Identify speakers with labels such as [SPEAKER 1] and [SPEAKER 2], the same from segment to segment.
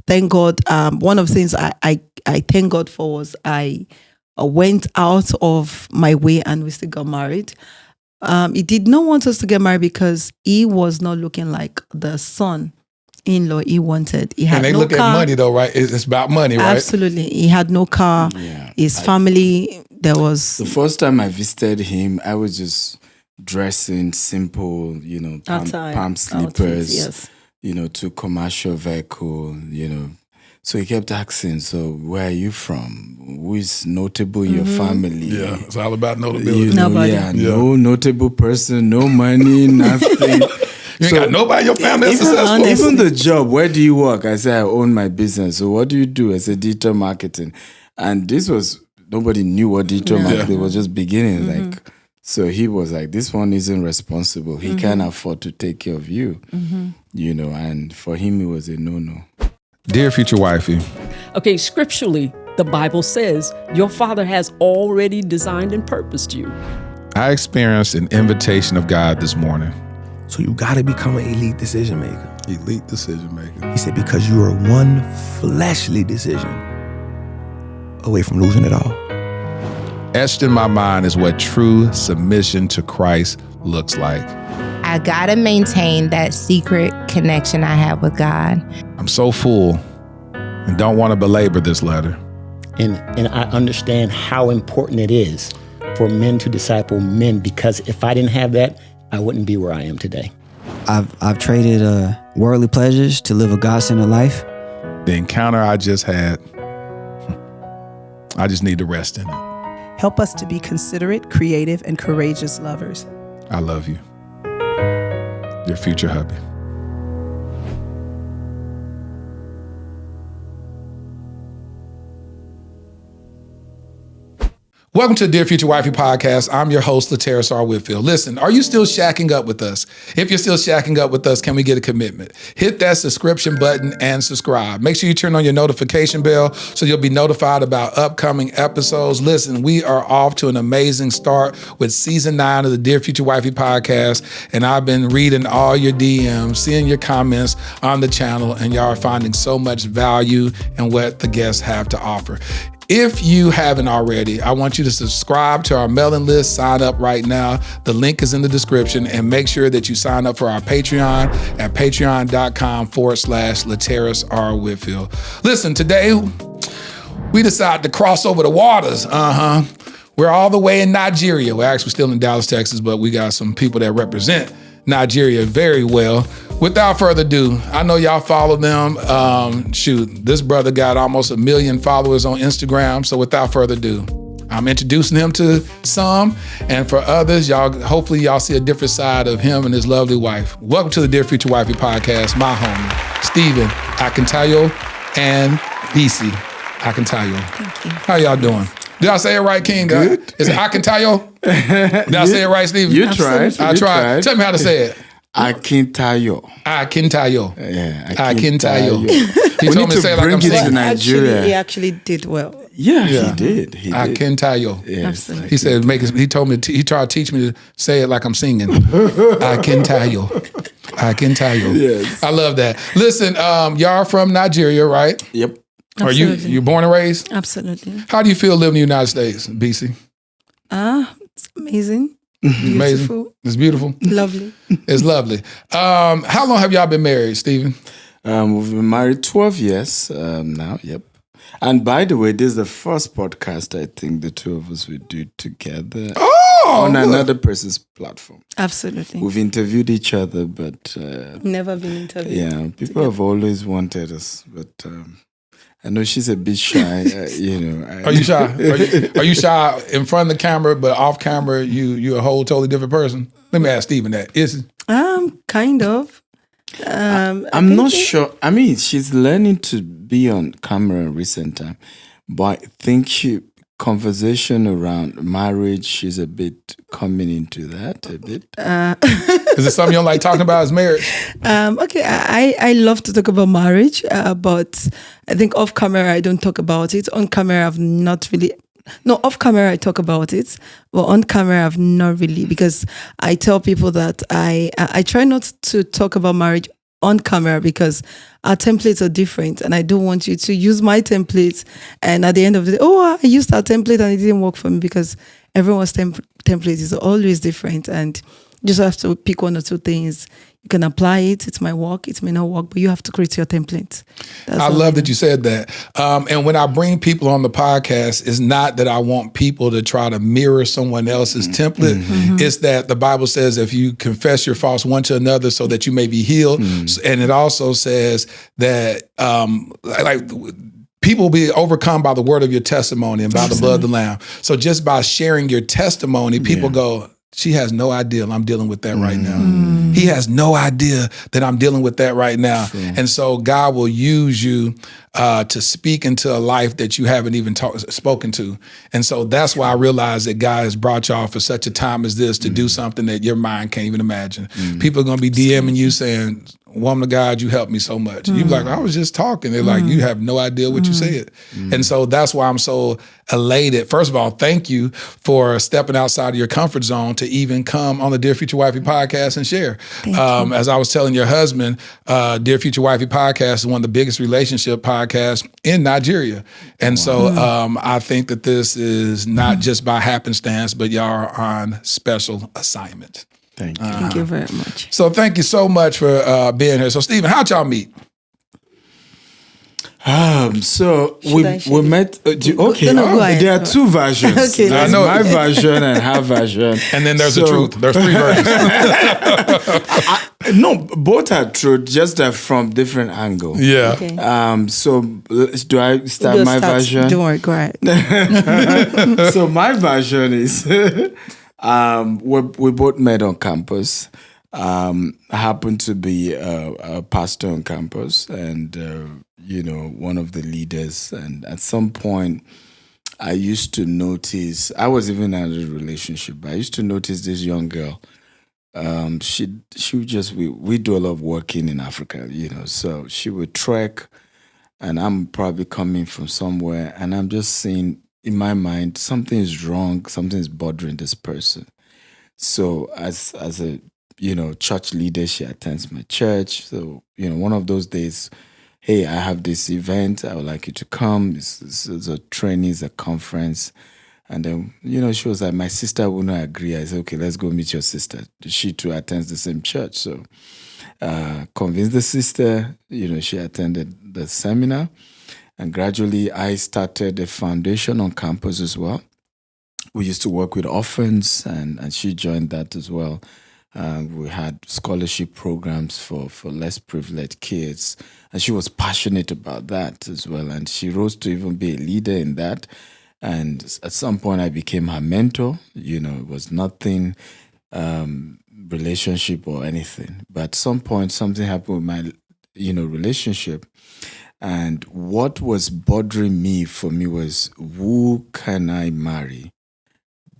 [SPEAKER 1] thank God. One of the things I thank God for was I went out of my way and we still got married. He did not want us to get married because he was not looking like the son-in-law he wanted. He had
[SPEAKER 2] and they
[SPEAKER 1] no
[SPEAKER 2] look
[SPEAKER 1] car.
[SPEAKER 2] at money though, right? It's about money, right?
[SPEAKER 1] Absolutely. He had no car.
[SPEAKER 3] Yeah.
[SPEAKER 1] His family, there was...
[SPEAKER 3] The first time I visited him, I was just dressing simple, palm slippers,
[SPEAKER 1] yes.
[SPEAKER 3] To commercial vehicle, So he kept asking, so where are you from? Who is notable in your family?
[SPEAKER 2] Yeah, it's all about notability.
[SPEAKER 1] Nobody.
[SPEAKER 3] No notable person, no money, nothing.
[SPEAKER 2] You ain't got nobody in your family that's successful.
[SPEAKER 3] Even the job, where do you work? I said, I own my business. So what do you do? I said, digital marketing. And this was, nobody knew what digital marketing was, just beginning. So he was like, this one isn't responsible. He can't afford to take care of you, and for him, it was a no-no.
[SPEAKER 2] Dear Future Wifey.
[SPEAKER 4] Okay, scripturally, the Bible says your Father has already designed and purposed you.
[SPEAKER 2] I experienced an invitation of God this morning.
[SPEAKER 5] So you got to become an elite decision maker.
[SPEAKER 2] Elite decision maker.
[SPEAKER 5] He said, because you are one fleshly decision away from losing it all.
[SPEAKER 2] Etched in my mind is what true submission to Christ looks like.
[SPEAKER 6] I gotta maintain that secret connection I have with God.
[SPEAKER 2] I'm so full and don't want to belabor this letter.
[SPEAKER 7] And I understand how important it is for men to disciple men, because if I didn't have that, I wouldn't be where I am today.
[SPEAKER 8] I've traded worldly pleasures to live a God-centered life.
[SPEAKER 2] The encounter I just had, I just need to rest in it.
[SPEAKER 9] Help us to be considerate, creative, and courageous lovers.
[SPEAKER 2] I love you. Your future hubby. Welcome to the Dear Future Wifey Podcast. I'm your host, Lateris R. Whitfield. Listen, are you still shacking up with us? If you're still shacking up with us, can we get a commitment? Hit that subscription button and subscribe. Make sure you turn on your notification bell so you'll be notified about upcoming episodes. Listen, we are off to an amazing start with season 9 of the Dear Future Wifey Podcast, and I've been reading all your DMs, seeing your comments on the channel, and y'all are finding so much value in what the guests have to offer. If you haven't already, I want you to subscribe to our mailing list, sign up right now. The link is in the description, and make sure that you sign up for our Patreon at patreon.com/Lateris R. Whitfield. Listen, today we decided to cross over the waters. We're all the way in Nigeria. We're actually still in Dallas, Texas, but we got some people that represent Nigeria very well. Without further ado, I know y'all follow them. This brother got almost 1 million followers on Instagram. So without further ado, I'm introducing him to some, and for others, hopefully y'all see a different side of him and his lovely wife. Welcome to the Dear Future Wifey Podcast, my homie, Stephen Akintayo and Bisi Akintayo.
[SPEAKER 1] Thank you.
[SPEAKER 2] How y'all doing? Did I say it right, King?
[SPEAKER 3] Good.
[SPEAKER 2] Is it Akintayo? Did I say it right, Stephen?
[SPEAKER 3] You tried.
[SPEAKER 2] I tried. Tell me how to say it.
[SPEAKER 3] Akintayo.
[SPEAKER 2] Akintayo.
[SPEAKER 3] Yeah,
[SPEAKER 2] Akintayo. He
[SPEAKER 3] We
[SPEAKER 2] told
[SPEAKER 3] need
[SPEAKER 2] me to
[SPEAKER 3] to
[SPEAKER 2] say it like
[SPEAKER 3] bring
[SPEAKER 2] I'm
[SPEAKER 3] it to
[SPEAKER 2] saying.
[SPEAKER 3] Nigeria.
[SPEAKER 1] He actually did well.
[SPEAKER 3] Yeah, he did.
[SPEAKER 2] Akintayo.
[SPEAKER 3] Yes.
[SPEAKER 1] Absolutely.
[SPEAKER 2] He said, he told me, he tried to teach me to say it like I'm singing. Akintayo. Akintayo.
[SPEAKER 3] Yes.
[SPEAKER 2] I love that. Listen, y'all from Nigeria, right?
[SPEAKER 3] Yep.
[SPEAKER 2] Are you
[SPEAKER 1] Absolutely.
[SPEAKER 2] you're born and raised?
[SPEAKER 1] Absolutely.
[SPEAKER 2] How do you feel living in the United States, BC?
[SPEAKER 1] It's amazing.
[SPEAKER 2] Amazing.
[SPEAKER 1] Beautiful.
[SPEAKER 2] It's beautiful.
[SPEAKER 1] Lovely.
[SPEAKER 2] It's lovely. How long have y'all been married, Stephen?
[SPEAKER 3] We've been married 12 years now. Yep. And by the way, this is the first podcast I think the two of us will do together on another person's platform.
[SPEAKER 1] Absolutely.
[SPEAKER 3] We've interviewed each other, but
[SPEAKER 1] Never been interviewed.
[SPEAKER 3] yeah, people have always wanted us, but I know she's a bit shy.
[SPEAKER 2] Are you shy? Are you shy in front of the camera, but off camera you're a whole totally different person? Let me ask Stephen that. Is it?
[SPEAKER 1] Kind of.
[SPEAKER 3] I'm not sure. I mean, she's learning to be on camera in recent time, but I think conversation around marriage, she's a bit coming into that a bit.
[SPEAKER 2] Is it something you don't like talking about as marriage?
[SPEAKER 1] Okay, I love to talk about marriage, but I think off camera I don't talk about it. On camera I've not really. No, off camera I talk about it, but on camera I've not really, because I tell people that I try not to talk about marriage on camera because our templates are different, and I don't want you to use my templates. And at the end of the day, I used our template and it didn't work for me, because everyone's template is always different, and you just have to pick one or two things. You can apply it. It might work. It may not work, but you have to create your template.
[SPEAKER 2] I love that you said that. And when I bring people on the podcast, it's not that I want people to try to mirror someone else's template. It's that the Bible says if you confess your faults one to another so that you may be healed. And it also says that people will be overcome by the word of your testimony and by the blood of the Lamb. So just by sharing your testimony, people go, she has no idea I'm dealing with that right now. He has no idea that I'm dealing with that right now. And so God will use you to speak into a life that you haven't even spoken to. And so that's why I realized that God has brought y'all for such a time as this to do something that your mind can't even imagine. People are going to be DMing you saying, woman of God, you helped me so much. You be like, I was just talking. They're like, you have no idea what you said. And so that's why I'm so elated. First of all, thank you for stepping outside of your comfort zone to even come on the Dear Future Wifey podcast and share. As I was telling your husband, Dear Future Wifey podcast is one of the biggest relationship podcasts in Nigeria. And so I think that this is not just by happenstance, but y'all are on special assignment.
[SPEAKER 3] Thank you.
[SPEAKER 1] Thank you very much.
[SPEAKER 2] So thank you so much for being here. So Stephen, how'd y'all meet?
[SPEAKER 3] So we met. There are two versions.
[SPEAKER 1] Okay,
[SPEAKER 3] There's my version and her version,
[SPEAKER 2] and then there's the truth. There's three versions.
[SPEAKER 3] No, both are true, just from different angles.
[SPEAKER 2] Yeah.
[SPEAKER 1] Okay.
[SPEAKER 3] So do I start my version?
[SPEAKER 1] Don't worry, go ahead.
[SPEAKER 3] So my version is we both met on campus. I happened to be a pastor on campus, and one of the leaders. And at some point, I used to notice, I was even in a relationship, but I used to notice this young girl. She would just, we do a lot of working in Africa, so she would trek, and I'm probably coming from somewhere, and I'm just seeing in my mind, something is wrong, something is bothering this person. So as a church leader, she attends my church. So, one of those days, hey, I have this event. I would like you to come. This is a training, it's a conference. And then, she was like, my sister would not agree. I said, okay, let's go meet your sister. She too attends the same church. So convinced the sister, she attended the seminar. And gradually, I started a foundation on campus as well. We used to work with orphans, and she joined that as well. We had scholarship programs for less privileged kids, and she was passionate about that as well. And she rose to even be a leader in that. And at some point, I became her mentor. It was nothing relationship or anything. But at some point, something happened with my relationship. And what was bothering me was, who can I marry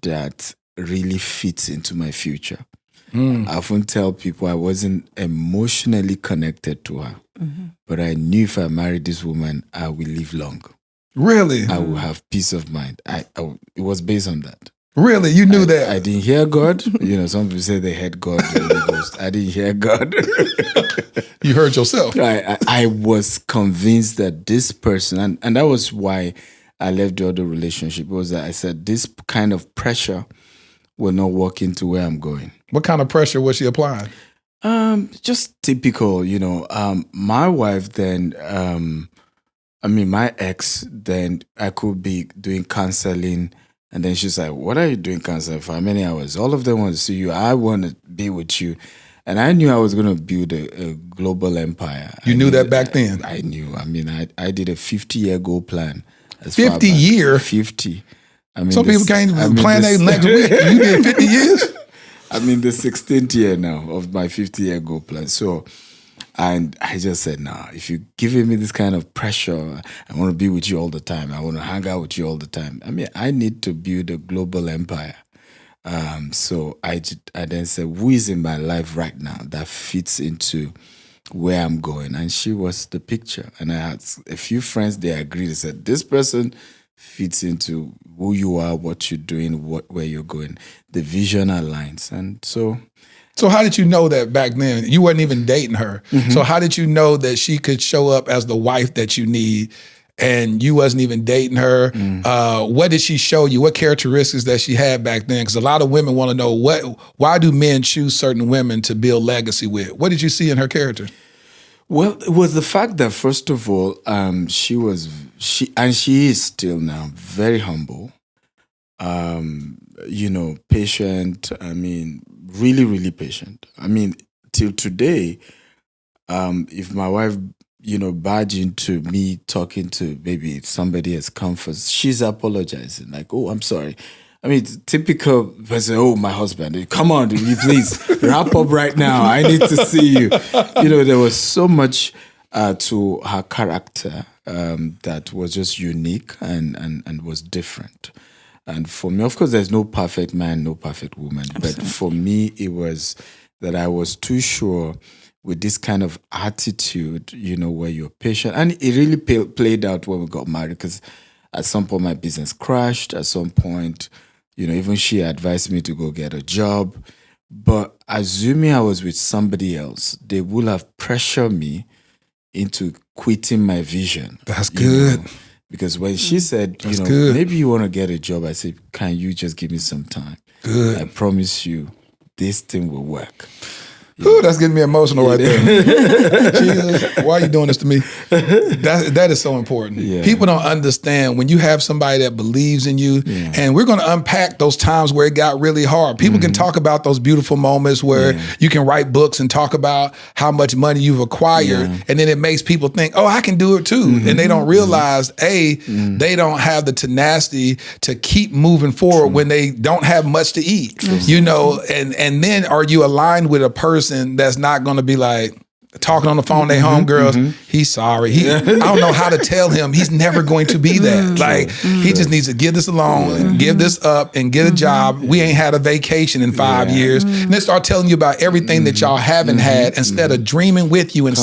[SPEAKER 3] that really fits into my future? I often tell people I wasn't emotionally connected to her, but I knew if I married this woman, I will live long.
[SPEAKER 2] Really?
[SPEAKER 3] I will have peace of mind. It was based on that.
[SPEAKER 2] Really? You knew that?
[SPEAKER 3] I didn't hear God. Some people say they heard God. I didn't hear God.
[SPEAKER 2] You heard yourself.
[SPEAKER 3] I was convinced that this person, and that was why I left the other relationship, was that I said, this kind of pressure will not walk into where I'm going.
[SPEAKER 2] What kind of pressure was she applying?
[SPEAKER 3] Just typical, my wife then, my ex, then I could be doing counseling, and then she's like, what are you doing counseling for? How many hours? All of them want to see you. I want to be with you. And I knew I was going to build a global empire.
[SPEAKER 2] You knew that back then?
[SPEAKER 3] I knew. I did a 50-year goal plan.
[SPEAKER 2] 50 years?
[SPEAKER 3] 50.
[SPEAKER 2] Some people can't even plan their next week. You did 50 years?
[SPEAKER 3] I'm in the 16th year now of my 50-year goal plan. So, and I just said, nah, if you're giving me this kind of pressure, I want to be with you all the time. I want to hang out with you all the time. I need to build a global empire. So I then said, who is in my life right now that fits into where I'm going? And she was the picture. And I had a few friends, they agreed. They said, this person fits into who you are, what you're doing, where you're going. The vision aligns. And so
[SPEAKER 2] So how did you know that back then? You weren't even dating her. So how did you know that she could show up as the wife that you need and you wasn't even dating her? What did she show you? What characteristics that she had back then? Because a lot of women want to know why do men choose certain women to build legacy with? What did you see in her character?
[SPEAKER 3] Well, it was the fact that, first of all, she is still now very humble, patient. I mean, really, really patient. I mean, till today, if my wife, barge into me talking to maybe somebody has come for, she's apologizing, like, oh, I'm sorry. I mean, typical person, oh, my husband, come on, will you please wrap up right now? I need to see you. There was so much to her character that was just unique and was different. And for me, of course, there's no perfect man, no perfect woman. Absolutely. But for me, it was that I was too sure with this kind of attitude, where you're patient. And it really played out when we got married, because at some point my business crashed. At some point, even she advised me to go get a job. But assuming I was with somebody else, they would have pressured me into quitting my vision.
[SPEAKER 2] That's good.
[SPEAKER 3] Because when she said, maybe you want to get a job, I said, can you just give me some time?
[SPEAKER 2] Good.
[SPEAKER 3] I promise you, this thing will work.
[SPEAKER 2] Ooh, that's getting me emotional right there. Jesus, why are you doing this to me? That is so important. Yeah. People don't understand when you have somebody that believes in you, and we're going to unpack those times where it got really hard. People can talk about those beautiful moments where you can write books and talk about how much money you've acquired, and then it makes people think, oh, I can do it too. And they don't realize, they don't have the tenacity to keep moving forward when they don't have much to eat, and then are you aligned with a person that's not going to be like talking on the phone, they homegirls, he's sorry. I don't know how to tell him. He's never going to be that. He just needs to give this alone and give this up and get a job. We ain't had a vacation in 5 years. And then start telling you about everything that y'all haven't had instead of dreaming with you and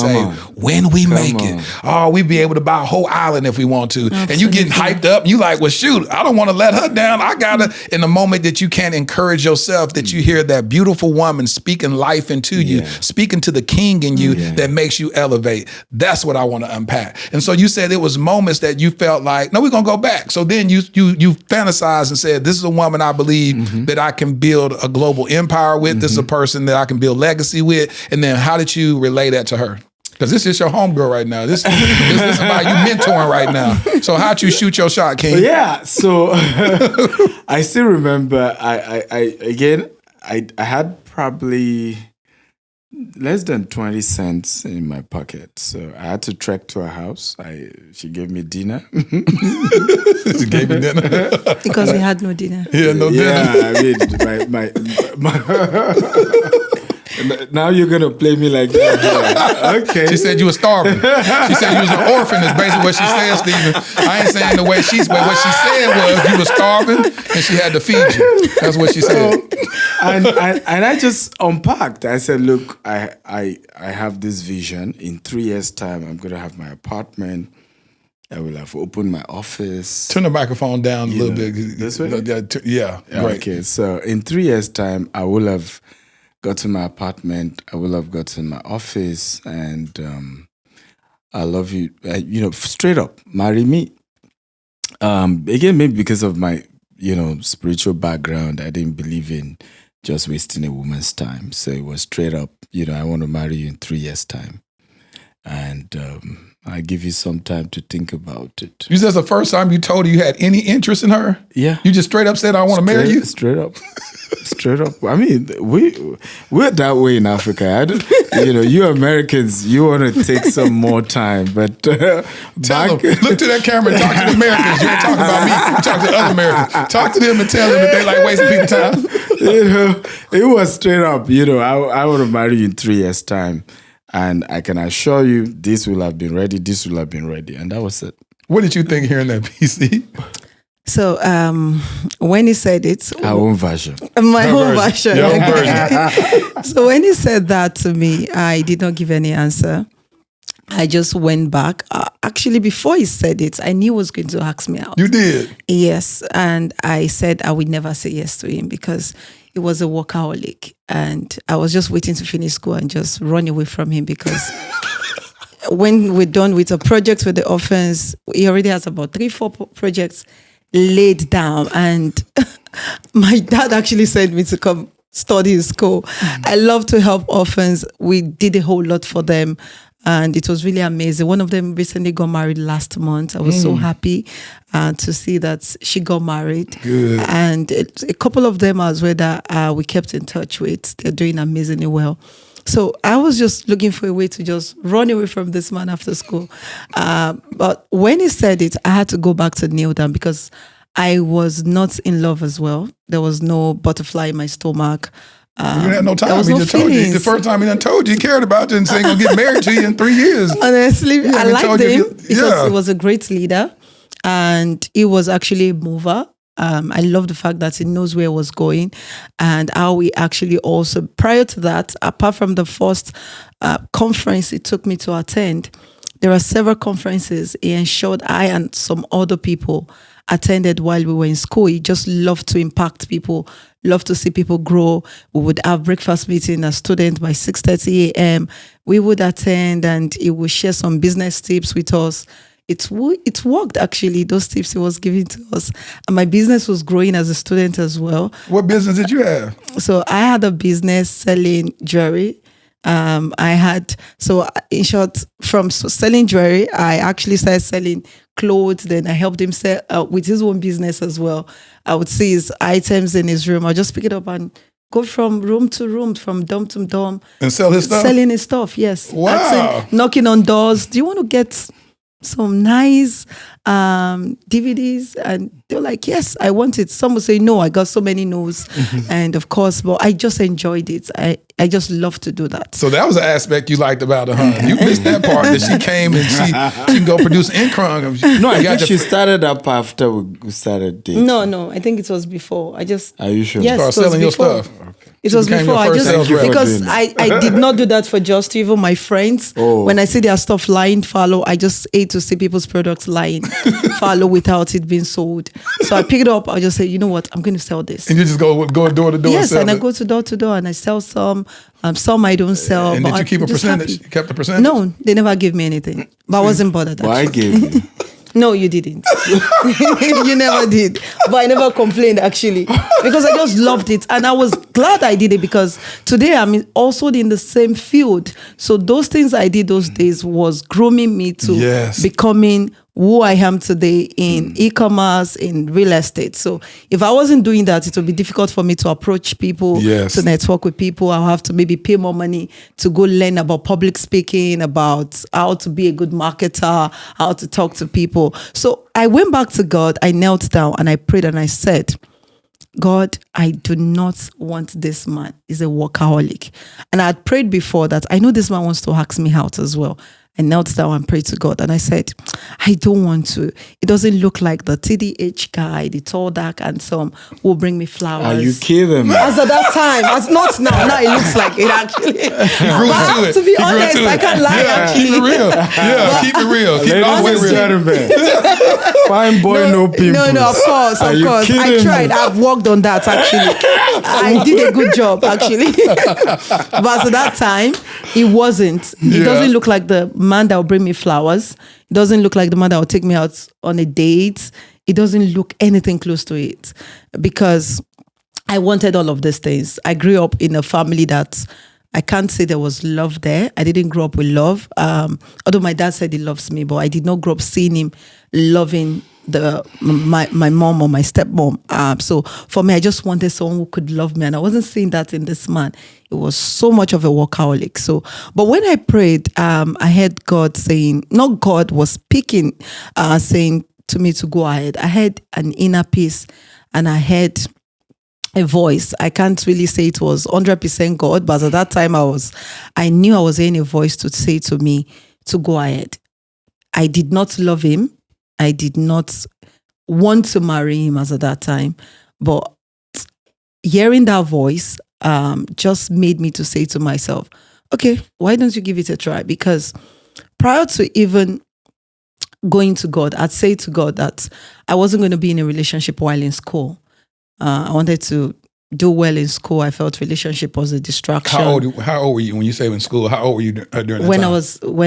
[SPEAKER 2] when we make it, we'd be able to buy a whole island if we want to. Absolutely. And you getting hyped up and you like, well, shoot, I don't want to let her down. I gotta, in the moment that you can't encourage yourself, that you hear that beautiful woman speaking life into you, speaking to the king in you, that makes you elevate. That's what I want to unpack. And so you said there was moments that you felt like, no, we're going to go back. So then you fantasized and said, this is a woman I believe that I can build a global empire with. This is a person that I can build legacy with. And then how did you relay that to her? Because this is your homegirl right now. This is somebody you mentoring right now. So how'd you shoot your shot, King?
[SPEAKER 3] Yeah, so I still remember, I had probably less than 20 cents in my pocket. So I had to trek to her house. She gave me dinner.
[SPEAKER 2] She gave me dinner?
[SPEAKER 1] Because we had no dinner.
[SPEAKER 2] Yeah, no dinner.
[SPEAKER 3] Yeah, I mean, now you're going to play me like that. Yeah. Okay.
[SPEAKER 2] She said you were starving. She said you was an orphan is basically what she said, Stephen. I ain't saying the way but what she said was you were starving and she had to feed you. That's what she said.
[SPEAKER 3] And I just unpacked. I said, look, I have this vision. In 3 years' time, I'm going to have my apartment. I will have opened my office.
[SPEAKER 2] Turn the microphone down a little bit.
[SPEAKER 3] This way?
[SPEAKER 2] Yeah, great.
[SPEAKER 3] Okay, so in 3 years' time, I will have gotten my apartment. I will have gotten my office. And I love you. Straight up, marry me. Again, maybe because of my, spiritual background, I didn't believe in just wasting a woman's time. So it was straight up, I want to marry you in 3 years' time. And I give you some time to think about it.
[SPEAKER 2] You said that's the first time you told her you had any interest in her?
[SPEAKER 3] Yeah.
[SPEAKER 2] You just straight up said, I want to marry you?
[SPEAKER 3] Straight up. Straight up. I mean, we're that way in Africa. You Americans, you want to take some more time, but
[SPEAKER 2] look to that camera and talk to the Americans. You don't talk about me. You talk to other Americans. Talk to them and tell them that they like wasting people's time.
[SPEAKER 3] It was straight up. I want to marry you in 3 years' time, and I can assure you, this will have been ready. This will have been ready, and that was it.
[SPEAKER 2] What did you think hearing that, BC?
[SPEAKER 1] So when he said it,
[SPEAKER 3] our own version,
[SPEAKER 1] my own version. Your own version. So when he said that to me, I did not give any answer. I just went back. Actually, before he said it, I knew he was going to ask me out.
[SPEAKER 2] You did?
[SPEAKER 1] Yes, and I said I would never say yes to him because he was a workaholic, and I was just waiting to finish school and just run away from him because when we're done with a project with the orphans, he already has about 3-4 projects laid down, and my dad actually sent me to come study in school. I love to help orphans. We did a whole lot for them, and it was really amazing. One of them recently got married last month. I was so happy to see that she got married.
[SPEAKER 2] Good.
[SPEAKER 1] And a couple of them as well that we kept in touch with. They're doing amazingly well. So I was just looking for a way to just run away from this man after school. But when he said it, I had to go back to kneel down because I was not in love as well. There was no butterfly in my stomach.
[SPEAKER 2] You didn't have no time.
[SPEAKER 1] There was
[SPEAKER 2] He
[SPEAKER 1] no
[SPEAKER 2] just told you.
[SPEAKER 1] feelings.
[SPEAKER 2] The first time he done told you he cared about you and saying gonna get married to you in 3 years.
[SPEAKER 1] Honestly,
[SPEAKER 2] Yeah,
[SPEAKER 1] I
[SPEAKER 2] he
[SPEAKER 1] liked
[SPEAKER 2] told you
[SPEAKER 1] him
[SPEAKER 2] if
[SPEAKER 1] because
[SPEAKER 2] yeah.
[SPEAKER 1] he was a great leader and he was actually a mover. I love the fact that he knows where he was going and how we actually also, prior to that, apart from the first conference it took me to attend, there are several conferences he ensured I and some other people attended while we were in school. He just loved to impact people, loved to see people grow. We would have breakfast meeting as students by 6:30 a.m. We would attend and he would share some business tips with us. It worked actually, those tips he was giving to us. And my business was growing as a student as well.
[SPEAKER 2] What business did you have?
[SPEAKER 1] So I had a business selling jewelry. In short, from selling jewelry, I actually started selling clothes. Then I helped him sell with his own business as well. I would see his items in his room. I'll just pick it up and go from room to room, from dorm to dorm.
[SPEAKER 2] And sell his stuff?
[SPEAKER 1] Selling his stuff, yes.
[SPEAKER 2] Wow.
[SPEAKER 1] Asking, knocking on doors. Do you want to get some nice DVDs? And they're like, yes, I want it. Some will say, no, I got so many no's. And of course, but I just enjoyed it. I just love to do that.
[SPEAKER 2] So that was an aspect you liked about her. You missed that part that she came and she can go produce income.
[SPEAKER 3] No, I think she started up after we started dating.
[SPEAKER 1] No, I think it was before.
[SPEAKER 3] Are you sure?
[SPEAKER 1] Yes,
[SPEAKER 2] Start
[SPEAKER 1] it was
[SPEAKER 2] selling your
[SPEAKER 1] before.
[SPEAKER 2] stuff.
[SPEAKER 1] It
[SPEAKER 2] She
[SPEAKER 1] was
[SPEAKER 2] became
[SPEAKER 1] before.
[SPEAKER 2] your
[SPEAKER 1] I
[SPEAKER 2] first
[SPEAKER 1] just
[SPEAKER 2] sales rep.
[SPEAKER 1] because I did not do that for just even my friends.
[SPEAKER 3] Oh.
[SPEAKER 1] When I see their stuff lying fallow, I just hate to see people's products lying fallow without it being sold. So I pick it up. I just say, you know what, I'm going to sell this.
[SPEAKER 2] And you just go door to door and
[SPEAKER 1] Yes,
[SPEAKER 2] sell
[SPEAKER 1] and I
[SPEAKER 2] it.
[SPEAKER 1] go to door and I sell some. Some I don't sell.
[SPEAKER 2] And
[SPEAKER 1] but
[SPEAKER 2] did you keep
[SPEAKER 1] I'm
[SPEAKER 2] a
[SPEAKER 1] just
[SPEAKER 2] percentage?
[SPEAKER 1] happy.
[SPEAKER 2] You kept the percentage?
[SPEAKER 1] No, they never gave me anything. But I wasn't bothered.
[SPEAKER 3] Well, I
[SPEAKER 1] Actually.
[SPEAKER 3] gave you.
[SPEAKER 1] No, you didn't. You never did. But I never complained actually because I just loved it. And I was glad I did it because today I'm also in the same field. So those things I did those days was grooming me to
[SPEAKER 2] Yes.
[SPEAKER 1] becoming who I am today in e-commerce, in real estate. So if I wasn't doing that, it would be difficult for me to approach people,
[SPEAKER 2] Yes.
[SPEAKER 1] to network with people. I'll have to maybe pay more money to go learn about public speaking, about how to be a good marketer, how to talk to people. So I went back to God, I knelt down and I prayed and I said, God, I do not want this man. He's a workaholic. And I had prayed before that I know this man wants to ask me out as well. I knelt down and prayed to God and I said, I don't want to. It doesn't look like the TDH guy, the tall, dark, handsome will bring me flowers.
[SPEAKER 3] Are you kidding me?
[SPEAKER 1] As at that time, as not now. Now it looks like it actually.
[SPEAKER 2] grew into it.
[SPEAKER 1] To be
[SPEAKER 2] He grew
[SPEAKER 1] honest,
[SPEAKER 2] into
[SPEAKER 1] I
[SPEAKER 2] it.
[SPEAKER 1] can't lie
[SPEAKER 2] Yeah,
[SPEAKER 1] actually.
[SPEAKER 2] keep it real. Yeah, keep it real. Keep it all the way
[SPEAKER 3] Ladies and
[SPEAKER 2] real.
[SPEAKER 3] gentlemen, fine boy, no pimples.
[SPEAKER 1] No, of course,
[SPEAKER 3] Are
[SPEAKER 1] of
[SPEAKER 3] you
[SPEAKER 1] course. I
[SPEAKER 3] kidding
[SPEAKER 1] tried.
[SPEAKER 3] me?
[SPEAKER 1] I've worked on that actually. I did a good job actually. But at that time, it wasn't. It
[SPEAKER 2] Yeah.
[SPEAKER 1] doesn't look like the man that will bring me flowers. It doesn't look like the man that will take me out on a date. It doesn't look anything close to it because I wanted all of these things. I grew up in a family that I can't say there was love there. I didn't grow up with love. Although my dad said he loves me, but I did not grow up seeing him loving my mom or my stepmom. So for me, I just wanted someone who could love me, and I wasn't seeing that in this man. It was so much of a workaholic. So, but when I prayed, I heard God saying, not God was speaking, saying to me to go ahead. I had an inner peace, and I had a voice. I can't really say it was 100% God, but at that time I knew I was hearing a voice to say to me to go ahead. I did not love him. I did not want to marry him as at that time, but hearing that voice just made me to say to myself, okay, why don't you give it a try? Because prior to even going to God, I'd say to God that I wasn't going to be in a relationship while in school. I wanted to do well in school. I felt relationship was a distraction.
[SPEAKER 2] How old were you when you say in school? How old were you during that
[SPEAKER 1] when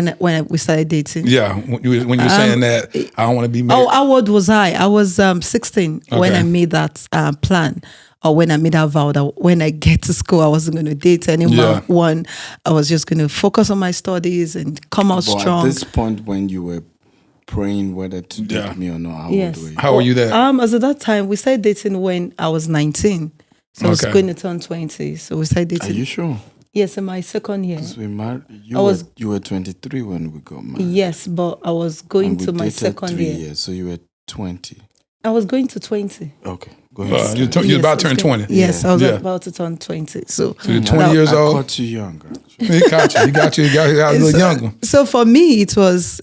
[SPEAKER 2] time?
[SPEAKER 1] when we started dating?
[SPEAKER 2] Yeah, when you were saying that I don't want to be married.
[SPEAKER 1] Oh, how old was I? I was 16 when I made that plan. Or when I made that vow that when I get to school, I wasn't going to date anyone. I was just going to focus on my studies and come out strong.
[SPEAKER 3] At this point, when you were praying whether to date me or not, how old were you?
[SPEAKER 2] How were you there?
[SPEAKER 1] As at that time, we started dating when I was 19. So I was going to turn 20. So we started dating.
[SPEAKER 3] Are you sure?
[SPEAKER 1] Yes, in my second year.
[SPEAKER 3] Because we married. You were 23 when we got married.
[SPEAKER 1] Yes, but I was going to my second
[SPEAKER 3] 3
[SPEAKER 1] year.
[SPEAKER 3] years, so you were 20.
[SPEAKER 1] I was going to 20.
[SPEAKER 3] Okay. Go ahead.
[SPEAKER 2] You're about to turn 20.
[SPEAKER 1] Yes, I was about to turn 20. So
[SPEAKER 2] you're 20 years old.
[SPEAKER 3] I got you younger.
[SPEAKER 2] He got you. You got a little younger.
[SPEAKER 1] So for me, it was,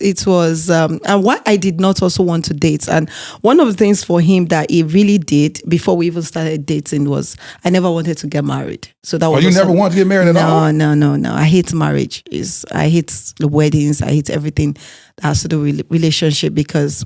[SPEAKER 1] and why I did not also want to date. And one of the things for him that he really did before we even started dating was I never wanted to get married. So that was.
[SPEAKER 2] You never wanted to get married at all?
[SPEAKER 1] No. I hate marriage. I hate the weddings. I hate everything that has to do with relationship because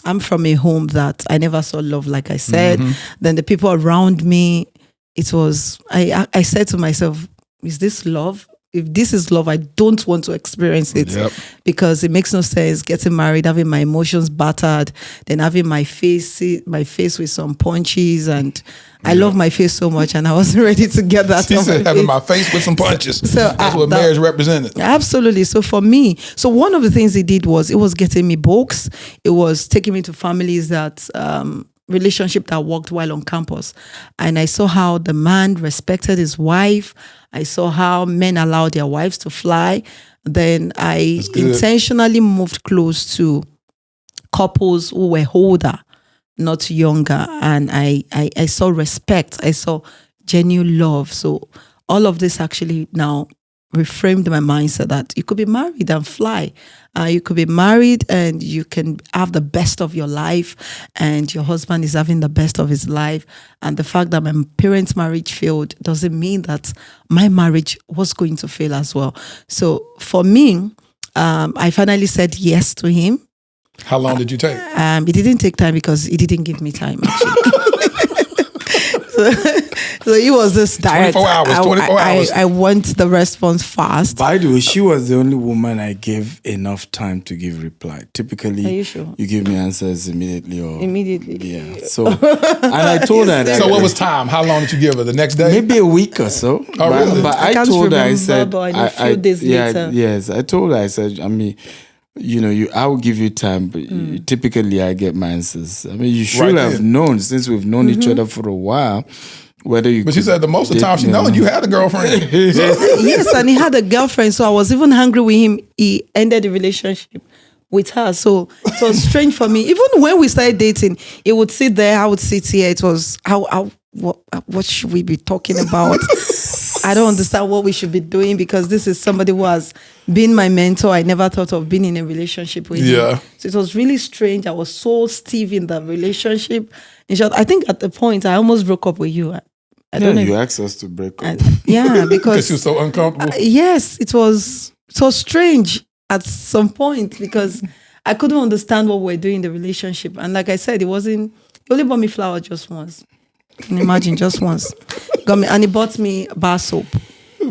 [SPEAKER 1] I'm from a home that I never saw love, like I said. Then the people around me, it was, I said to myself, is this love? If this is love, I don't want to experience it because it makes no sense getting married, having my emotions battered, then having my face with some punches. And I love my face so much and I wasn't ready to get that.
[SPEAKER 2] She said having my face with some punches. So that's what marriage represented.
[SPEAKER 1] Absolutely. So for me, one of the things he did was it was getting me books. It was taking me to families that relationship that worked well on campus. And I saw how the man respected his wife. I saw how men allowed their wives to fly. Then I intentionally moved close to couples who were older, not younger. And I saw respect. I saw genuine love. So all of this actually now reframed my mindset that you could be married and fly. You could be married and you can have the best of your life and your husband is having the best of his life. And the fact that my parents' marriage failed doesn't mean that my marriage was going to fail as well. So for me, I finally said yes to him.
[SPEAKER 2] How long did you take?
[SPEAKER 1] It didn't take time because he didn't give me time. So he was just direct.
[SPEAKER 2] 24 hours.
[SPEAKER 1] I want the response fast.
[SPEAKER 3] By the way, she was the only woman I gave enough time to give reply. Typically,
[SPEAKER 1] Are you sure?
[SPEAKER 3] You give me answers immediately. Yeah. So, and I told her that.
[SPEAKER 2] So what was time? How long did you give her? The next day?
[SPEAKER 3] Maybe a week or so.
[SPEAKER 2] Oh, really?
[SPEAKER 3] But I told her, I said,
[SPEAKER 1] a few days later.
[SPEAKER 3] Yes, I told her, I said, I mean, I will give you time, but typically I get my answers. I mean, you should have known since we've known each other for a while. But
[SPEAKER 2] she said the most of the time she known you had a girlfriend.
[SPEAKER 1] Yes, and he had a girlfriend. So I was even angry with him. He ended the relationship with her. So it was strange for me. Even when we started dating, he would sit there, I would sit here. It was what should we be talking about? I don't understand what we should be doing because this is somebody who has been my mentor. I never thought of being in a relationship with him. So it was really strange. I was so stiff in the relationship. In short, I think at the point I almost broke up with you. I don't know.
[SPEAKER 3] You asked us to break up.
[SPEAKER 1] Because
[SPEAKER 2] you were so uncomfortable.
[SPEAKER 1] Yes, it was so strange at some point because I couldn't understand what we were doing in the relationship. And like I said, he only bought me flowers just once. Can you imagine? Just once. Got me, and he bought me bar soap.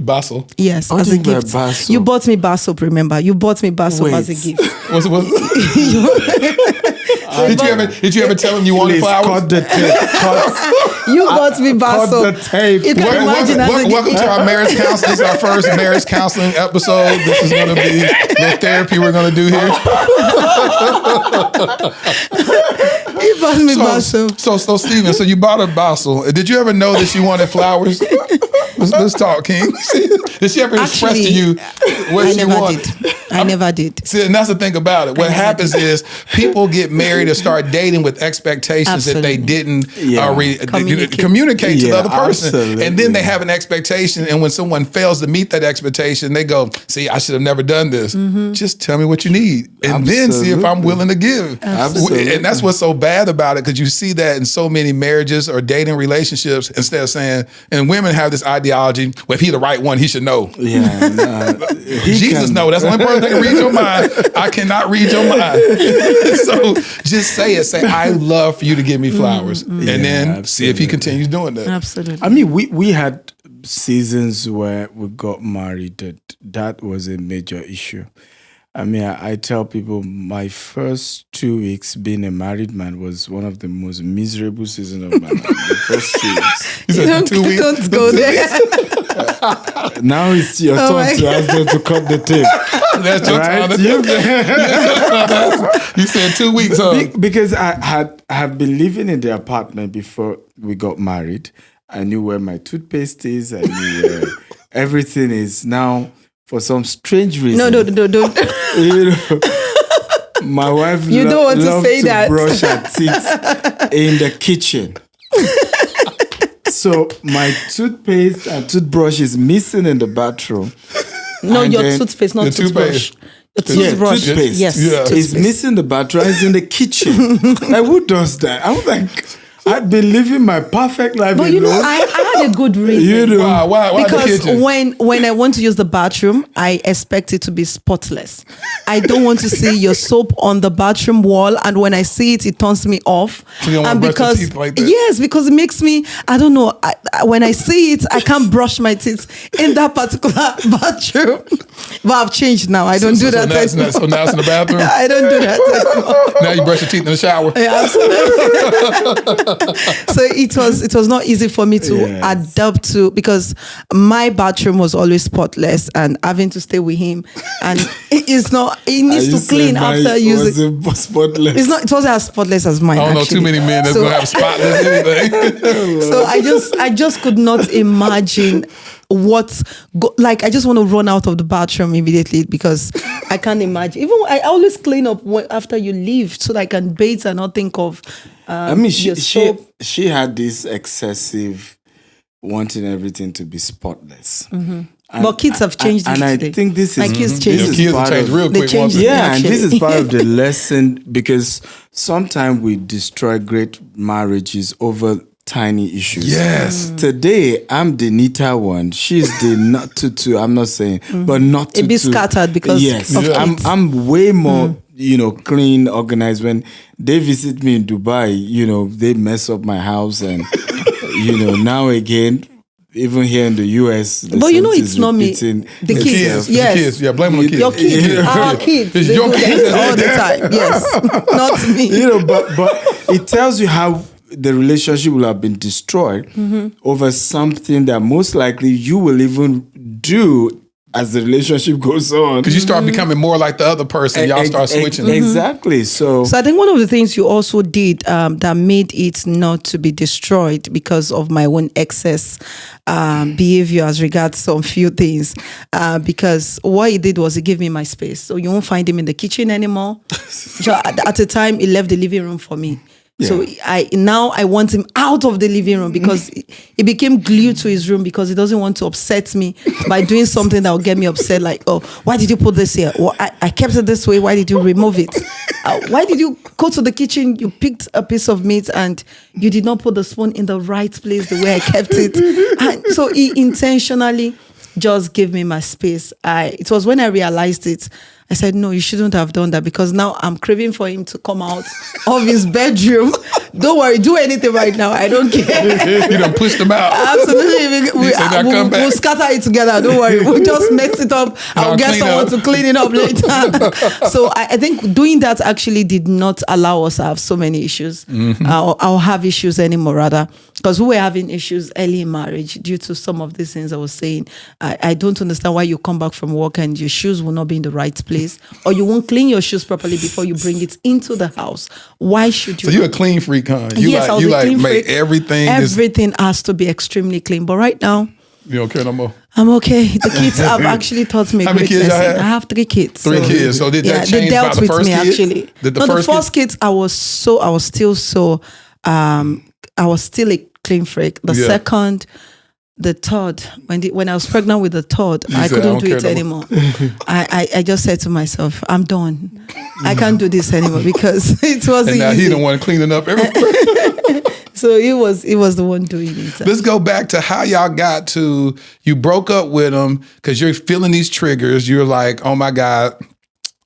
[SPEAKER 2] Bar soap?
[SPEAKER 1] Yes, as a gift. You bought me bar soap, remember? You bought me bar soap as a gift.
[SPEAKER 2] Did you ever tell him you wanted flowers?
[SPEAKER 3] Cut the tape.
[SPEAKER 1] You got me bar soap.
[SPEAKER 3] Cut the tape.
[SPEAKER 1] You can imagine
[SPEAKER 2] welcome to our marriage counseling. This is our first marriage counseling episode. This is going to be a little therapy we're going to do here.
[SPEAKER 1] He bought me bar soap.
[SPEAKER 2] So Steven, so you bought a bottle. Did you ever know that she wanted flowers? Let's talk, King. Did she ever express to you what she wanted?
[SPEAKER 1] I never did.
[SPEAKER 2] See, and that's the thing about it. What happens is people get married or start dating with expectations that they didn't communicate to the other person.
[SPEAKER 3] Absolutely.
[SPEAKER 2] And then they have an expectation. And when someone fails to meet that expectation, they go, see, I should have never done this. Just tell me what you need. And then see if I'm willing to give.
[SPEAKER 3] Absolutely.
[SPEAKER 2] And that's what's so bad about it, because you see that in so many marriages or dating relationships, instead of saying, and women have this idea, theology. Well, if he the right one, he should know.
[SPEAKER 3] Yeah,
[SPEAKER 2] Jesus know. That's the only person that can read your mind. I cannot read your mind. So just say it. Say, I love for you to give me flowers. And then see if he continues doing that.
[SPEAKER 1] Absolutely.
[SPEAKER 3] I mean, we had seasons where we got married. That was a major issue. I mean, I tell people my first 2 weeks being a married man was one of the most miserable seasons of my life. The first 2 weeks.
[SPEAKER 2] You said 2 weeks?
[SPEAKER 1] Don't go there.
[SPEAKER 3] Now it's your turn to ask them to cut the tape.
[SPEAKER 2] That's your time. You said 2 weeks, huh?
[SPEAKER 3] Because I have been living in the apartment before we got married. I knew where my toothpaste is. I knew where everything is. Now, for some strange reason.
[SPEAKER 1] No, don't.
[SPEAKER 3] You know, my wife
[SPEAKER 1] You don't want to
[SPEAKER 3] loved
[SPEAKER 1] say that.
[SPEAKER 3] brush her teeth in the kitchen. So my toothpaste and toothbrush is missing in the bathroom.
[SPEAKER 1] No,
[SPEAKER 3] And
[SPEAKER 1] your
[SPEAKER 3] then
[SPEAKER 1] toothpaste, not
[SPEAKER 2] the
[SPEAKER 1] toothbrush.
[SPEAKER 2] toothpaste.
[SPEAKER 1] Your toothbrush.
[SPEAKER 3] Toothpaste.
[SPEAKER 1] Yes.
[SPEAKER 2] Yeah.
[SPEAKER 3] It's missing the bathroom. It's in the kitchen. Like, who does that? I'm like, I've been living my perfect life.
[SPEAKER 1] But you know, I had a good reason.
[SPEAKER 3] You know,
[SPEAKER 2] Why the
[SPEAKER 1] Because
[SPEAKER 2] kitchen?
[SPEAKER 1] when I want to use the bathroom, I expect it to be spotless. I don't want to see your soap on the bathroom wall, and when I see it, it turns me off.
[SPEAKER 2] So you don't
[SPEAKER 1] and
[SPEAKER 2] want to brush
[SPEAKER 1] because
[SPEAKER 2] your teeth like that?
[SPEAKER 1] yes, because it makes me, I don't know. When I see it, I can't brush my teeth in that particular bathroom. But I've changed now. I don't do that anymore.
[SPEAKER 2] So now it's in the bathroom?
[SPEAKER 1] I don't do that anymore.
[SPEAKER 2] Now you brush your teeth in the shower?
[SPEAKER 1] Yeah, absolutely. So it was not easy for me to adapt to, because my bathroom was always spotless, and having to stay with him, and he needs to clean after using.
[SPEAKER 3] Spotless.
[SPEAKER 1] It wasn't as spotless as mine.
[SPEAKER 2] I don't know
[SPEAKER 1] actually.
[SPEAKER 2] too many men that's
[SPEAKER 1] So-
[SPEAKER 2] gonna have spotless anything.
[SPEAKER 1] So I just could not imagine I just want to run out of the bathroom immediately, because I can't imagine. Even I always clean up after you leave, so that I can bathe and not think of.
[SPEAKER 3] I mean,
[SPEAKER 1] your soap.
[SPEAKER 3] she had this excessive wanting everything to be spotless. And,
[SPEAKER 1] But kids have changed
[SPEAKER 3] and
[SPEAKER 1] today.
[SPEAKER 3] I think this
[SPEAKER 1] My
[SPEAKER 3] is
[SPEAKER 1] kids
[SPEAKER 3] this
[SPEAKER 1] changed.
[SPEAKER 3] is
[SPEAKER 2] Kids
[SPEAKER 3] part
[SPEAKER 2] have changed
[SPEAKER 3] of-
[SPEAKER 2] real
[SPEAKER 1] They
[SPEAKER 2] quick.
[SPEAKER 1] changed
[SPEAKER 2] once-
[SPEAKER 1] it.
[SPEAKER 3] Yeah, and this is
[SPEAKER 1] Actually.
[SPEAKER 3] part of the lesson, because sometimes we destroy great marriages over tiny issues.
[SPEAKER 2] Yes.
[SPEAKER 3] Today, I'm the neater one. She's the not too. I'm not saying, but not too.
[SPEAKER 1] A bit scattered because
[SPEAKER 3] yes,
[SPEAKER 1] of kids.
[SPEAKER 3] I'm way more clean, organized. When they visit me in Dubai, they mess up my house, and now again. Even here in the US,
[SPEAKER 1] But it's not me.
[SPEAKER 3] repeating
[SPEAKER 1] The kids,
[SPEAKER 3] itself.
[SPEAKER 1] yes.
[SPEAKER 2] The kids. Yeah, blame it on the kids.
[SPEAKER 1] Your kids, our kids,
[SPEAKER 2] It's
[SPEAKER 1] they
[SPEAKER 2] your
[SPEAKER 1] do
[SPEAKER 2] kids.
[SPEAKER 1] that all the time. Yes, not me.
[SPEAKER 3] But it tells you how the relationship will have been destroyed over something that most likely you will even do as the relationship goes on.
[SPEAKER 2] Because you start becoming more like the other person. Y'all start switching.
[SPEAKER 3] Exactly. So
[SPEAKER 1] I think one of the things you also did that made it not to be destroyed because of my own excess behavior as regards some few things, because what he did was he gave me my space. So you won't find him in the kitchen anymore. So at the time, he left the living room for me. So I want him out of the living room, because he became glued to his room, because he doesn't want to upset me by doing something that will get me upset. Like, oh, why did you put this here? Well, I kept it this way. Why did you remove it? Why did you go to the kitchen? You picked a piece of meat and you did not put the spoon in the right place the way I kept it. And so he intentionally just gave me my space. It was when I realized it. I said, no, you shouldn't have done that, because now I'm craving for him to come out of his bedroom. Don't worry, do anything right now. I don't care.
[SPEAKER 2] You done pushed them out.
[SPEAKER 1] Absolutely. We'll scatter it together. Don't worry. We'll just mix it up. I'll get someone to clean it up later. So I think doing that actually did not allow us to have so many issues. I'll have issues anymore, rather. Because we were having issues early in marriage due to some of these things I was saying. I don't understand why you come back from work and your shoes will not be in the right place, or you won't clean your shoes properly before you bring it into the house. Why should you?
[SPEAKER 2] So you're a clean freak, huh?
[SPEAKER 1] Yes, I was a clean
[SPEAKER 2] make
[SPEAKER 1] freak.
[SPEAKER 2] everything.
[SPEAKER 1] Everything has to be extremely clean. But right now,
[SPEAKER 2] You don't care no more.
[SPEAKER 1] I'm okay. The kids have actually taught me a
[SPEAKER 2] How many
[SPEAKER 1] great
[SPEAKER 2] kids y'all
[SPEAKER 1] lesson.
[SPEAKER 2] have?
[SPEAKER 1] I have 3 kids.
[SPEAKER 2] Three kids. So did that
[SPEAKER 1] they
[SPEAKER 2] change
[SPEAKER 1] dealt
[SPEAKER 2] by the
[SPEAKER 1] with
[SPEAKER 2] first
[SPEAKER 1] me
[SPEAKER 2] kid?
[SPEAKER 1] actually.
[SPEAKER 2] Did the
[SPEAKER 1] no,
[SPEAKER 2] first
[SPEAKER 1] the first kids, I was still a clean freak. The second, the third, when I was pregnant with the third, I
[SPEAKER 2] said,
[SPEAKER 1] couldn't
[SPEAKER 2] "I
[SPEAKER 1] do
[SPEAKER 2] don't
[SPEAKER 1] it
[SPEAKER 2] care
[SPEAKER 1] anymore. I just said to myself, I'm done. I can't do this anymore, because it was
[SPEAKER 2] And now
[SPEAKER 1] easy.
[SPEAKER 2] he the one cleaning up everything.
[SPEAKER 1] So he was the one doing it.
[SPEAKER 2] Let's go back to how y'all got to, you broke up with him because you're feeling these triggers. You're like, oh my God,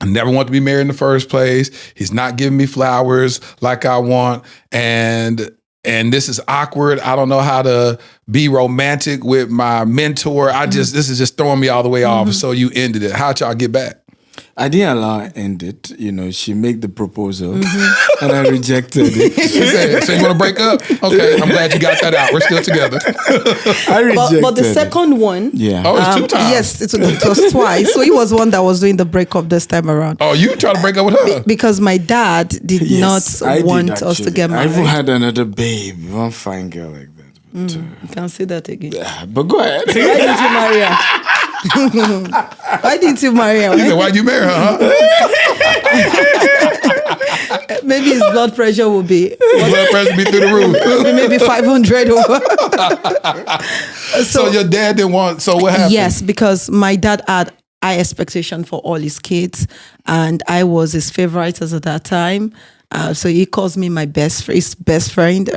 [SPEAKER 2] I never want to be married in the first place. He's not giving me flowers like I want. And this is awkward. I don't know how to be romantic with my mentor. This is just throwing me all the way off. So you ended it. How'd y'all get back?
[SPEAKER 3] I didn't allow her to end it. She made the proposal and I rejected it.
[SPEAKER 2] She said, so you want to break up? Okay, I'm glad you got that out. We're still together.
[SPEAKER 3] I rejected
[SPEAKER 1] but the second one,
[SPEAKER 3] yeah.
[SPEAKER 2] Oh, it's 2 times.
[SPEAKER 1] yes, it was twice. So he was one that was doing the breakup this time around.
[SPEAKER 2] Oh, you trying to break up with her?
[SPEAKER 1] Because my dad did
[SPEAKER 3] Yes, I
[SPEAKER 1] not
[SPEAKER 3] did,
[SPEAKER 1] want us to
[SPEAKER 3] actually.
[SPEAKER 1] get married.
[SPEAKER 3] I even had another babe, one fine girl like that. But,
[SPEAKER 1] You can say that again.
[SPEAKER 3] but go ahead.
[SPEAKER 1] Why didn't you marry her? Why didn't you marry her?
[SPEAKER 2] He said, why'd you marry her, huh?
[SPEAKER 1] Maybe his blood pressure will be
[SPEAKER 2] Blood pressure be through the roof.
[SPEAKER 1] maybe 500 over.
[SPEAKER 2] So your dad didn't want, so what happened?
[SPEAKER 1] Yes, because my dad had high expectation for all his kids, and I was his favorite at that time. So he calls me his best friend.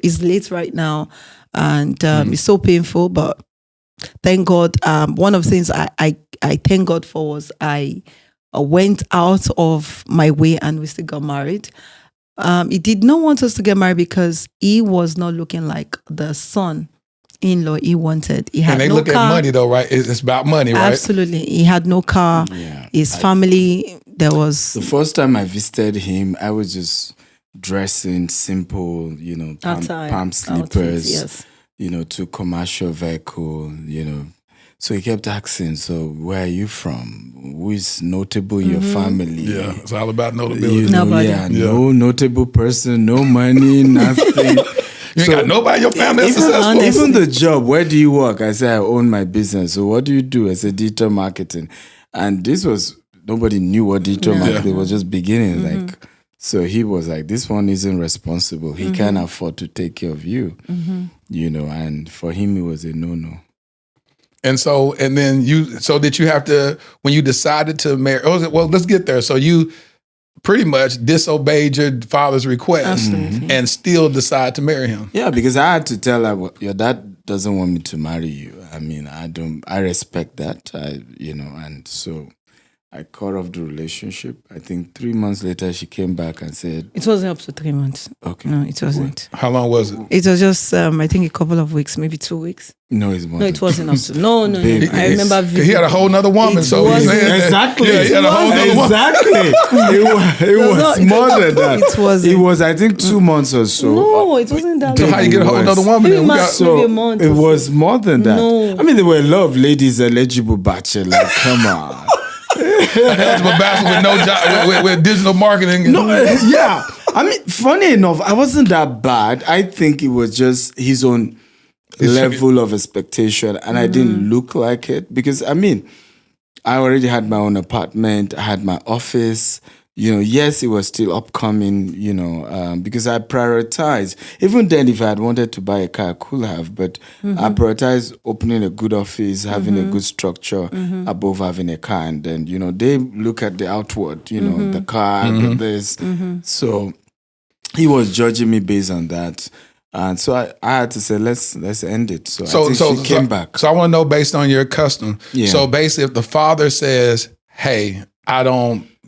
[SPEAKER 1] He's late right now, and it's so painful. But thank God. One of the things I thank God for was I went out of my way and we still got married. He did not want us to get married because he was not looking like the son-in-law he wanted. He had
[SPEAKER 2] And they
[SPEAKER 1] no
[SPEAKER 2] look
[SPEAKER 1] car.
[SPEAKER 2] at money though, right? It's about money, right?
[SPEAKER 1] Absolutely. He had no car.
[SPEAKER 3] Yeah,
[SPEAKER 1] His family, there was...
[SPEAKER 3] The first time I visited him, I was just dressing simple, palm slippers,
[SPEAKER 1] yes.
[SPEAKER 3] To commercial vehicle, So he kept asking, so where are you from? Who is notable in your family?
[SPEAKER 2] Yeah, it's all about notability.
[SPEAKER 1] Nobody.
[SPEAKER 3] No notable person, no money, nothing.
[SPEAKER 2] You ain't got nobody in your family that's successful.
[SPEAKER 3] Even the job, where do you work? I said, I own my business. So what do you do? I said, digital marketing. And this was, nobody knew what digital marketing was, just beginning. So he was like, this one isn't responsible. He can't afford to take care of you, and for him, it was a no-no.
[SPEAKER 2] And so, did you have to, when you decided to marry, well, let's get there. So you pretty much disobeyed your father's request and still decide to marry him.
[SPEAKER 3] Yeah, because I had to tell her, well, your dad doesn't want me to marry you. I mean, I respect that, and so I cut off the relationship. I think 3 months later, she came back and said...
[SPEAKER 1] It wasn't up to 3 months.
[SPEAKER 3] Okay.
[SPEAKER 1] No, it wasn't.
[SPEAKER 2] How long was it?
[SPEAKER 1] It was just, I think, a couple of weeks, maybe 2 weeks.
[SPEAKER 3] No, it's more.
[SPEAKER 1] No, it wasn't up to... No.
[SPEAKER 3] Baby,
[SPEAKER 1] I remember...
[SPEAKER 2] He had a whole nother woman, so he's
[SPEAKER 1] wasn't.
[SPEAKER 2] saying that.
[SPEAKER 3] Exactly.
[SPEAKER 2] Yeah, he had a whole nother woman.
[SPEAKER 3] Exactly. It was more than that.
[SPEAKER 1] It wasn't.
[SPEAKER 3] It was, I think, 2 months or so.
[SPEAKER 1] No, it wasn't that
[SPEAKER 2] So
[SPEAKER 1] long.
[SPEAKER 2] how you get a whole nother woman?
[SPEAKER 1] Maybe
[SPEAKER 2] then?
[SPEAKER 1] maybe a month
[SPEAKER 3] it
[SPEAKER 1] or so.
[SPEAKER 3] was more than that.
[SPEAKER 1] No.
[SPEAKER 3] I mean, there were a lot of ladies eligible bachelor. Like, come on.
[SPEAKER 2] Eligible bachelor with no job, with digital marketing.
[SPEAKER 3] No, yeah. I mean, funny enough, I wasn't that bad. I think it was just his own level of expectation, and I didn't look like it because, I mean, I already had my own apartment. I had my office. Yes, it was still upcoming, because I prioritized. Even then, if I had wanted to buy a car, I could have, but I prioritized opening a good office, having a good structure above having a car. And then, they look at the outward, the car, the this. So he was judging me based on that. And so I had to say, let's end it. So I think she came back.
[SPEAKER 2] So I want to know, based on your custom.
[SPEAKER 3] Yeah.
[SPEAKER 2] So basically, if the father says, hey,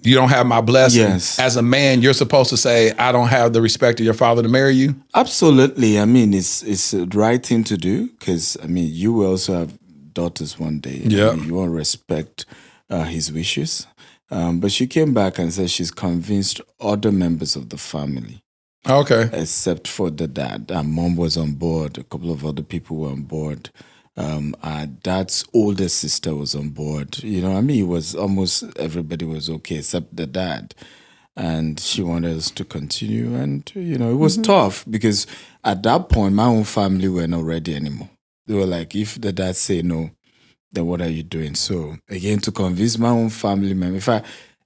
[SPEAKER 2] you don't have my blessing.
[SPEAKER 3] Yes.
[SPEAKER 2] As a man, you're supposed to say, I don't have the respect of your father to marry you?
[SPEAKER 3] Absolutely. I mean, it's the right thing to do because, I mean, you will also have daughters one day.
[SPEAKER 2] Yeah.
[SPEAKER 3] You want to respect his wishes. But she came back and said she's convinced other members of the family.
[SPEAKER 2] Okay.
[SPEAKER 3] Except for the dad. Her mom was on board. A couple of other people were on board. Our dad's older sister was on board. It was almost everybody was okay except the dad. And she wanted us to continue. And, it was tough because at that point, my own family were not ready anymore. They were like, if the dad say no, then what are you doing? So, again, to convince my own family member,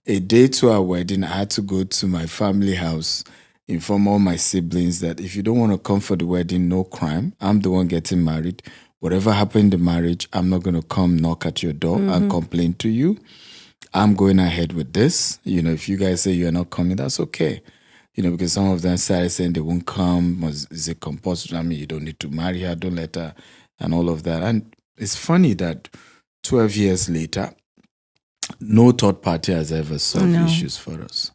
[SPEAKER 3] a day to our wedding, I had to go to my family house, inform all my siblings that if you don't want to come for the wedding, no crime. I'm the one getting married. Whatever happened in the marriage, I'm not going to come knock at your door and complain to you. I'm going ahead with this. If you guys say you're not coming, that's okay. because some of them started saying they won't come. Is it compulsory? I mean, you don't need to marry her, don't let her, and all of that. And it's funny that 12 years later, no third party has ever solved issues for us.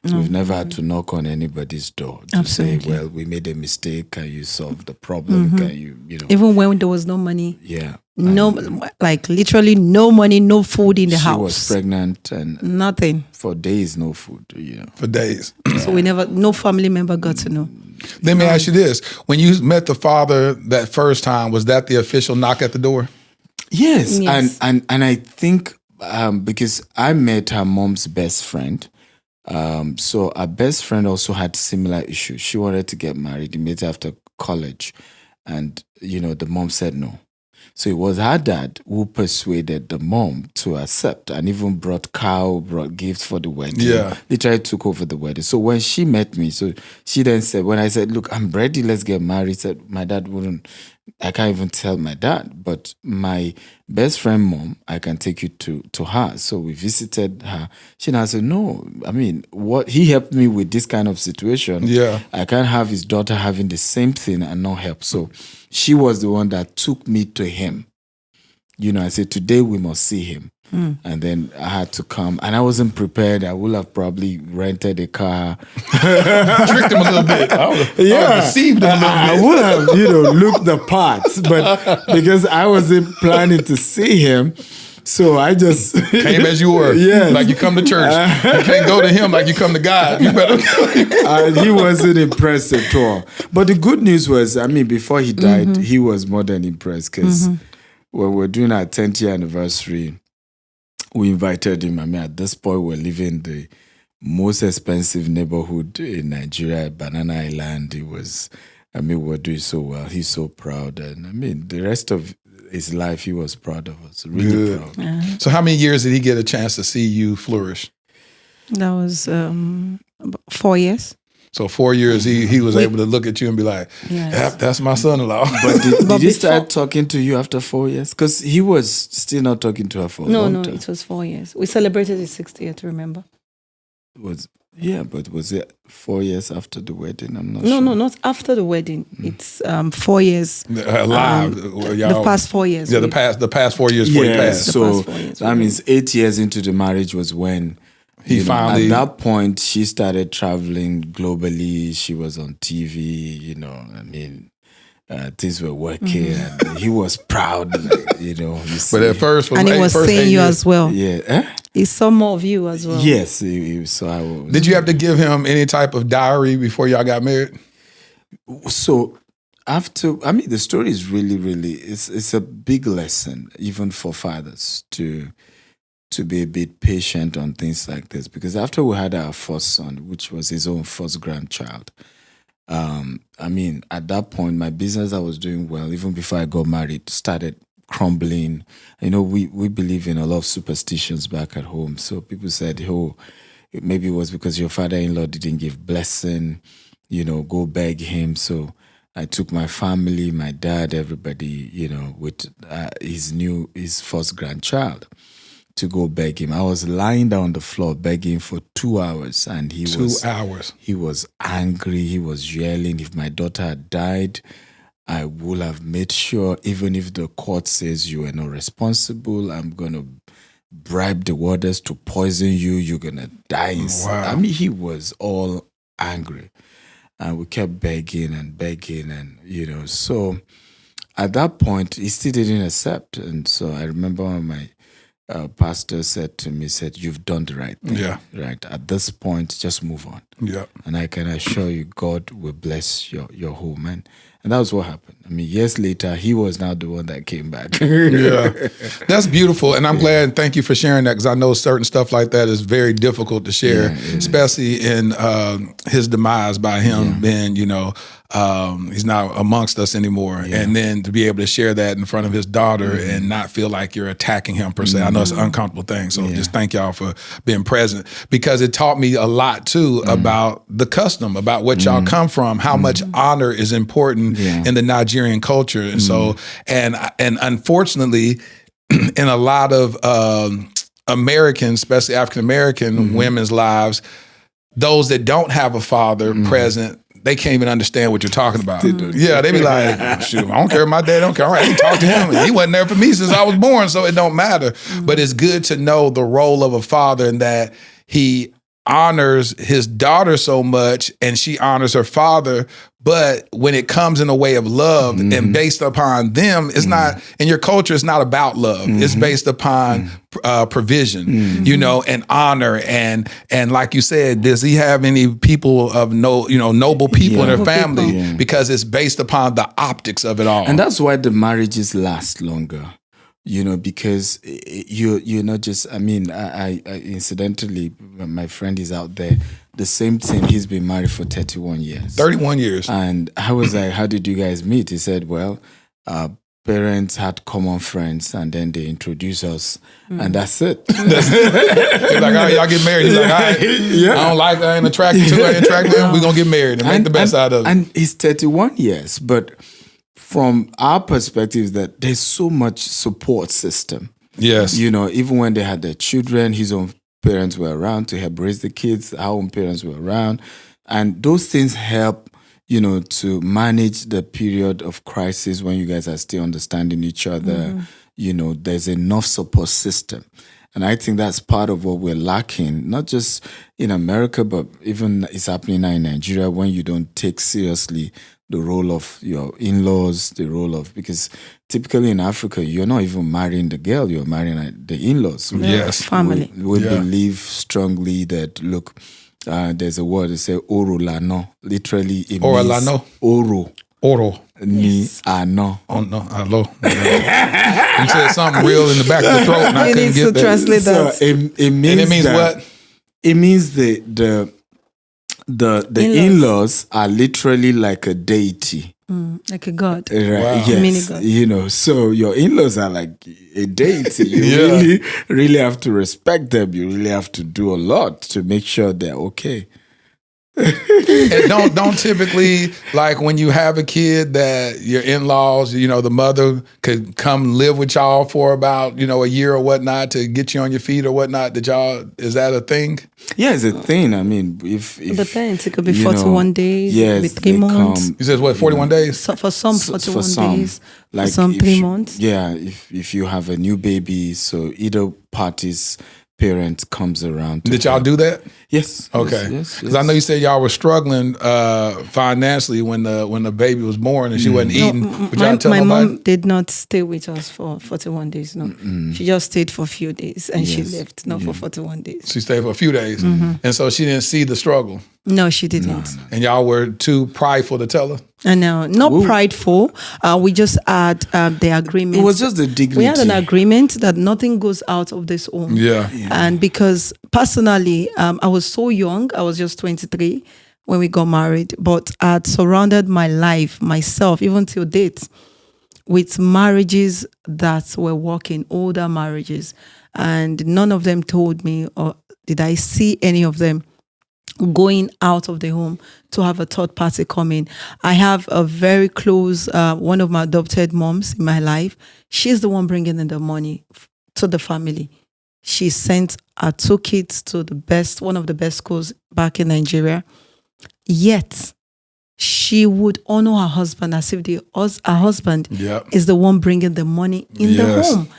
[SPEAKER 3] We've never had to knock on anybody's door to say, well, we made a mistake. Can you solve the problem? Can you
[SPEAKER 1] Even when there was no money?
[SPEAKER 3] Yeah.
[SPEAKER 1] No, like literally no money, no food in the house.
[SPEAKER 3] She was pregnant and
[SPEAKER 1] nothing.
[SPEAKER 3] For days, no food.
[SPEAKER 2] For days.
[SPEAKER 1] So no family member got to know.
[SPEAKER 2] Let me ask you this. When you met the father that first time, was that the official knock at the door?
[SPEAKER 3] Yes. And I think because I met her mom's best friend. So our best friend also had similar issues. She wanted to get married immediately after college. And, the mom said no. So it was her dad who persuaded the mom to accept and even brought gifts for the wedding. Yeah. Literally took over the wedding. So when she met me, so she then said, when I said, look, I'm ready, let's get married, said my dad wouldn't. I can't even tell my dad, but my best friend mom, I can take you to her. So we visited her. She now said, no, I mean, what he helped me with this kind of situation. Yeah. I can't have his daughter having the same thing and not help. So she was the one that took me to him. I said, today we must see him. And then I had to come, and I wasn't prepared. I would have probably rented a car,
[SPEAKER 2] tricked him a little bit. I would have deceived him a little bit.
[SPEAKER 3] I would have, looked the parts, but because I wasn't planning to see him, so I just
[SPEAKER 2] came as you were.
[SPEAKER 3] Yes.
[SPEAKER 2] Like you come to church. You can't go to him like you come to God. You better go.
[SPEAKER 3] He wasn't impressed at all. But the good news was, before he died, he was more than impressed because when we're doing our 10th year anniversary, we invited him. At this point, we're living in the most expensive neighborhood in Nigeria, Banana Island. We're doing so well. He's so proud. And the rest of his life, he was proud of us, really proud.
[SPEAKER 1] Yeah.
[SPEAKER 2] So how many years did he get a chance to see you flourish?
[SPEAKER 1] That was about 4 years.
[SPEAKER 2] So 4 years, he was able to look at you and be like, that's my son-in-law.
[SPEAKER 3] But did he start talking to you after 4 years? Because he was still not talking to her for a long time.
[SPEAKER 1] No, it was 4 years. We celebrated his 60th, remember?
[SPEAKER 3] But was it 4 years after the wedding? I'm not sure.
[SPEAKER 1] No, not after the wedding. It's 4 years.
[SPEAKER 2] Live.
[SPEAKER 1] The past 4 years.
[SPEAKER 2] Yeah, the past 4 years before he passed.
[SPEAKER 3] So that means 8 years into the marriage was when he finally, at that point, she started traveling globally. She was on TV, things were working. And he was proud,
[SPEAKER 2] But at first,
[SPEAKER 1] and he was seeing you as well.
[SPEAKER 3] Yeah.
[SPEAKER 1] He saw more of you as well.
[SPEAKER 3] Yes, he saw.
[SPEAKER 2] Did you have to give him any type of diary before y'all got married?
[SPEAKER 3] So after, the story is really, really, it's a big lesson, even for fathers, to be a bit patient on things like this. Because after we had our first son, which was his own first grandchild, at that point, my business I was doing well, even before I got married, started crumbling. We believe in a lot of superstitions back at home. So people said, maybe it was because your father-in-law didn't give blessing, go beg him. So I took my family, my dad, everybody, with his first grandchild to go beg him. I was lying down on the floor begging for 2 hours, and he was angry. He was yelling. If my daughter had died, I would have made sure, even if the court says you are not responsible, I'm going to bribe the warders to poison you. You're going to die. Wow. He was all angry. And we kept begging, and so at that point, he still didn't accept. And so I remember when my pastor said to me, you've done the right thing. Yeah. Right. At this point, just move on. Yeah. And I can assure you, God will bless your home. And that was what happened. Years later, he was now the one that came back.
[SPEAKER 2] Yeah. That's beautiful. And I'm glad, and thank you for sharing that, because I know certain stuff like that is very difficult to share, especially in his demise by him being, he's not amongst us anymore. Yeah. And then to be able to share that in front of his daughter and not feel like you're attacking him per se. I know it's an uncomfortable thing. So just thank y'all for being present, because it taught me a lot too about the custom, about what y'all come from, how much honor is important in the Nigerian culture. And so, and unfortunately, in a lot of American, especially African-American women's lives, those that don't have a father present, they can't even understand what you're talking about. Yeah, they be like, shoot, I don't care if my dad don't care. All right, I ain't talk to him. He wasn't there for me since I was born, so it don't matter. But it's good to know the role of a father and that he honors his daughter so much and she honors her father. But when it comes in a way of love and based upon them, it's not, in your culture, it's not about love. It's based upon provision, you know, and honor. And like you said, does he have any people of noble people in their family? Yeah. Because it's based upon the optics of it all.
[SPEAKER 3] And that's why the marriages last longer. You know, because you're not just, I mean, I incidentally, my friend is out there, the same thing, he's been married for 31 years.
[SPEAKER 2] 31 years.
[SPEAKER 3] And I was like, how did you guys meet? He said, well, parents had common friends and then they introduced us and that's it.
[SPEAKER 2] He's like, all right, y'all get married. He's like, all right, I don't like, I ain't attracted to, I ain't attracted to him. We're going to get married and make the best out of it.
[SPEAKER 3] And he's 31 years, but from our perspective, that there's so much support system.
[SPEAKER 2] Yes.
[SPEAKER 3] You know, even when they had their children, his own parents were around to help raise the kids, our own parents were around. And those things help, you know, to manage the period of crisis when you guys are still understanding each other. You know, there's enough support system. And I think that's part of what we're lacking, not just in America, but even it's happening now in Nigeria when you don't take seriously the role of your in-laws, the role of, because typically in Africa, you're not even marrying the girl, you're marrying the in-laws.
[SPEAKER 2] Yes.
[SPEAKER 1] Family.
[SPEAKER 3] We believe strongly that, look, there's a word that says oro lano. Literally, it means oro.
[SPEAKER 2] Oro.
[SPEAKER 3] Ni ano.
[SPEAKER 2] Oh, no. Hello. You said something real in the back of the throat and I couldn't get that.
[SPEAKER 1] Translate that.
[SPEAKER 3] So it means,
[SPEAKER 2] and it means what?
[SPEAKER 3] It means the in-laws are literally like a deity.
[SPEAKER 1] Like a god.
[SPEAKER 3] Right.
[SPEAKER 2] Wow.
[SPEAKER 3] Yes.
[SPEAKER 1] Mini god.
[SPEAKER 3] You know, so your in-laws are like a deity. You really have to respect them. You really have to do a lot to make sure they're okay.
[SPEAKER 2] And don't typically, like when you have a kid, that your in-laws, you know, the mother could come live with y'all for about, you know, a year or whatnot to get you on your feet or whatnot. Is that a thing?
[SPEAKER 3] Yeah, it's a thing. I mean, if
[SPEAKER 1] It depends. It could be 41 days,
[SPEAKER 3] yes,
[SPEAKER 1] maybe 3 months.
[SPEAKER 2] You said what, 41 days?
[SPEAKER 1] So for some, 41 days.
[SPEAKER 3] Like
[SPEAKER 1] for some, 3 months.
[SPEAKER 3] Yeah, if you have a new baby, so either party's parent comes around.
[SPEAKER 2] Did y'all do that?
[SPEAKER 3] Yes.
[SPEAKER 2] Okay.
[SPEAKER 3] Yes.
[SPEAKER 2] Because I know you said y'all were struggling financially when the baby was born and she wasn't eating. But y'all tell
[SPEAKER 1] my
[SPEAKER 2] nobody?
[SPEAKER 1] mom did not stay with us for 41 days. No, she just stayed for a few days and she left. Not for 41 days.
[SPEAKER 2] She stayed for a few days, and so she didn't see the struggle.
[SPEAKER 1] No, she didn't.
[SPEAKER 2] And y'all were too prideful to tell her.
[SPEAKER 1] And not prideful. We just had the agreement.
[SPEAKER 3] It was just the dignity.
[SPEAKER 1] We had an agreement that nothing goes out of this home.
[SPEAKER 2] Yeah.
[SPEAKER 1] And because personally, I was so young, I was just 23 when we got married, but I had surrounded my life, myself, even till date, with marriages that were working, older marriages. And none of them told me, or did I see any of them going out of the home to have a third party come in. I have a very close, one of my adopted moms in my life. She's the one bringing in the money to the family. She sent her 2 kids to one of the best schools back in Nigeria. Yet, she would honor her husband as if her husband is the one bringing the money in the home.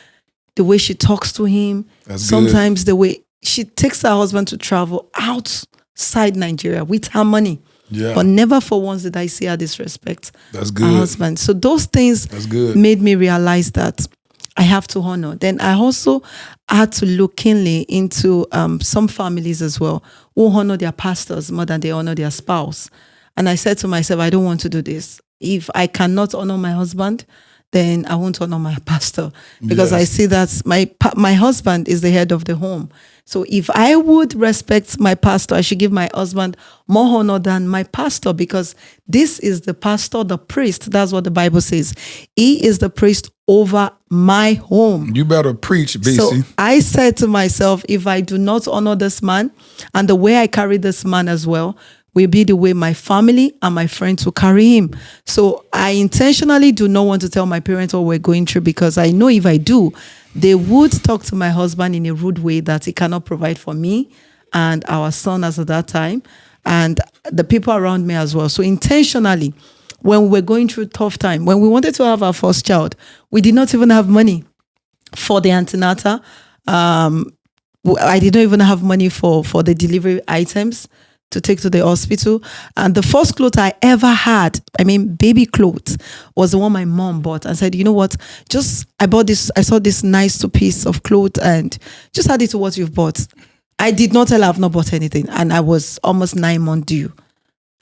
[SPEAKER 1] The way she talks to him, sometimes the way she takes her husband to travel outside Nigeria with her money.
[SPEAKER 2] Yeah.
[SPEAKER 1] But never for once did I see her disrespect her husband. So those things made me realize that I have to honor. Then I also had to look keenly into some families as well who honor their pastors more than they honor their spouse. And I said to myself, I don't want to do this. If I cannot honor my husband, then I won't honor my pastor, because I see that my husband is the head of the home. So if I would respect my pastor, I should give my husband more honor than my pastor, because this is the pastor, the priest. That's what the Bible says. He is the priest over my home.
[SPEAKER 2] You better preach, Bisi.
[SPEAKER 1] So I said to myself, if I do not honor this man, and the way I carry this man as well, will be the way my family and my friends will carry him. So I intentionally do not want to tell my parents what we're going through, because I know if I do, they would talk to my husband in a rude way that he cannot provide for me and our son as at that time, and the people around me as well. So intentionally, when we were going through tough time, when we wanted to have our first child, we did not even have money for the antenatal. I did not even have money for the delivery items to take to the hospital. And the first clothes I ever had, baby clothes, was the one my mom bought and said, you know what, I saw this nice piece of clothes and just add it to what you've bought. I did not tell her I've not bought anything. And I was almost 9 months due.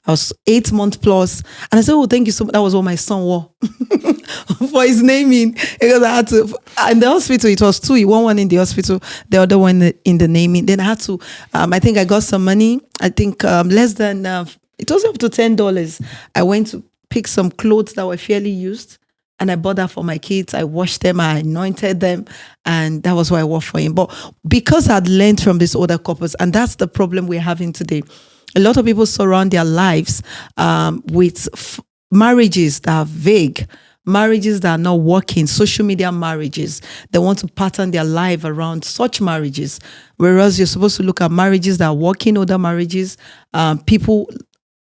[SPEAKER 1] I was 8 months plus. And I said, oh, thank you so much. That was what my son wore for his naming. Because I had to, in the hospital, it was 2. He won one in the hospital, the other one in the naming. Then I had to, I think I got some money. I think less than, it was up to $10. I went to pick some clothes that were fairly used. And I bought that for my kids. I washed them, I anointed them, and that was what I wore for him. But because I'd learned from these older couples, and that's the problem we're having today. A lot of people surround their lives with marriages that are vague, marriages that are not working, social media marriages. They want to pattern their life around such marriages. Whereas you're supposed to look at marriages that are working, older marriages, people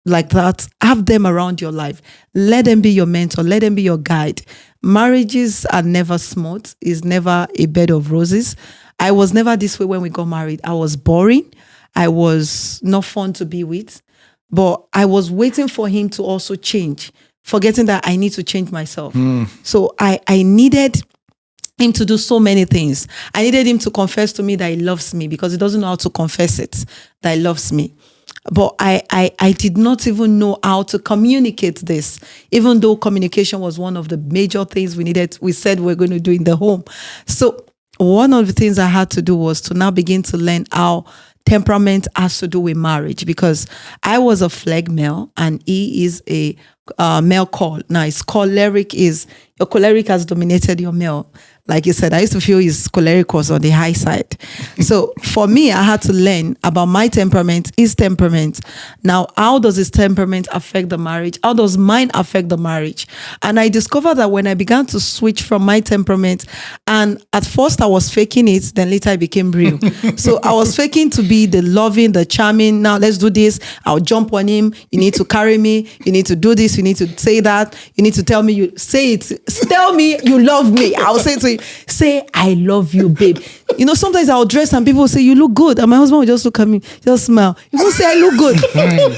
[SPEAKER 1] like that, have them around your life. Let them be your mentor. Let them be your guide. Marriages are never smooth. It's never a bed of roses. I was never this way when we got married. I was boring. I was not fun to be with. But I was waiting for him to also change, forgetting that I need to change myself. So I needed him to do so many things. I needed him to confess to me that he loves me, because he doesn't know how to confess it, that he loves me. But I did not even know how to communicate this, even though communication was one of the major things we said we're going to do in the home. So one of the things I had to do was to now begin to learn how temperament has to do with marriage, because I was a flag male and he is a male call. Now his choleric your choleric has dominated your male. Like you said, I used to feel his choleric was on the high side. So for me, I had to learn about my temperament, his temperament. Now, how does his temperament affect the marriage? How does mine affect the marriage? And I discovered that when I began to switch from my temperament, and at first I was faking it, then later I became real. So I was faking to be the loving, the charming. Now let's do this. I'll jump on him. You need to carry me. You need to do this. You need to say that. You need to tell me tell me you love me. I'll say to him, say, I love you, babe. You know, sometimes I'll dress and people will say, you look good. And my husband will just look at me, just smile. You will say, I look good.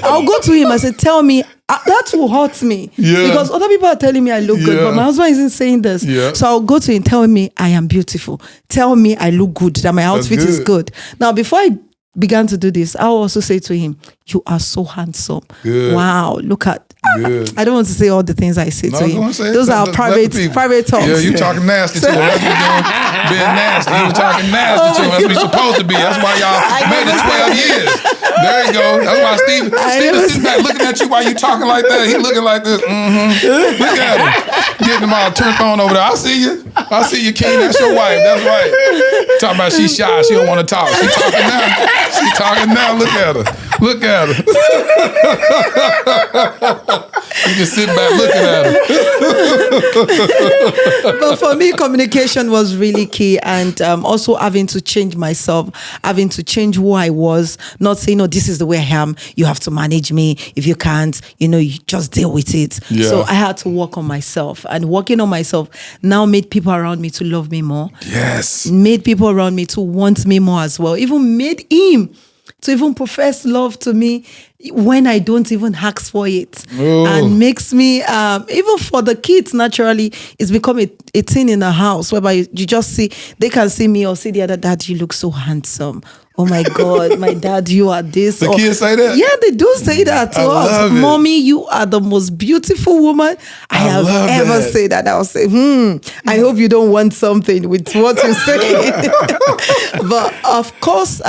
[SPEAKER 1] I'll go to him and say, tell me. That will hurt me. Yeah. Because other people are telling me I look good, but my husband isn't saying this. Yeah. So I'll go to him, tell me I am beautiful. Tell me I look good, that my outfit is good. Now, before I began to do this, I'll also say to him, you are so handsome. Good. Wow, look at. Good. I don't want to say all the things I say to him. Those are private talks.
[SPEAKER 2] Yeah, you talking nasty to him. That's what you're doing, being nasty. You were talking nasty to him. That's what you're supposed to be. That's why y'all made it 12 years. There you go. That's why Steve is sitting back looking at you while you talking like that. He looking like this. Look at him. Getting him all turned on over there. I see you, King. That's your wife. That's right. Talking about she's shy. She don't want to talk. She talking now. She talking now. Look at her. Look at her. You just sit back looking at her.
[SPEAKER 1] But for me, communication was really key, and also having to change myself, having to change who I was, not saying, no, this is the way I am. You have to manage me. If you can't, you just deal with it. Yeah. So I had to work on myself, and working on myself now made people around me to love me more. Yes. Made people around me to want me more as well. Even made him to even profess love to me when I don't even ask for it. Ooh. And makes me, even for the kids, naturally, it's become a thing in the house whereby you just see, they can see me or see the other dad, you look so handsome. Oh my God, my dad, you are this.
[SPEAKER 2] The kids say that?
[SPEAKER 1] Yeah, they do say that to us. Mommy, you are the most beautiful woman I have ever said that. I'll say, I hope you don't want something with what you say. But of course,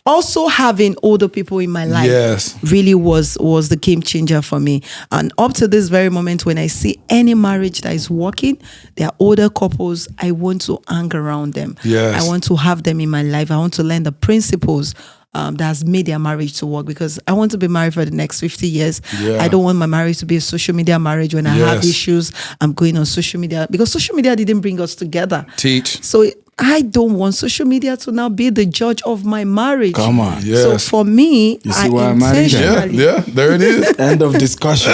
[SPEAKER 1] also having older people in my life really was the game changer for me. And up to this very moment, when I see any marriage that is working, they are older couples, I want to hang around them. Yes. I want to have them in my life. I want to learn the principles that has made their marriage to work, because I want to be married for the next 50 years. Yeah. I don't want my marriage to be a social media marriage. When I have issues, I'm going on social media, because social media didn't bring us together.
[SPEAKER 2] Teach.
[SPEAKER 1] So I don't want social media to now be the judge of my marriage.
[SPEAKER 3] Come on.
[SPEAKER 2] Yes.
[SPEAKER 1] So for me,
[SPEAKER 3] You see why I'm married?
[SPEAKER 2] Yeah, there it is.
[SPEAKER 3] End of discussion.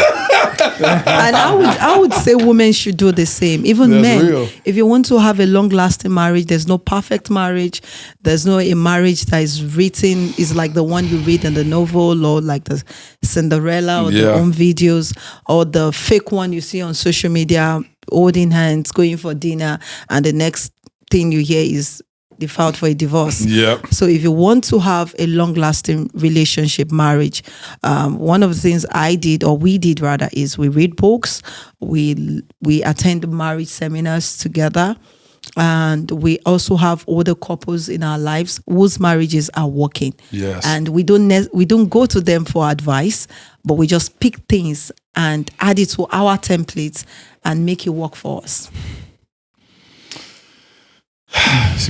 [SPEAKER 1] And I would say women should do the same. Even
[SPEAKER 2] That's
[SPEAKER 1] men,
[SPEAKER 2] real.
[SPEAKER 1] if you want to have a long-lasting marriage, there's no perfect marriage. There's no a marriage that is written is like the one you read in the novel, or like the Cinderella, or the home videos, or the fake one you see on social media, holding hands, going for dinner, and the next thing you hear is they filed for a divorce.
[SPEAKER 2] Yep.
[SPEAKER 1] So if you want to have a long-lasting relationship, marriage, one of the things I did, or we did rather, is we read books, we attend marriage seminars together, and we also have other couples in our lives whose marriages are working.
[SPEAKER 2] Yes.
[SPEAKER 1] And we don't go to them for advice, but we just pick things and add it to our templates and make it work for us.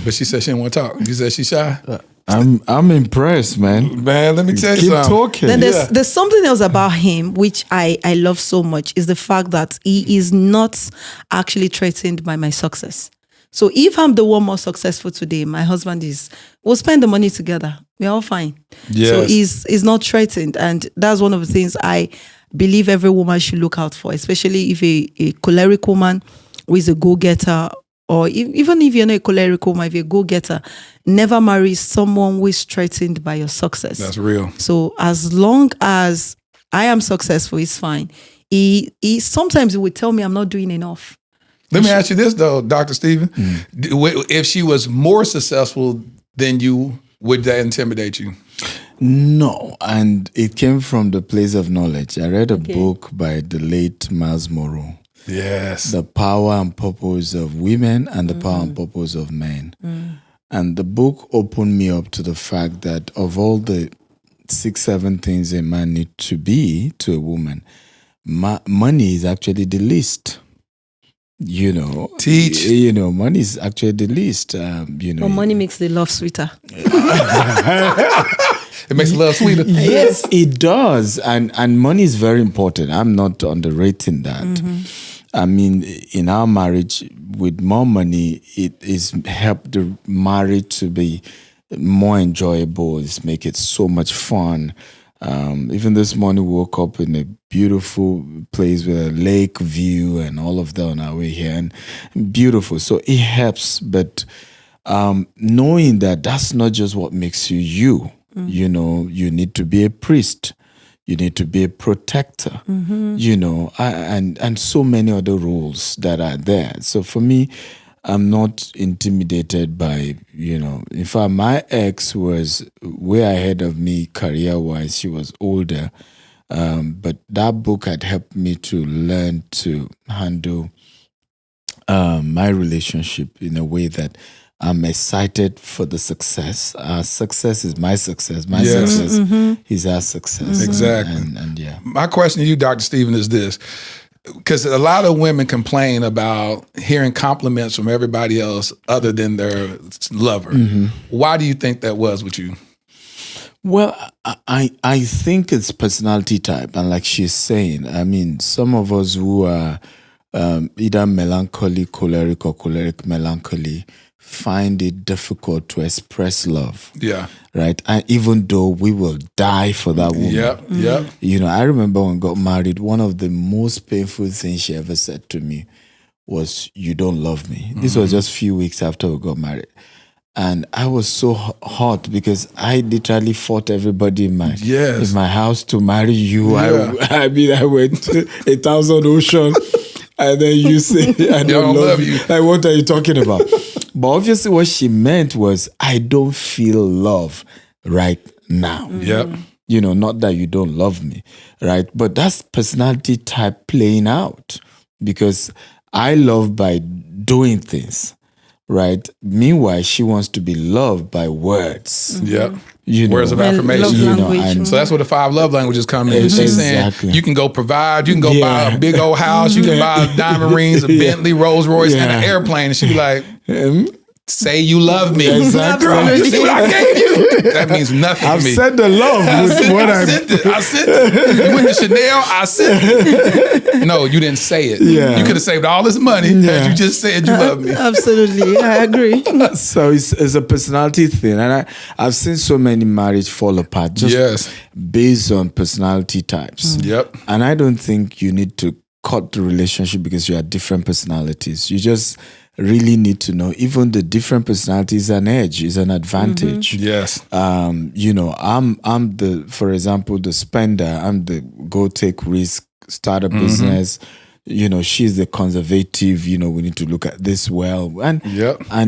[SPEAKER 2] But she said she didn't want to talk. You said she's shy.
[SPEAKER 3] I'm impressed, man.
[SPEAKER 2] Man, let me tell you
[SPEAKER 3] Keep
[SPEAKER 2] something.
[SPEAKER 3] talking.
[SPEAKER 1] Then there's something else about him which I love so much, is the fact that he is not actually threatened by my success. So if I'm the one more successful today, my husband we'll spend the money together. We're all fine.
[SPEAKER 2] Yes.
[SPEAKER 1] So he's not threatened. And that's one of the things I believe every woman should look out for, especially if a choleric woman who is a go-getter, or even if you're not a choleric woman, if you're a go-getter, never marry someone who is threatened by your success.
[SPEAKER 2] That's real.
[SPEAKER 1] So as long as I am successful, it's fine. He sometimes he would tell me I'm not doing enough.
[SPEAKER 2] Let me ask you this though, Dr. Stephen. If she was more successful than you, would that intimidate you?
[SPEAKER 3] No, and it came from the place of knowledge. I read a book by the late Miles Monroe.
[SPEAKER 2] Yes.
[SPEAKER 3] The Power and Purpose of Women and the Power and Purpose of Men. And the book opened me up to the fact that of all the 6-7 things a man needs to be to a woman, money is actually the least. You know,
[SPEAKER 2] Teach.
[SPEAKER 3] You know, money is actually the least. You know,
[SPEAKER 1] But money makes the love sweeter.
[SPEAKER 2] It makes love sweeter.
[SPEAKER 3] Yes, it does, and money is very important. I'm not underrating that. I mean, in our marriage, with more money, it is helped the marriage to be more enjoyable. It's make it so much fun. Even this morning, we woke up in a beautiful place with a lake view and all of that on our way here, and beautiful. So it helps, but knowing that that's not just what makes you you. You know, you need to be a priest. You need to be a protector. You know, and so many other roles that are there. So for me, I'm not intimidated by, you know, in fact, my ex was way ahead of me career-wise. She was older. But that book had helped me to learn to handle my relationship in a way that I'm excited for the success. Our success is my success. My success is our success.
[SPEAKER 2] Exactly.
[SPEAKER 3] And yeah.
[SPEAKER 2] My question to you, Dr. Stephen, is this. Because a lot of women complain about hearing compliments from everybody else other than their lover. Why do you think that was with you?
[SPEAKER 3] Well, I think it's personality type. And like she's saying, I mean, some of us who are either melancholy, choleric, or choleric melancholy find it difficult to express love.
[SPEAKER 2] Yeah.
[SPEAKER 3] Right? And even though we will die for that woman.
[SPEAKER 2] Yep.
[SPEAKER 3] You know, I remember when I got married, one of the most painful things she ever said to me was, "You don't love me." This was just a few weeks after we got married. And I was so hot because I literally fought everybody in my house to marry you.
[SPEAKER 2] Yeah.
[SPEAKER 3] I mean, I went to 1,000 oceans. And then you say, "I don't love you." Like, what are you talking about? But obviously what she meant was, I don't feel love right now.
[SPEAKER 2] Yep.
[SPEAKER 3] You know, not that you don't love me, right? But that's personality type playing out, because I love by doing things, right? Meanwhile, she wants to be loved by words.
[SPEAKER 2] Yep.
[SPEAKER 3] You know,
[SPEAKER 2] words of affirmation.
[SPEAKER 1] Love language.
[SPEAKER 2] So that's where the 5 love languages come in. She's saying you can go provide, you can go buy a big old house, you can buy diamond rings, a Bentley, Rolls Royce, and an airplane. And she'd be like, say you love me.
[SPEAKER 3] Exactly.
[SPEAKER 2] Girl, you see what I gave you? That means nothing
[SPEAKER 3] I've
[SPEAKER 2] to me.
[SPEAKER 3] said the love with what
[SPEAKER 2] I sent it. You went to Chanel, I sent it. No, you didn't say it.
[SPEAKER 3] Yeah.
[SPEAKER 2] You could have saved all this money as you just said you love me.
[SPEAKER 1] Absolutely, I agree.
[SPEAKER 3] So it's a personality thing, and I've seen so many marriages fall apart just based on personality types.
[SPEAKER 2] Yep.
[SPEAKER 3] And I don't think you need to cut the relationship because you have different personalities. You just really need to know even the different personalities is an edge, is an advantage.
[SPEAKER 2] Yes.
[SPEAKER 3] I'm the, for example, the spender. I'm the go take risk, start a business. She's the conservative. We need to look at this well. And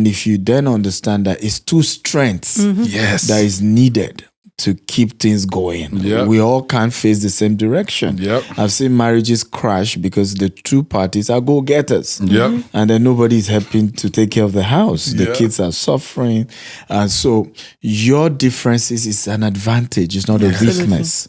[SPEAKER 3] if you then understand that it's two strengths that is needed to keep things going.
[SPEAKER 2] Yep.
[SPEAKER 3] We all can't face the same direction.
[SPEAKER 2] Yep.
[SPEAKER 3] I've seen marriages crash because the two parties are go-getters.
[SPEAKER 2] Yep.
[SPEAKER 3] And then nobody's helping to take care of the house. The
[SPEAKER 2] Yep.
[SPEAKER 3] kids are suffering. And so your differences is an advantage. It's not a weakness.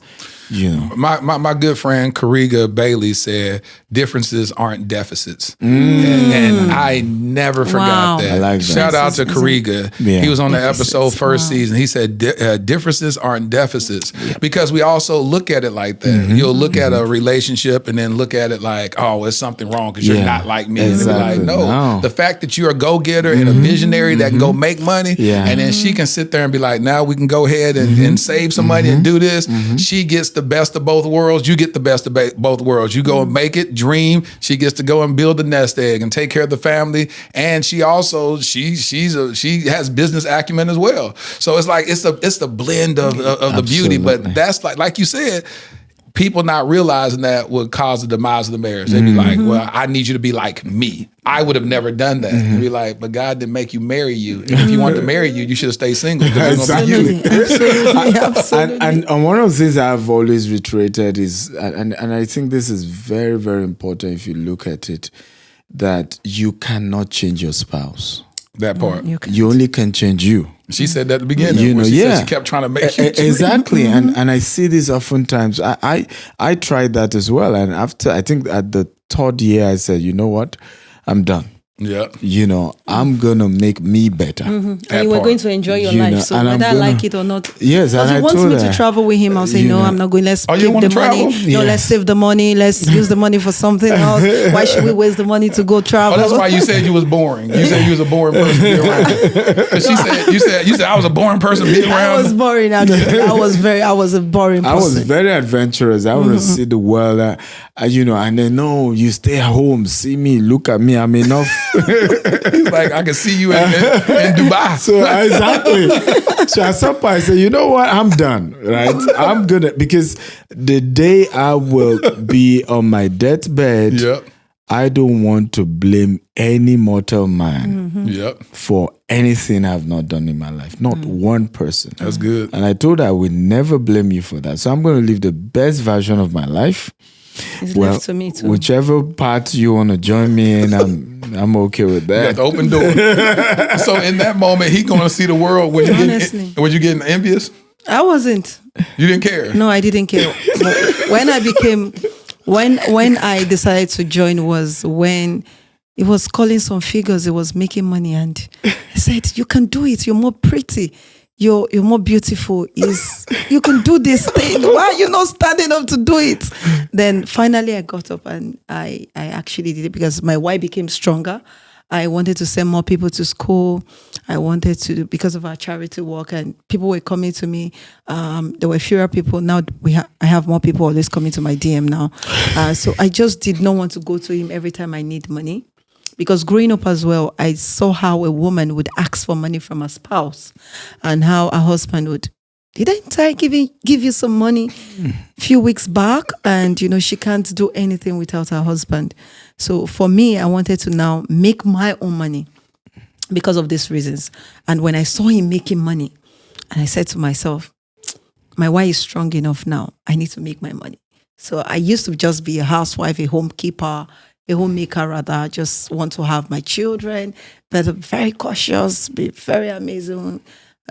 [SPEAKER 2] My good friend Kariga Bailey said differences aren't deficits. And I never forgot that.
[SPEAKER 3] I like that.
[SPEAKER 2] Shout out to Kariga.
[SPEAKER 3] Yeah.
[SPEAKER 2] He was on the episode first season. He said differences aren't deficits because we also look at it like that. You'll look at a relationship and then look at it like, oh, it's something wrong because you're not like me.
[SPEAKER 3] Exactly.
[SPEAKER 2] And be like, no, the fact that you're a go-getter and a visionary that can go make money and then she can sit there and be like, now we can go ahead and save some money and do this. She gets the best of both worlds. You get the best of both worlds. You go and make it, dream. She gets to go and build the nest egg and take care of the family. And she also she has business acumen as well. So it's like it's the blend of the beauty. But that's like you said, people not realizing that would cause the demise of the marriage. They'd be like, well, I need you to be like me. I would have never done that. They'd be like, but God didn't make you marry you. And if you wanted to marry you, you should have stayed single.
[SPEAKER 3] Exactly.
[SPEAKER 1] Absolutely.
[SPEAKER 3] And one of the things I've always reiterated is, and I think this is very, very important if you look at it, that you cannot change your spouse.
[SPEAKER 2] That part.
[SPEAKER 3] You only can change you.
[SPEAKER 2] She said that at the beginning. She said she kept trying to make you
[SPEAKER 3] exactly. And I see this oftentimes. I tried that as well. And after, I think at the third year, I said, you know what? I'm done.
[SPEAKER 2] Yeah.
[SPEAKER 3] I'm going to make me better.
[SPEAKER 1] And you were going to enjoy your life. So whether I like it or not.
[SPEAKER 3] Yes. And
[SPEAKER 1] he wants me to travel with him. I'll say, no, I'm not going. Let's keep the money. No, let's save the money. Let's use the money for something else. Why should we waste the money to go travel?
[SPEAKER 2] Oh, that's why you said you was boring. You said you was a boring person to be around. You said I was a boring person to be around.
[SPEAKER 1] I was boring actually. I was a boring person.
[SPEAKER 3] I was very adventurous. I want to see the world. And then no, you stay at home, see me, look at me. I'm enough.
[SPEAKER 2] He's like, I can see you in Dubai.
[SPEAKER 3] So exactly. So at some point I said, you know what? I'm done, right? I'm gonna, because the day I will be on my deathbed, I don't want to blame any mortal man for anything I've not done in my life. Not one person.
[SPEAKER 2] That's good.
[SPEAKER 3] And I told her I would never blame you for that. So I'm going to live the best version of my life.
[SPEAKER 1] It's left to me too.
[SPEAKER 3] Whichever part you want to join me in, I'm okay with that.
[SPEAKER 2] The open door. So in that moment, he going to see the world. Was you getting envious?
[SPEAKER 1] I wasn't.
[SPEAKER 2] You didn't care?
[SPEAKER 1] No, I didn't care. When I decided to join was when it was calling some figures. It was making money, and I said, "You can do it. You're more pretty. You're more beautiful. You can do this thing. Why are you not standing up to do it?" Then finally I got up and I actually did it because my why became stronger. I wanted to send more people to school. I wanted to, because of our charity work, and people were coming to me. There were fewer people. Now I have more people always coming to my DM now. So I just did not want to go to him every time I need money. Because growing up as well, I saw how a woman would ask for money from her spouse and how her husband would, didn't I give you some money a few weeks back? And, she can't do anything without her husband. So for me, I wanted to now make my own money because of these reasons. And when I saw him making money, and I said to myself, my wife is strong enough now. I need to make my money. So I used to just be a housewife, a homekeeper, a homemaker rather. Just want to have my children, but very cautious, be very amazing,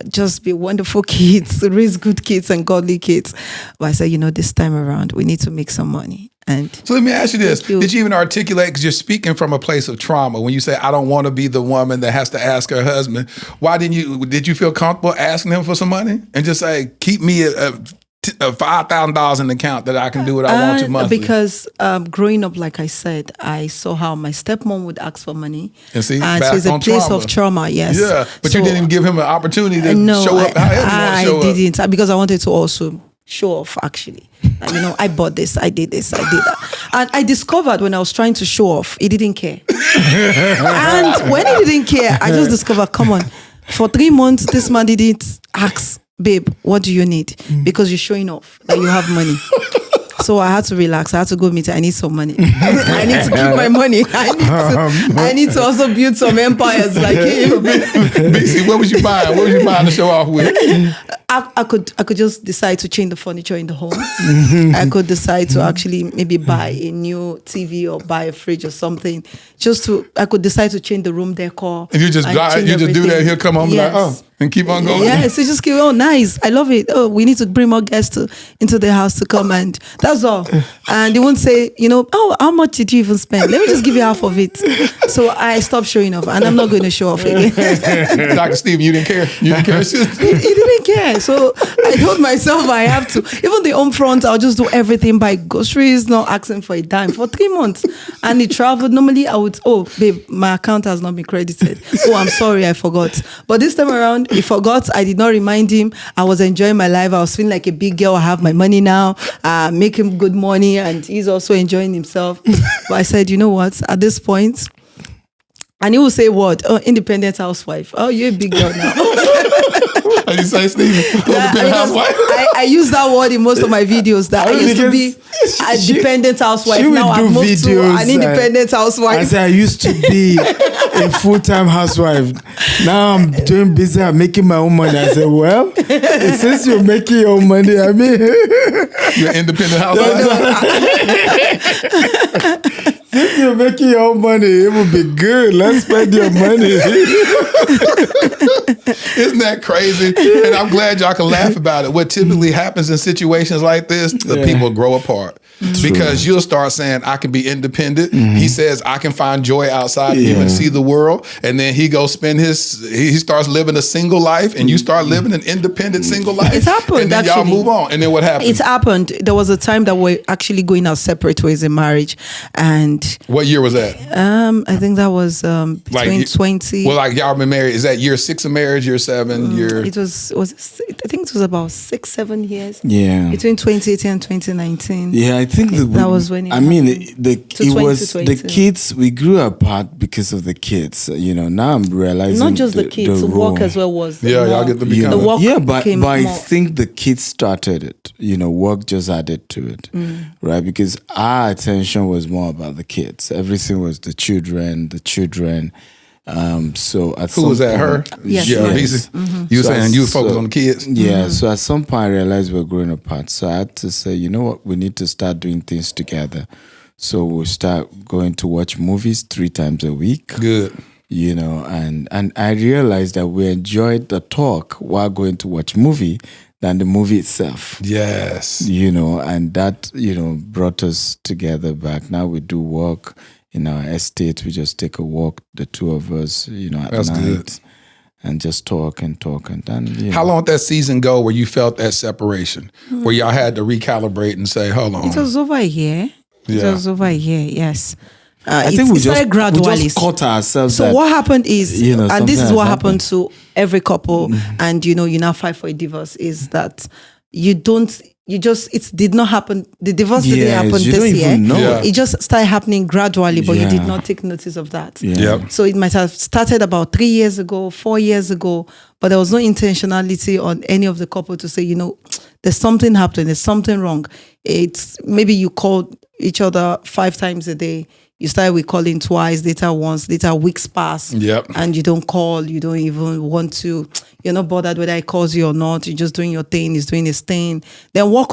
[SPEAKER 1] just be wonderful kids, raise good kids and godly kids. But I said, this time around, we need to make some money. And
[SPEAKER 2] So let me ask you this.
[SPEAKER 1] Thank you.
[SPEAKER 2] Did you even articulate, because you're speaking from a place of trauma, when you say, I don't want to be the woman that has to ask her husband, did you feel comfortable asking him for some money and just say, keep me $5,000 in the account that I can do what I want to monthly?
[SPEAKER 1] Because growing up, like I said, I saw how my stepmom would ask for money.
[SPEAKER 2] And see,
[SPEAKER 1] so
[SPEAKER 2] back
[SPEAKER 1] it's a
[SPEAKER 2] on
[SPEAKER 1] place
[SPEAKER 2] trauma.
[SPEAKER 1] of trauma, yes.
[SPEAKER 2] Yeah, but you didn't even give him an opportunity to
[SPEAKER 1] No,
[SPEAKER 2] show up however you want to
[SPEAKER 1] I
[SPEAKER 2] show up.
[SPEAKER 1] didn't, because I wanted to also show off, actually. I bought this, I did this, I did that. And I discovered when I was trying to show off, he didn't care. And when he didn't care, I just discovered, come on, for 3 months, this man didn't ask, babe, what do you need? Because you're showing off that you have money. So I had to relax. I had to go meet. I need some money. I need to keep my money. I need to also build some empires like him.
[SPEAKER 2] Bisi, what was you buying? What was you buying to show off with?
[SPEAKER 1] I could just decide to change the furniture in the home. I could decide to actually maybe buy a new TV or buy a fridge or something. I could decide to change the room decor.
[SPEAKER 2] And you just do that, and he'll come home and be like, and keep on going.
[SPEAKER 1] Yes, so just keep, nice. I love it. Oh, we need to bring more guests into the house to come, and that's all. And they won't say, how much did you even spend? Let me just give you half of it. So I stopped showing off, and I'm not going to show off again.
[SPEAKER 2] Dr. Steve, you didn't care. You didn't care.
[SPEAKER 1] He didn't care. So I told myself I have to. Even the home front, I'll just do everything, buy groceries, not asking for a dime for 3 months. And he traveled. Normally I would, babe, my account has not been credited. Oh, I'm sorry, I forgot. But this time around, he forgot. I did not remind him. I was enjoying my life. I was feeling like a big girl. I have my money now, making good money, and he's also enjoying himself. But I said, you know what? At this point, and he will say what? Oh, independent housewife. Oh, you're a big girl now.
[SPEAKER 2] How you say, Stephen? Independent housewife?
[SPEAKER 1] I use that word in most of my videos. That I used to be a dependent housewife. Now I've moved to an independent housewife.
[SPEAKER 3] I said I used to be a full-time housewife. Now I'm doing business, I'm making my own money. I said, well, since you're making your own money, I mean...
[SPEAKER 2] You're an independent housewife?
[SPEAKER 3] Since you're making your own money, it would be good. Let's spend your money.
[SPEAKER 2] Isn't that crazy? And I'm glad y'all can laugh about it. What typically happens in situations like this, the people grow apart. Because you'll start saying, I can be independent. He says, I can find joy outside of even see the world. And then he goes he starts living a single life, and you start living an independent single life.
[SPEAKER 1] It happened,
[SPEAKER 2] and then y'all move on. And then what happened?
[SPEAKER 1] It happened. There was a time that we're actually going our separate ways in marriage. And
[SPEAKER 2] what year was that?
[SPEAKER 1] I think that was between 20.
[SPEAKER 2] Well, like y'all been married. Is that year 6 of marriage, year 7, year?
[SPEAKER 1] It was I think it was about 6-7 years.
[SPEAKER 3] Yeah.
[SPEAKER 1] Between 2018 and 2019.
[SPEAKER 3] Yeah, I think
[SPEAKER 1] that was when
[SPEAKER 3] the kids, we grew apart because of the kids. Now I'm realizing
[SPEAKER 1] not just the kids, the work as well was.
[SPEAKER 2] Y'all get to become
[SPEAKER 1] the work.
[SPEAKER 3] Yeah, but I think the kids started it. Work just added to it, right? Because our attention was more about the kids. Everything was the children. So at
[SPEAKER 2] who was that? Her?
[SPEAKER 1] Yes.
[SPEAKER 2] Yeah, Bisi. You were saying you focus on the kids.
[SPEAKER 3] Yeah. So at some point I realized we're growing apart. So I had to say, you know what? We need to start doing things together. So we'll start going to watch movies 3 times a week.
[SPEAKER 2] Good.
[SPEAKER 3] And I realized that we enjoyed the talk while going to watch movie than the movie itself.
[SPEAKER 2] Yes.
[SPEAKER 3] And that, brought us together back. Now we do work in our estate. We just take a walk, the two of us, at
[SPEAKER 2] That's
[SPEAKER 3] night.
[SPEAKER 2] Good.
[SPEAKER 3] And just talk and then.
[SPEAKER 2] How long did that season go where you felt that separation, where y'all had to recalibrate and say, hold on?
[SPEAKER 1] It was over a year.
[SPEAKER 2] Yeah.
[SPEAKER 1] It was over a year, yes.
[SPEAKER 3] I think we
[SPEAKER 1] started gradually.
[SPEAKER 3] caught ourselves.
[SPEAKER 1] So what happened is, and this is what happened
[SPEAKER 3] happens.
[SPEAKER 1] to every couple, and you now fight for a divorce, is that it did not happen. The divorce didn't happen this year. It just started happening gradually, but you did not take notice of that. So it might have started about 3 years ago, 4 years ago, but there was no intentionality on any of the couple to say, there's something happening, there's something wrong. It's maybe you called each other 5 times a day. You started with calling twice, later once, later weeks pass. And you don't call, you don't even want to, you're not bothered whether he calls you or not. You're just doing your thing, he's doing his thing. Then work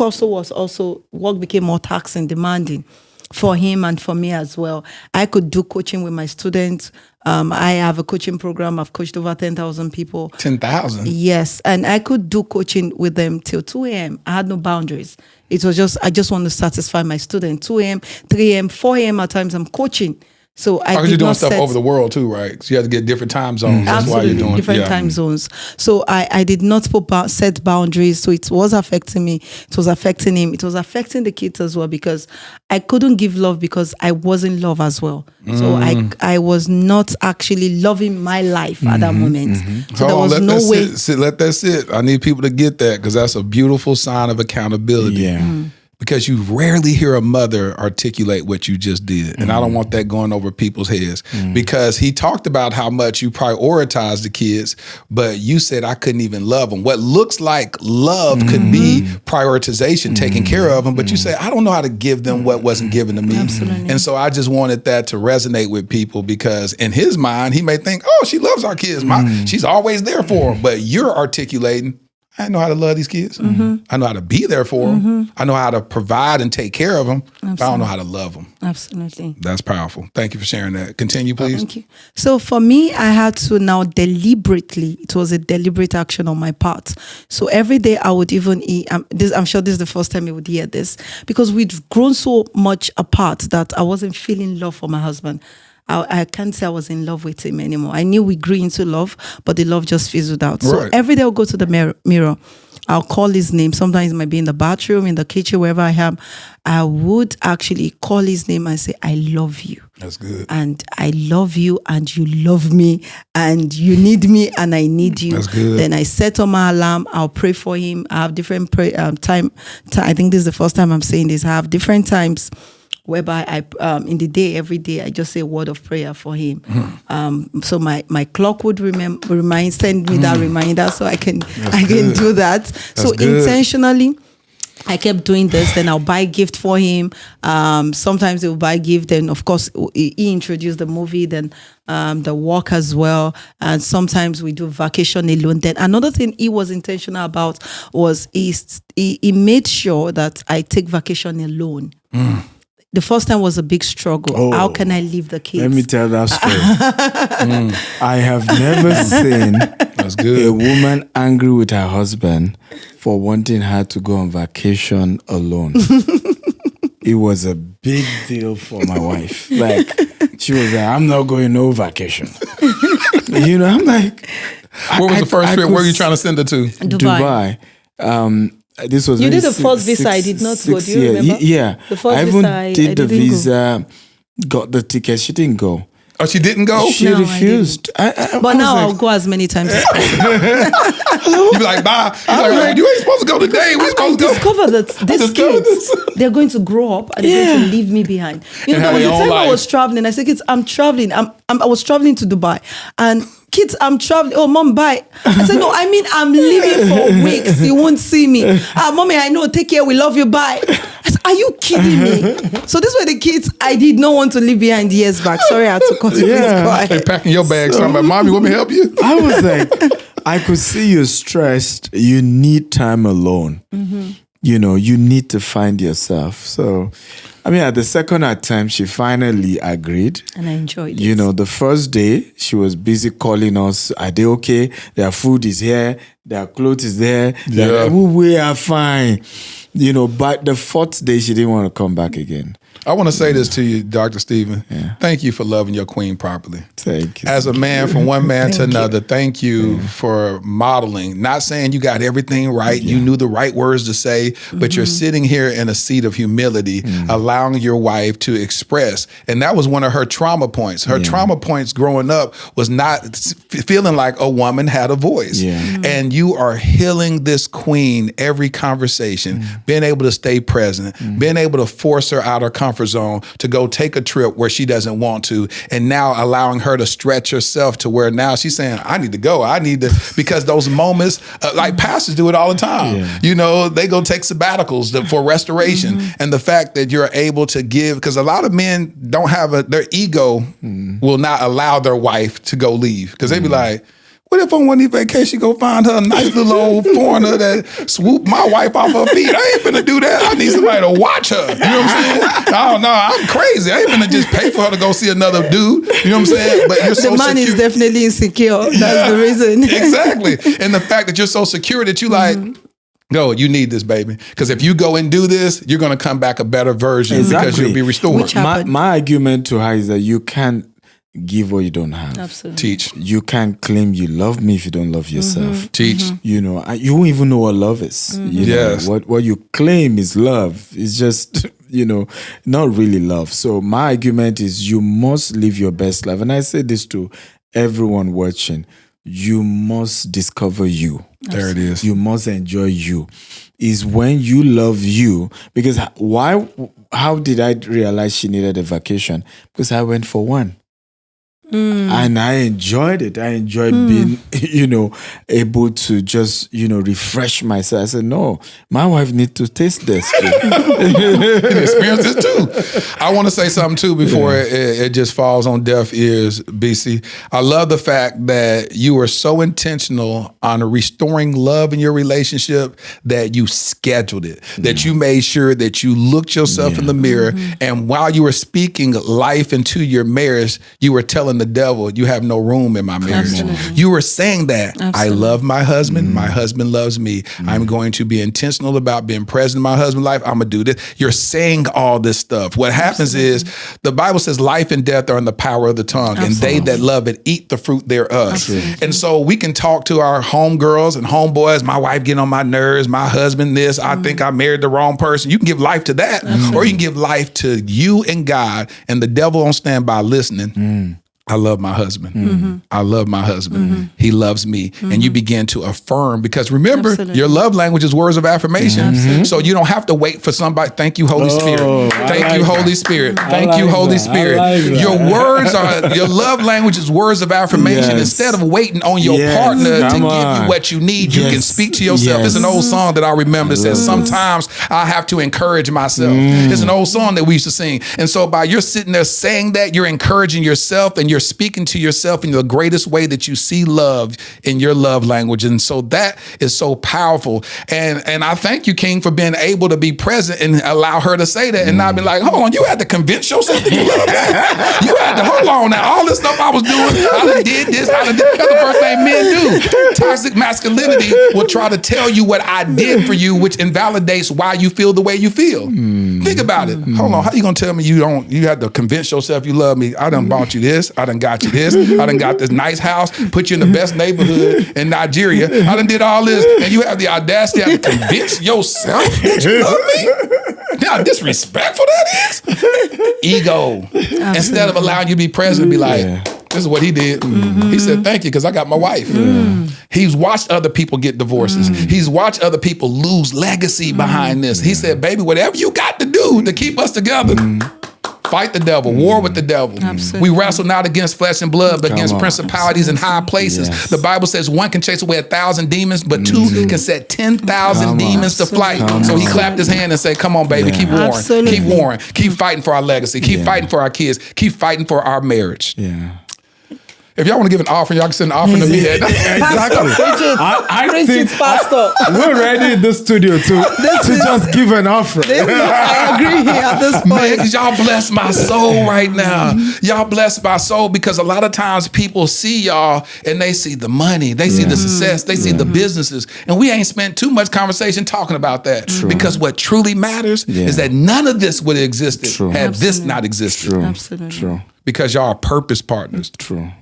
[SPEAKER 1] became more taxing, demanding. for him and for me as well. I could do coaching with my students. I have a coaching program. I've coached over 10,000 people.
[SPEAKER 2] 10,000?
[SPEAKER 1] Yes. And I could do coaching with them till 2 a.m. I had no boundaries. It was just, I just want to satisfy my student. 2 a.m., 3 a.m., 4 a.m. at times I'm coaching. So I did
[SPEAKER 2] you're doing
[SPEAKER 1] not
[SPEAKER 2] stuff
[SPEAKER 1] set,
[SPEAKER 2] over the world too, right? So you have to get different time zones. That's
[SPEAKER 1] absolutely,
[SPEAKER 2] why you're doing
[SPEAKER 1] different time zones. So I did not set boundaries. So it was affecting me. It was affecting him. It was affecting the kids as well because I couldn't give love because I wasn't love as well. So I was not actually loving my life at that moment. So there was no way.
[SPEAKER 2] Let that sit. I need people to get that because that's a beautiful sign of accountability.
[SPEAKER 3] Yeah.
[SPEAKER 2] Because you rarely hear a mother articulate what you just did. And I don't want that going over people's heads because he talked about how much you prioritize the kids, but you said I couldn't even love them. What looks like love could be prioritization, taking care of them, but you say, I don't know how to give them what wasn't given to me.
[SPEAKER 1] Absolutely.
[SPEAKER 2] And so I just wanted that to resonate with people because in his mind, he may think, oh, she loves our kids. She's always there for them. But you're articulating, I know how to love these kids. I know how to be there for them. I know how to provide and take care of them. But I don't know how to love them.
[SPEAKER 1] Absolutely.
[SPEAKER 2] That's powerful. Thank you for sharing that. Continue, please.
[SPEAKER 1] Thank you. So for me, I had to now deliberately, it was a deliberate action on my part. So every day I would even eat, I'm sure this is the first time you would hear this, because we'd grown so much apart that I wasn't feeling love for my husband. I can't say I was in love with him anymore. I knew we grew into love, but the love just fizzled out. So every day I'll go to the mirror. I'll call his name. Sometimes it might be in the bathroom, in the kitchen, wherever I am. I would actually call his name and say, I love you.
[SPEAKER 2] That's good.
[SPEAKER 1] And I love you and you love me and you need me and I need you.
[SPEAKER 2] That's good.
[SPEAKER 1] Then I set on my alarm. I'll pray for him. I have different time. I think this is the first time I'm saying this. I have different times whereby I, in the day, every day, I just say a word of prayer for him. So my clock would send me that reminder so I can do that. So intentionally, I kept doing this. Then I'll buy a gift for him. Sometimes he'll buy a gift. Then, of course, he introduced the movie, then the walk as well. And sometimes we do vacation alone. Then another thing he was intentional about was he made sure that I take vacation alone. The first time was a big struggle. How can I leave the kids?
[SPEAKER 3] Let me tell that story. I have never seen a woman angry with her husband for wanting her to go on vacation alone. It was a big deal for my wife. Like, she was like, I'm not going no vacation. I'm like...
[SPEAKER 2] What was the first trip? Where were you trying to send her to?
[SPEAKER 1] Dubai.
[SPEAKER 3] This was
[SPEAKER 1] you did the first visa. I did not go. Do you remember?
[SPEAKER 3] Yeah.
[SPEAKER 1] The first
[SPEAKER 3] I even
[SPEAKER 1] visa,
[SPEAKER 3] did the visa, got the ticket. She didn't go.
[SPEAKER 2] Oh, she didn't go?
[SPEAKER 3] She refused.
[SPEAKER 1] But now I'll go as many times as possible.
[SPEAKER 2] You be like, bye. Like, you ain't supposed to go today. We're supposed to go.
[SPEAKER 1] Discover that these kids, they're going to grow up and they're going to leave me behind. There was a time I was traveling. I said, kids, I'm traveling. I was traveling to Dubai. And kids, I'm traveling. Oh, mom, bye. I said, no, I mean, I'm leaving for weeks. You won't see me. Mommy, I know. Take care. We love you. Bye. I said, are you kidding me? So these were the kids I did not want to leave behind years back. Sorry, I had to cut it.
[SPEAKER 2] Hey, packing your bags. So I'm like, mommy, want me to help you?
[SPEAKER 3] I was like, I could see you're stressed. You need time alone. You need to find yourself. So, I mean, at the second attempt, she finally agreed.
[SPEAKER 1] And I enjoyed it.
[SPEAKER 3] The first day, she was busy calling us. Are they okay? Their food is here. Their clothes is there. We are fine. But the fourth day, she didn't want to come back again.
[SPEAKER 2] I want to say this to you, Dr. Stephen. Thank you for loving your queen properly.
[SPEAKER 3] Thank you.
[SPEAKER 2] As a man from one man to another, thank you for modeling. Not saying you got everything right, you knew the right words to say, but you're sitting here in a seat of humility, allowing your wife to express. And that was one of her trauma points. Her trauma points growing up was not feeling like a woman had a voice. And you are healing this queen every conversation, being able to stay present, being able to force her out of comfort zone to go take a trip where she doesn't want to, and now allowing her to stretch herself to where now she's saying, I need to go. I need to, because those moments, like pastors do it all the time. They go take sabbaticals for restoration. And the fact that you're able to give, because a lot of men don't have their ego will not allow their wife to go leave, because they be like, What if on one of these vacations she go find her a nice little old foreigner that swoop my wife off her feet? I ain't finna do that. I need somebody to watch her. You know what I'm saying? Oh no, I'm crazy. I ain't finna just pay for her to go see another dude. You know what I'm saying? But you're so
[SPEAKER 1] the man
[SPEAKER 2] secure.
[SPEAKER 1] is definitely insecure. That's the reason.
[SPEAKER 2] Exactly. And the fact that you're so secure that you like, no, you need this, baby. Because if you go and do this, you're going to come back a better version because you'll be restored.
[SPEAKER 1] Which
[SPEAKER 3] My argument to her is that you can't give what you don't have.
[SPEAKER 1] Absolutely.
[SPEAKER 2] Teach.
[SPEAKER 3] You can't claim you love me if you don't love yourself.
[SPEAKER 2] Teach.
[SPEAKER 3] You know, you won't even know what love is. You know,
[SPEAKER 2] Yes.
[SPEAKER 3] what you claim is love is just, you know, not really love. So my argument is you must live your best life. And I say this to everyone watching. You must discover you.
[SPEAKER 2] There it is.
[SPEAKER 3] You must enjoy you. Is when you love you. Because how did I realize she needed a vacation? Because I went for one. And I enjoyed it. I enjoyed being, you know, able to just, you know, refresh myself. I said, no, my wife needs to taste this too.
[SPEAKER 2] Experience this too. I want to say something too before it just falls on deaf ears, BC. I love the fact that you were so intentional on restoring love in your relationship that you scheduled it, that you made sure that you looked yourself in the mirror. And while you were speaking life into your marriage, you were telling the devil, you have no room in my marriage.
[SPEAKER 1] Absolutely.
[SPEAKER 2] You were saying that I
[SPEAKER 1] Absolutely.
[SPEAKER 2] love my husband. My husband loves me. I'm going to be intentional about being present in my husband's life. I'm going to do this. You're saying all this stuff. What happens is the Bible says life and death are in the power of the tongue, and they that love it eat the fruit thereof. And so we can talk to our homegirls and homeboys, my wife getting on my nerves, my husband this, I think I married the wrong person. You can give life to that, or you can give life to you and God, and the devil on standby listening. I love my husband. I love my husband. He loves me. And you begin to affirm, because remember, your love language is words of affirmation. So you don't have to wait for somebody. Thank you, Holy Spirit. Thank you, Holy Spirit. Thank you, Holy Spirit. Your words are, your love language is words of affirmation. Instead of waiting on your partner to give you what you need, you can speak to yourself. It's an old song that I remember that says, sometimes I have to encourage myself. It's an old song that we used to sing. And so by you're sitting there saying that, you're encouraging yourself and you're speaking to yourself in the greatest way that you see love in your love language. And so that is so powerful. And I thank you, King, for being able to be present and allow her to say that and not be like, hold on, you had to convince yourself that you love me. You had to, hold on now, all this stuff I was doing, I done did this, I done did. That's the first thing men do. Toxic masculinity will try to tell you what I did for you, which invalidates why you feel the way you feel. Think about it. Hold on, how you gonna tell me you had to convince yourself you love me? I done bought you this, I done got you this, I done got this nice house, put you in the best neighborhood in Nigeria, I done did all this, and you have the audacity to convince yourself that you love me? How disrespectful that is? Ego. Instead of allowing you to be present and be like, this is what he did. He said, thank you, because I got my wife. He's watched other people get divorces. He's watched other people lose legacy behind this. He said, baby, whatever you got to do to keep us together, fight the devil, war with the devil. We wrestle not against flesh and blood, but against principalities in high places. The Bible says one can chase away 1,000 demons, but two can set 10,000 demons to flight. So he clapped his hand and said, come on, baby, keep warring. Keep warring. Keep fighting for our legacy. Keep fighting for our kids. Keep fighting for our marriage. If y'all want to give an offering, y'all can send an offering to me.
[SPEAKER 3] Exactly.
[SPEAKER 1] I think
[SPEAKER 9] Pastor.
[SPEAKER 3] we're ready in the studio to just give an offering.
[SPEAKER 1] I agree here at this point.
[SPEAKER 2] Man, 'cause y'all bless my soul right now. Y'all bless my soul, because a lot of times people see y'all and they see the money, they see the success, they see the businesses, and we ain't spent too much conversation talking about that. Because what truly matters is that none of this would have existed had this not existed.
[SPEAKER 1] Absolutely.
[SPEAKER 2] Because y'all are purpose partners.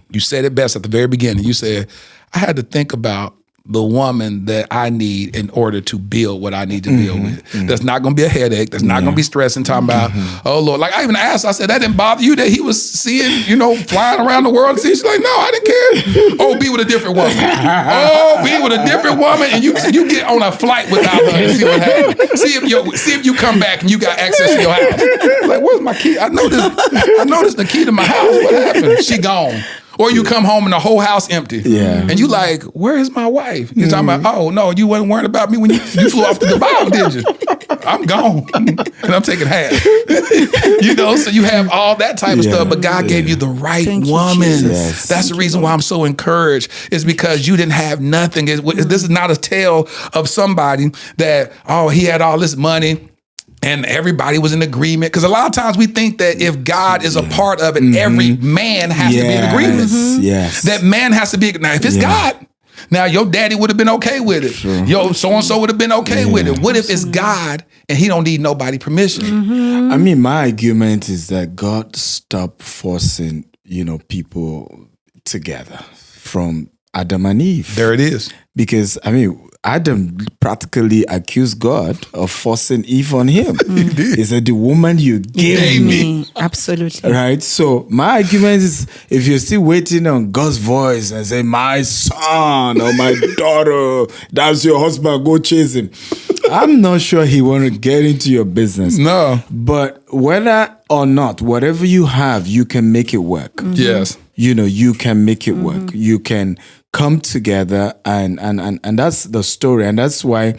[SPEAKER 2] You said it best at the very beginning. You said, I had to think about the woman that I need in order to build what I need to build with. That's not going to be a headache. That's not going to be stressing, talking about, oh, Lord. Like I even asked, I said, that didn't bother you that he was seeing, flying around the world? She's like, no, I didn't care. Oh, be with a different woman. Oh, be with a different woman, and you get on a flight without her and see what happens. See if you come back and you got access to your house. Like, where's my key? I know this the key to my house. What happened? She gone. Or you come home and the whole house empty. And you like, where is my wife? You're talking about, oh, no, you wasn't worried about me when you flew off to Dubai, did you? I'm gone. And I'm taking half. So you have all that type of stuff, but God gave you the right woman. That's the reason why I'm so encouraged, is because you didn't have nothing. This is not a tale of somebody that, he had all this money and everybody was in agreement. Because a lot of times we think that if God is a part of it, every man has to be in agreement.
[SPEAKER 3] Yes.
[SPEAKER 2] That man has to be. Now, if it's God, now your daddy would have been okay with it.
[SPEAKER 3] Sure.
[SPEAKER 2] Yo, so-and-so would have been okay with it. What if it's God and he don't need nobody permission?
[SPEAKER 3] I mean, my argument is that God stopped forcing, people together from Adam and Eve.
[SPEAKER 2] There it is.
[SPEAKER 3] Because, Adam practically accused God of forcing Eve on him. He said, the woman you gave me.
[SPEAKER 1] Absolutely.
[SPEAKER 3] Right? So my argument is, if you're still waiting on God's voice and say, my son or my daughter, that's your husband, go chase him. I'm not sure he want to get into your business.
[SPEAKER 2] No.
[SPEAKER 3] But whether or not, whatever you have, you can make it work.
[SPEAKER 2] Yes.
[SPEAKER 3] You can make it work. You can come together and that's the story. And that's why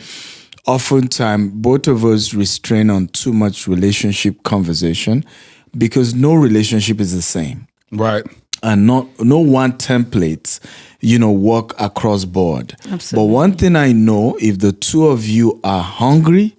[SPEAKER 3] oftentimes both of us restrain on too much relationship conversation, because no relationship is the same.
[SPEAKER 2] Right.
[SPEAKER 3] And no one template, work across board.
[SPEAKER 1] Absolutely.
[SPEAKER 3] But one thing I know, if the two of you are hungry,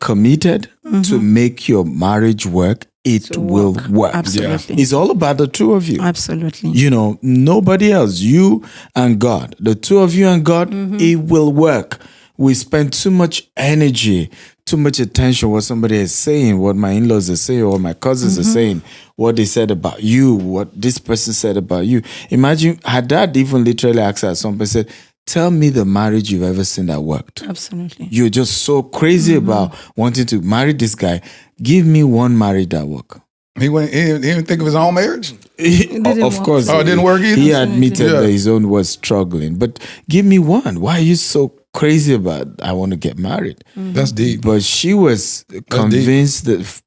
[SPEAKER 3] committed to make your marriage work, it will work.
[SPEAKER 1] Absolutely.
[SPEAKER 3] It's all about the two of you.
[SPEAKER 1] Absolutely.
[SPEAKER 3] Nobody else. You and God. The two of you and God, it will work. We spend too much energy, too much attention what somebody is saying, what my in-laws are saying, or my cousins are saying, what they said about you, what this person said about you. Imagine, had Dad even literally asked her, somebody said, tell me the marriage you've ever seen that worked.
[SPEAKER 1] Absolutely.
[SPEAKER 3] You're just so crazy about wanting to marry this guy. Give me one marriage that worked.
[SPEAKER 2] He didn't think of his own marriage?
[SPEAKER 3] Of course.
[SPEAKER 2] Oh, it didn't work either?
[SPEAKER 3] He admitted that his own was struggling. But give me one. Why are you so crazy about, I want to get married?
[SPEAKER 2] That's deep.
[SPEAKER 3] But she was convinced that,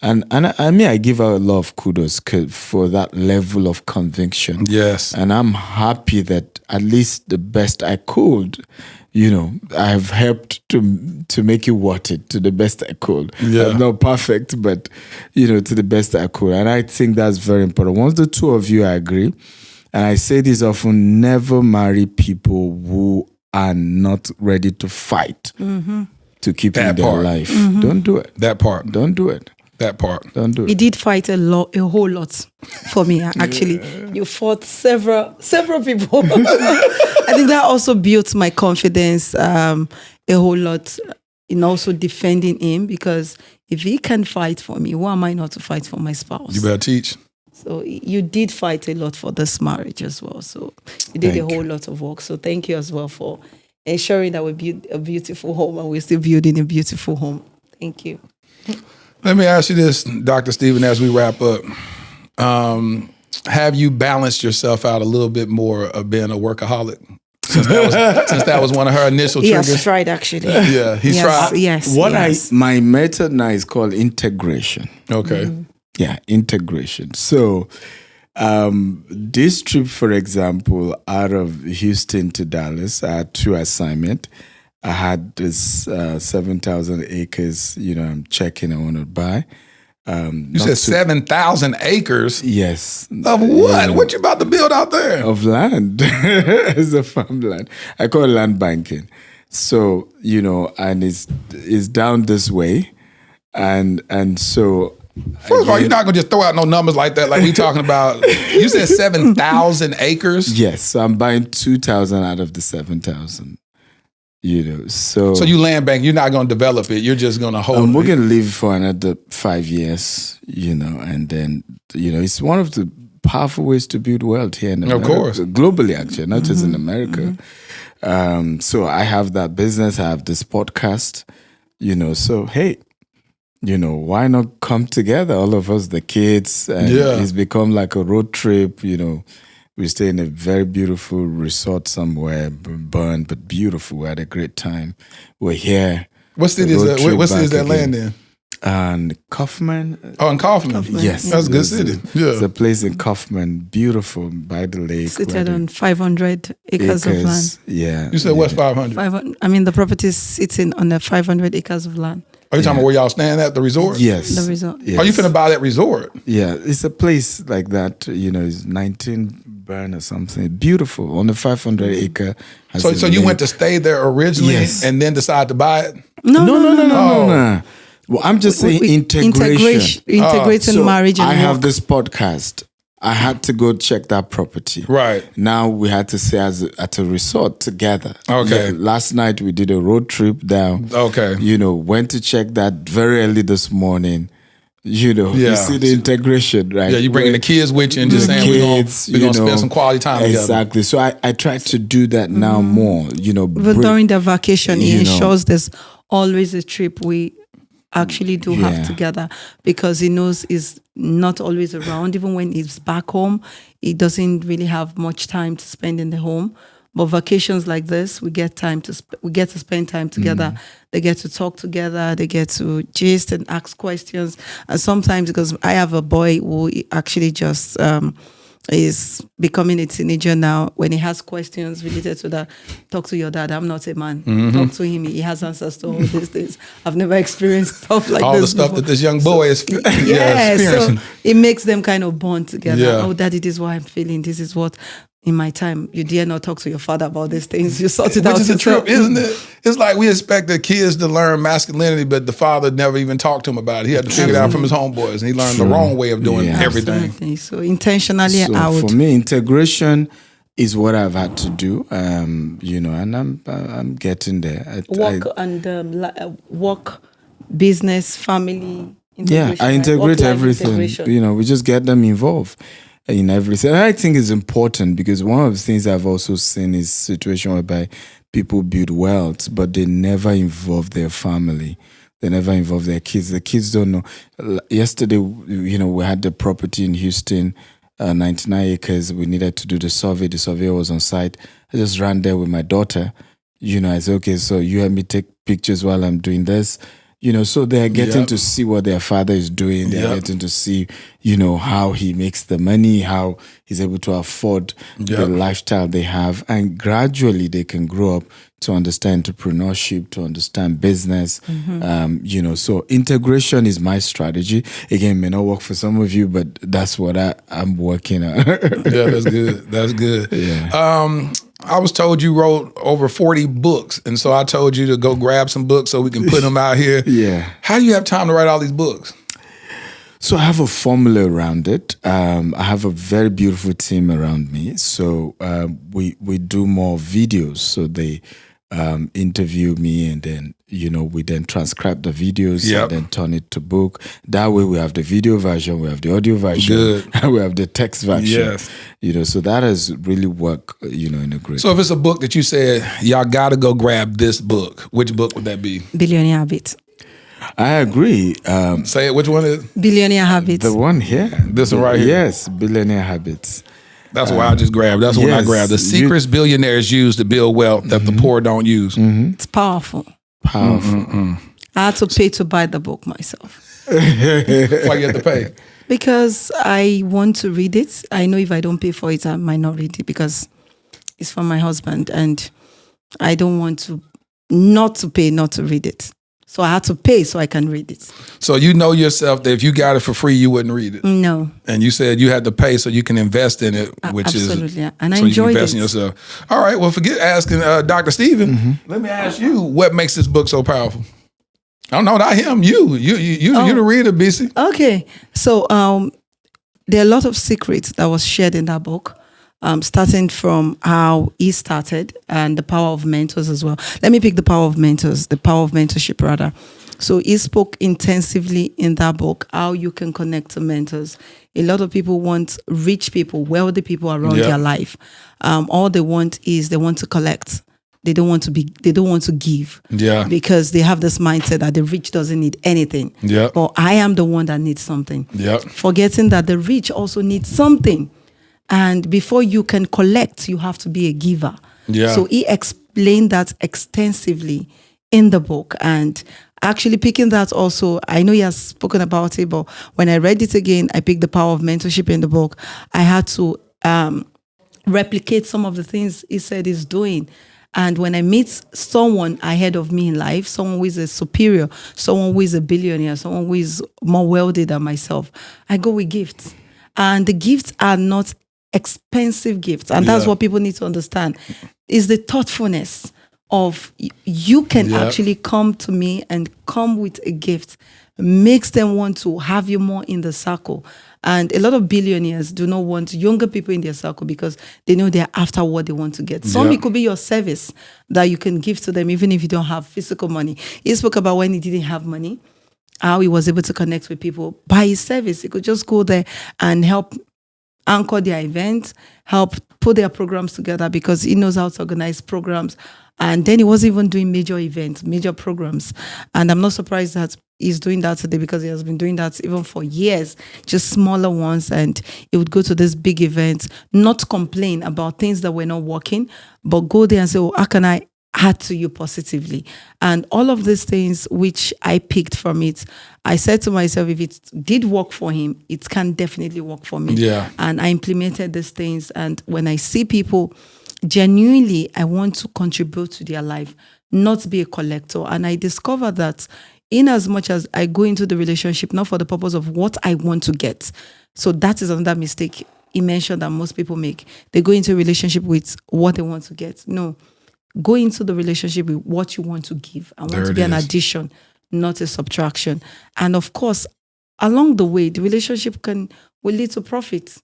[SPEAKER 3] and I give her a lot of kudos for that level of conviction.
[SPEAKER 2] Yes.
[SPEAKER 3] And I'm happy that at least the best I could, I've helped to make you worth it to the best I could.
[SPEAKER 2] Yeah.
[SPEAKER 3] I'm not perfect, but, to the best I could. And I think that's very important. Once the two of you agree, and I say this often, never marry people who are not ready to fight to keep in their life. Don't do it.
[SPEAKER 2] That part.
[SPEAKER 3] Don't do it.
[SPEAKER 2] That part.
[SPEAKER 3] Don't do it.
[SPEAKER 1] He did fight a whole lot for me. Actually, you fought several people. I think that also built my confidence a whole lot in also defending him, because if he can fight for me, why am I not to fight for my spouse?
[SPEAKER 2] You better teach.
[SPEAKER 1] So you did fight a lot for this marriage as well. So you did a whole lot of work. So thank you as well for ensuring that we build a beautiful home, and we're still building a beautiful home. Thank you.
[SPEAKER 2] Let me ask you this, Dr. Stephen, as we wrap up. Have you balanced yourself out a little bit more of being a workaholic? Since that was one of her initial triggers.
[SPEAKER 1] He has tried, actually.
[SPEAKER 2] Yeah, he's tried.
[SPEAKER 1] Yes.
[SPEAKER 3] My method now is called integration.
[SPEAKER 2] Okay.
[SPEAKER 3] Yeah, integration. So this trip, for example, out of Houston to Dallas, I had 2 assignments. I had this 7,000 acres, I'm checking I want to buy.
[SPEAKER 2] You said 7,000 acres?
[SPEAKER 3] Yes.
[SPEAKER 2] Of what? What you about to build out there?
[SPEAKER 3] Of land. It's a farmland. I call it land banking. So, and it's down this way. And so...
[SPEAKER 2] First of all, you're not going to just throw out no numbers like that, like we talking about. You said 7,000 acres?
[SPEAKER 3] Yes. So I'm buying 2,000 out of the 7,000. So
[SPEAKER 2] you land bank, you're not going to develop it. You're just going to hold it.
[SPEAKER 3] We're going to live for another 5 years, and then, it's one of the powerful ways to build wealth here in America.
[SPEAKER 2] Of course.
[SPEAKER 3] Globally, actually, not just in America. So I have that business. I have this podcast, so, hey, why not come together, all of us, the kids, and it's become like a road trip, We stay in a very beautiful resort somewhere, burned, but beautiful. We had a great time. We're here.
[SPEAKER 2] What city is that? What city is that land in?
[SPEAKER 3] And Kaufman.
[SPEAKER 2] Oh, in Kaufman.
[SPEAKER 3] Yes.
[SPEAKER 2] That's a good city. Yeah.
[SPEAKER 3] It's a place in Kaufman, beautiful by the lake.
[SPEAKER 1] Situated on 500 acres of land.
[SPEAKER 3] Yeah.
[SPEAKER 2] You said what's 500?
[SPEAKER 1] 500. I mean, the property is sitting on the 500 acres of land.
[SPEAKER 2] Are you talking about where y'all stand at, the resort?
[SPEAKER 3] Yes.
[SPEAKER 1] The resort.
[SPEAKER 3] Yes.
[SPEAKER 2] Are you finna buy that resort?
[SPEAKER 3] Yeah, it's a place like that, it's 19 burn or something. Beautiful on the 500 acre.
[SPEAKER 2] So you went to stay there originally and then decide to buy it?
[SPEAKER 3] No. Well, I'm just saying integration.
[SPEAKER 1] Integrating marriage and
[SPEAKER 3] I have
[SPEAKER 1] work.
[SPEAKER 3] this podcast. I had to go check that property.
[SPEAKER 2] Right.
[SPEAKER 3] Now we had to stay at a resort together.
[SPEAKER 2] Okay.
[SPEAKER 3] Last night we did a road trip down.
[SPEAKER 2] Okay.
[SPEAKER 3] Went to check that very early this morning. You see the integration, right?
[SPEAKER 2] Yeah, you bringing the kids with you and just saying we're going to spend some quality time together.
[SPEAKER 3] Exactly. So I try to do that now more,
[SPEAKER 1] But during the vacation, it ensures there's always a trip we actually do have together, because he knows he's not always around. Even when he's back home, he doesn't really have much time to spend in the home. But vacations like this, we get to spend time together. They get to talk together. They get to gist and ask questions. And sometimes, because I have a boy who actually just is becoming a teenager now, when he has questions related to that, talk to your dad. I'm not a man. Talk to him. He has answers to all these things. I've never experienced stuff like
[SPEAKER 2] all
[SPEAKER 1] this
[SPEAKER 2] the stuff
[SPEAKER 1] before.
[SPEAKER 2] that this young boy is experiencing.
[SPEAKER 1] So it makes them kind of bond together.
[SPEAKER 2] Yeah.
[SPEAKER 1] Oh, daddy, this is what I'm feeling. This is what, in my time, you dare not talk to your father about these things. You sort it out.
[SPEAKER 2] Which is a
[SPEAKER 1] yourself.
[SPEAKER 2] trip, isn't it? It's like we expect the kids to learn masculinity, but the father never even talked to him about it. He had to figure it out from his homeboys, and he learned the wrong way of doing everything.
[SPEAKER 1] Absolutely. So intentionally, I would.
[SPEAKER 3] For me, integration is what I've had to do, and I'm getting there.
[SPEAKER 1] Work, business, family.
[SPEAKER 3] Yeah, I integrate everything. We just get them involved in everything. And I think it's important, because one of the things I've also seen is situation whereby people build wealth, but they never involve their family. They never involve their kids. The kids don't know. Yesterday, we had the property in Houston, 99 acres. We needed to do the survey. The surveyor was on site. I just ran there with my daughter. I said, okay, so you help me take pictures while I'm doing this. So they're getting to see what their father is doing. They're getting to see, how he makes the money, how he's able to afford the lifestyle they have. And gradually they can grow up to understand entrepreneurship, to understand business. So integration is my strategy. Again, may not work for some of you, but that's what I'm working on.
[SPEAKER 2] Yeah, that's good. That's good.
[SPEAKER 3] Yeah.
[SPEAKER 2] I was told you wrote over 40 books, and so I told you to go grab some books so we can put them out here.
[SPEAKER 3] Yeah.
[SPEAKER 2] How do you have time to write all these books?
[SPEAKER 3] So I have a formula around it. I have a very beautiful team around me. So we do more videos. So they interview me, and then we then transcribe the videos and then turn it to book. That way we have the video version, we have the audio version, and we have the text version. Yes. So that has really worked, in a great way.
[SPEAKER 2] So if it's a book that you said, y'all got to go grab this book, which book would that be?
[SPEAKER 1] Billionaire Habits.
[SPEAKER 3] I agree.
[SPEAKER 2] Say it, which one is it?
[SPEAKER 1] Billionaire Habits.
[SPEAKER 3] The one here.
[SPEAKER 2] This one right here?
[SPEAKER 3] Yes, Billionaire Habits.
[SPEAKER 2] That's why I just grabbed. That's what I grabbed. The secrets billionaires use to build wealth that the poor don't use.
[SPEAKER 1] It's powerful. I had to pay to buy the book myself.
[SPEAKER 2] Why you have to pay?
[SPEAKER 1] Because I want to read it. I know if I don't pay for it, I might not read it, because it's from my husband, and I don't want to not to pay not to read it. So I had to pay so I can read it.
[SPEAKER 2] So you know yourself that if you got it for free, you wouldn't read it.
[SPEAKER 1] No.
[SPEAKER 2] And you said you had to pay so you can invest in it, which
[SPEAKER 1] absolutely.
[SPEAKER 2] is
[SPEAKER 1] and I
[SPEAKER 2] so
[SPEAKER 1] enjoyed
[SPEAKER 2] you can invest
[SPEAKER 1] it.
[SPEAKER 2] in yourself. All right. Well, forget asking Dr. Stephen. Let me ask you, what makes this book so powerful? I don't know, not him. You the reader, Bisi.
[SPEAKER 1] Okay. So there are a lot of secrets that was shared in that book. Starting from how he started and the power of mentors as well. Let me pick the power of mentors, the power of mentorship rather. So he spoke intensively in that book how you can connect to mentors. A lot of people want rich people, wealthy people around their life. All they want is they want to collect. They don't want to give. Yeah. Because they have this mindset that the rich doesn't need anything. Yeah. But I am the one that needs something. Yeah. Forgetting that the rich also need something. And before you can collect, you have to be a giver. Yeah. So he explained that extensively in the book. And actually picking that also, I know he has spoken about it, but when I read it again, I picked the power of mentorship in the book. I had to replicate some of the things he said he's doing. And when I meet someone ahead of me in life, someone who is a superior, someone who is a billionaire, someone who is more wealthy than myself, I go with gifts. And the gifts are not expensive gifts. And that's what people need to understand, is the thoughtfulness of you can actually come to me and come with a gift, makes them want to have you more in the circle. And a lot of billionaires do not want younger people in their circle because they know they're after what they want to get. Some it could be your service that you can give to them even if you don't have physical money. He spoke about when he didn't have money, how he was able to connect with people by his service. He could just go there and help anchor their events, help put their programs together because he knows how to organize programs. And then he wasn't even doing major events, major programs. And I'm not surprised that he's doing that today because he has been doing that even for years, just smaller ones. And he would go to this big events, not complain about things that were not working, but go there and say, how can I add to you positively? And all of these things which I picked from it, I said to myself, if it did work for him, it can definitely work for me.
[SPEAKER 2] Yeah.
[SPEAKER 1] And I implemented these things. And when I see people, genuinely, I want to contribute to their life, not be a collector. And I discovered that in as much as I go into the relationship, not for the purpose of what I want to get. So that is another mistake he mentioned that most people make. They go into a relationship with what they want to get. No, go into the relationship with what you want to give. I want to be an addition, not a subtraction. And of course, along the way, the relationship will lead to profit.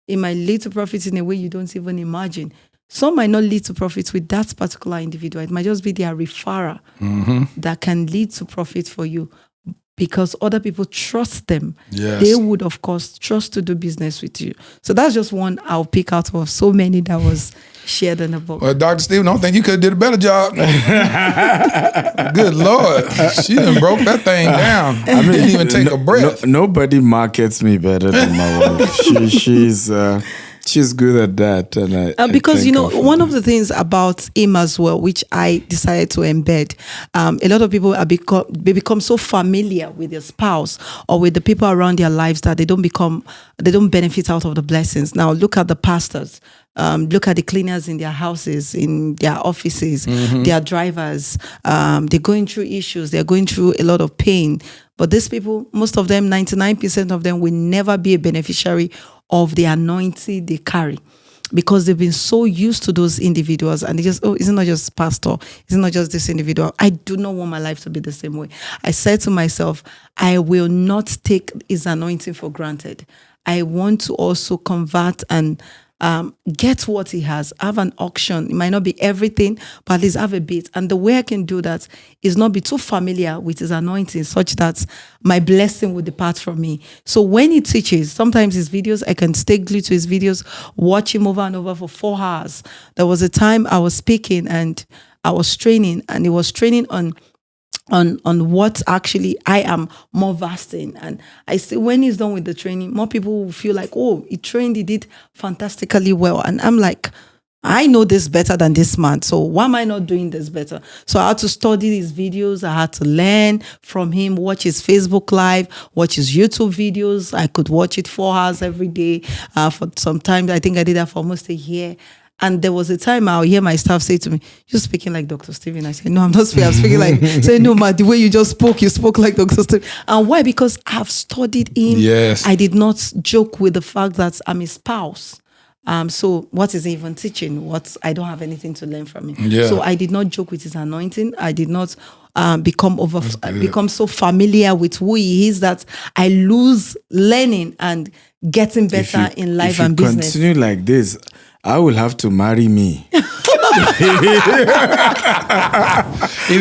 [SPEAKER 1] It might lead to profit in a way you don't even imagine. Some might not lead to profit with that particular individual. It might just be their referrer that can lead to profit for you because other people trust them.
[SPEAKER 2] Yes.
[SPEAKER 1] They would, of course, trust to do business with you. So that's just one I'll pick out of so many that was shared in the book.
[SPEAKER 2] Well, Dr. Stephen, I don't think you could have did a better job. Good Lord. She done broke that thing down. I mean, didn't even take a breath.
[SPEAKER 3] Nobody markets me better than my wife. She's good at that. And
[SPEAKER 1] because, one of the things about him as well, which I decided to embed, a lot of people become so familiar with their spouse or with the people around their lives that they don't benefit out of the blessings. Now, look at the pastors. Look at the cleaners in their houses, in their offices, their drivers. They're going through issues. They're going through a lot of pain. But these people, most of them, 99% of them will never be a beneficiary of the anointing they carry because they've been so used to those individuals and they just, it's not just pastor, it's not just this individual. I do not want my life to be the same way. I said to myself, I will not take his anointing for granted. I want to also convert and get what he has, have an auction. It might not be everything, but at least have a bit. And the way I can do that is not be too familiar with his anointing such that my blessing will depart from me. So when he teaches, sometimes his videos, I can stay glued to his videos, watch him over and over for 4 hours. There was a time I was speaking and I was training and he was training on what actually I am more vast in. And I say when he's done with the training, more people will feel like, oh, he did fantastically well. And I'm like, I know this better than this man. So why am I not doing this better? So I had to study his videos. I had to learn from him, watch his Facebook Live, watch his YouTube videos. I could watch it 4 hours every day. For some time, I think I did that for almost a year. And there was a time I'll hear my staff say to me, you're speaking like Dr. Stephen. I said, no, I'm not speaking. I'm speaking like, say, no, man, the way you just spoke, you spoke like Dr. Stephen. And why? Because I've studied him.
[SPEAKER 2] Yes.
[SPEAKER 1] I did not joke with the fact that I'm his spouse. So what is he even teaching? I don't have anything to learn from him.
[SPEAKER 2] Yeah.
[SPEAKER 1] So I did not joke with his anointing. I did not become so familiar with who he is that I lose learning and getting better in life and business.
[SPEAKER 3] If you continue like this, I will have to marry me.
[SPEAKER 2] He's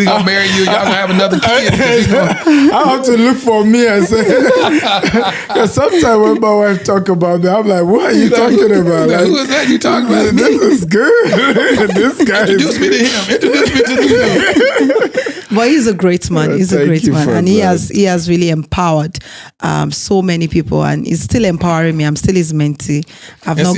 [SPEAKER 2] gonna marry you. Y'all gonna have another kid.
[SPEAKER 3] I have to look for me and say. Sometimes when my wife talk about me, I'm like, "What are you talking about?
[SPEAKER 2] Like, who is that you talking about?
[SPEAKER 3] This is good. This guy.
[SPEAKER 2] Introduce me to him. Introduce me to him.
[SPEAKER 1] But he's a great man. He's a
[SPEAKER 3] Thank
[SPEAKER 1] great
[SPEAKER 3] you
[SPEAKER 1] man,
[SPEAKER 3] for
[SPEAKER 1] and
[SPEAKER 3] that.
[SPEAKER 1] he has really empowered so many people, and he's still empowering me. I'm still his mentee. I've not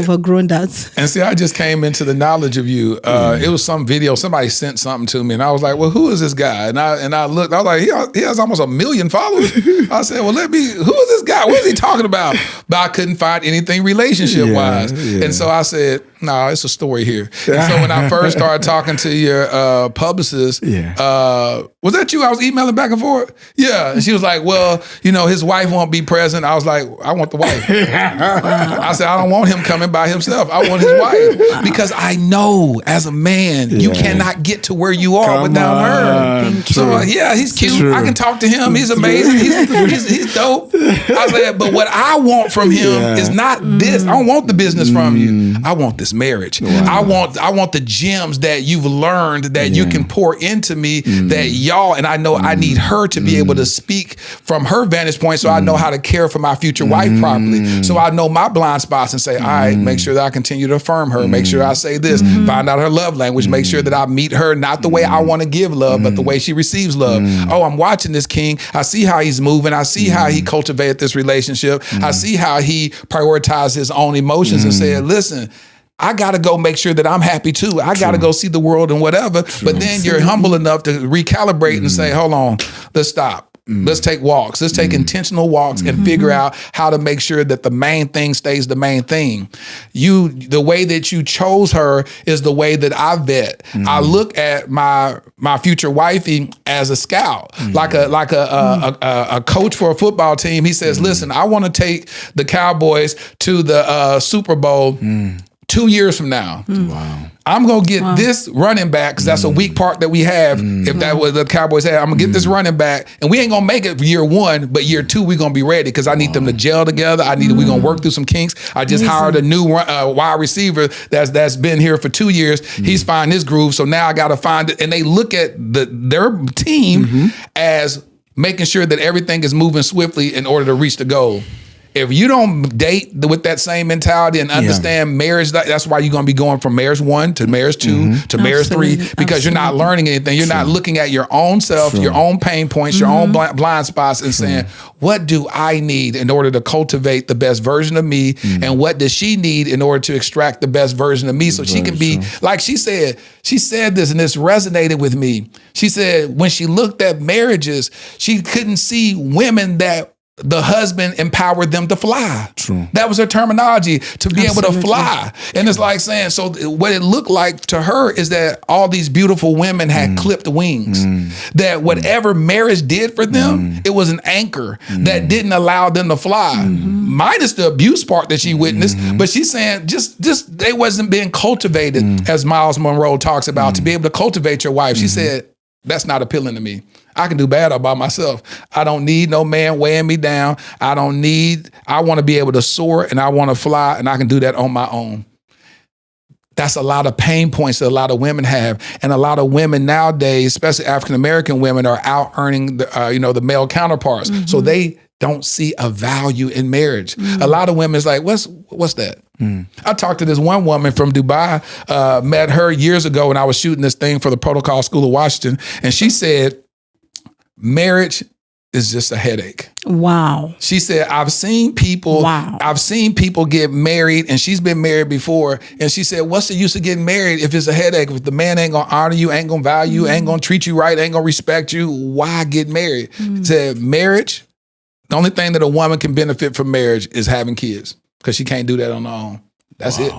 [SPEAKER 1] overgrown that.
[SPEAKER 2] And see, I just came into the knowledge of you. It was some video. Somebody sent something to me, and I was like, "Well, who is this guy?" And I looked. I was like, "He has almost 1 million followers." I said, "Well, who is this guy? What is he talking about?" But I couldn't find anything relationship wise, and so I said, "No, it's a story here." And so when I first started talking to your publicist, was that you? I was emailing back and forth. Yeah, and she was like, "Well, his wife won't be present." I was like, "I want the wife." I said, "I don't want him coming by himself. I want his wife because I know as a man you cannot get to where you are without her." So he's cute. True. I can talk to him. He's amazing. He's dope. I said, but what I want from him is not this. I don't want the business from you. I want this marriage. Wow. I want the gems that you've learned that you can pour into me. That y'all, and I know I need her to be able to speak from her vantage point, so I know how to care for my future wife properly. So I know my blind spots and say, all right, make sure that I continue to affirm her. Make sure I say this. Find out her love language. Make sure that I meet her not the way I want to give love, but the way she receives love. Oh, I'm watching this king. I see how he's moving. I see how he cultivated this relationship. I see how he prioritized his own emotions and said, listen, I got to go make sure that I'm happy too. I got to go see the world and whatever. But then you're humble enough to recalibrate and say, hold on, let's stop. Let's take walks. Let's take intentional walks and figure out how to make sure that the main thing stays the main thing. The way that you chose her is the way that I vet. I look at my future wifey as a scout, like a coach for a football team. He says, listen, I want to take the Cowboys to the Super Bowl 2 years from now. Wow. I'm going to get this running back, because that's a weak part that we have. If that was the Cowboys had, I'm going to get this running back, and we ain't going to make it year 1, but year 2, we're going to be ready, because I need them to gel together. We're going to work through some kinks. I just hired a new wide receiver that's been here for 2 years. He's finding his groove, so now I got to find it. And they look at their team as making sure that everything is moving swiftly in order to reach the goal. If you don't date with that same mentality and understand marriage, that's why you're going to be going from marriage 1 to marriage 2 to marriage 3, because you're not learning anything. You're not looking at your own self, your own pain points, your own blind spots, and saying, what do I need in order to cultivate the best version of me? And what does she need in order to extract the best version of me? So she can be, like she said this, and this resonated with me. She said when she looked at marriages, she couldn't see women that the husband empowered them to fly. True. That was her terminology, to be able to fly. And it's like saying, so what it looked like to her is that all these beautiful women had clipped wings. That whatever marriage did for them, it was an anchor that didn't allow them to fly. Minus the abuse part that she witnessed. But she's saying just they wasn't being cultivated, as Miles Monroe talks about, to be able to cultivate your wife. She said, that's not appealing to me. I can do bad all by myself. I don't need no man weighing me down. I want to be able to soar, and I want to fly, and I can do that on my own. That's a lot of pain points that a lot of women have. And a lot of women nowadays, especially African-American women, are out earning the male counterparts. So they don't see a value in marriage. A lot of women is like, what's that? I talked to this one woman from Dubai, met her years ago when I was shooting this thing for the Protocol School of Washington. And she said, marriage is just a headache.
[SPEAKER 1] Wow.
[SPEAKER 2] She said, I've seen people get married, and she's been married before. And she said, what's the use of getting married if it's a headache? If the man ain't gonna honor you, ain't gonna value you, ain't gonna treat you right, ain't gonna respect you, why get married? She said, marriage, the only thing that a woman can benefit from marriage is having kids, because she can't do that on her own. That's it.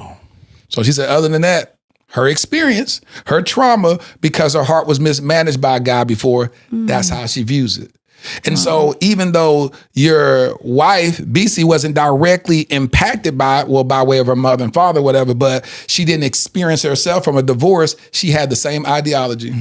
[SPEAKER 2] So she said, other than that, her experience, her trauma, because her heart was mismanaged by a guy before, that's how she views it. And so even though your wife, Bisi, wasn't directly impacted by it, well, by way of her mother and father, whatever, but she didn't experience herself from a divorce, she had the same ideology.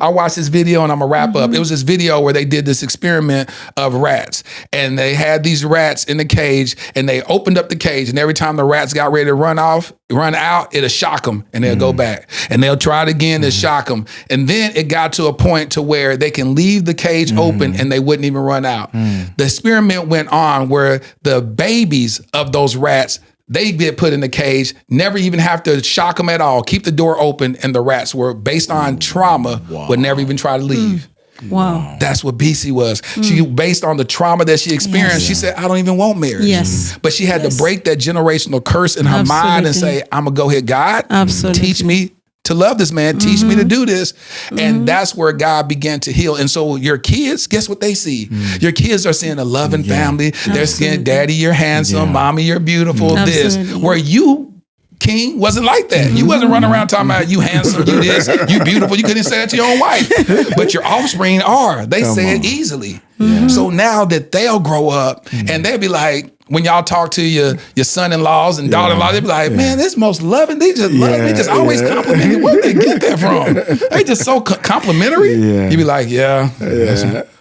[SPEAKER 2] I watched this video, and I'm gonna wrap up. It was this video where they did this experiment of rats, and they had these rats in the cage, and they opened up the cage, and every time the rats got ready to run out, it'll shock them, and they'll go back, and they'll try it again to shock them. And then it got to a point to where they can leave the cage open and they wouldn't even run out. The experiment went on where the babies of those rats they get put in the cage, never even have to shock them at all, keep the door open, and the rats were, based on trauma, would never even try to leave.
[SPEAKER 1] Wow.
[SPEAKER 2] That's what Bisi was. She, based on the trauma that she experienced, she said, I don't even want marriage.
[SPEAKER 1] Yes.
[SPEAKER 2] But she had to break that generational curse in her mind and say, I'm going to go ahead, God, teach me to love this man, teach me to do this. And that's where God began to heal. And so your kids, guess what they see? Your kids are seeing a loving family. They're seeing, daddy, you're handsome, mommy, you're beautiful, this. Where you, King, wasn't like that. You wasn't running around talking about you handsome, you this, you beautiful. You couldn't say it to your own wife. But your offspring are. They say it easily. So now that they'll grow up and they'll be like, when y'all talk to your son-in-laws and daughter-in-laws, they be like, man, this most loving. They just love me. Just always compliment me. Where did they get that from? They just so complimentary. You be like,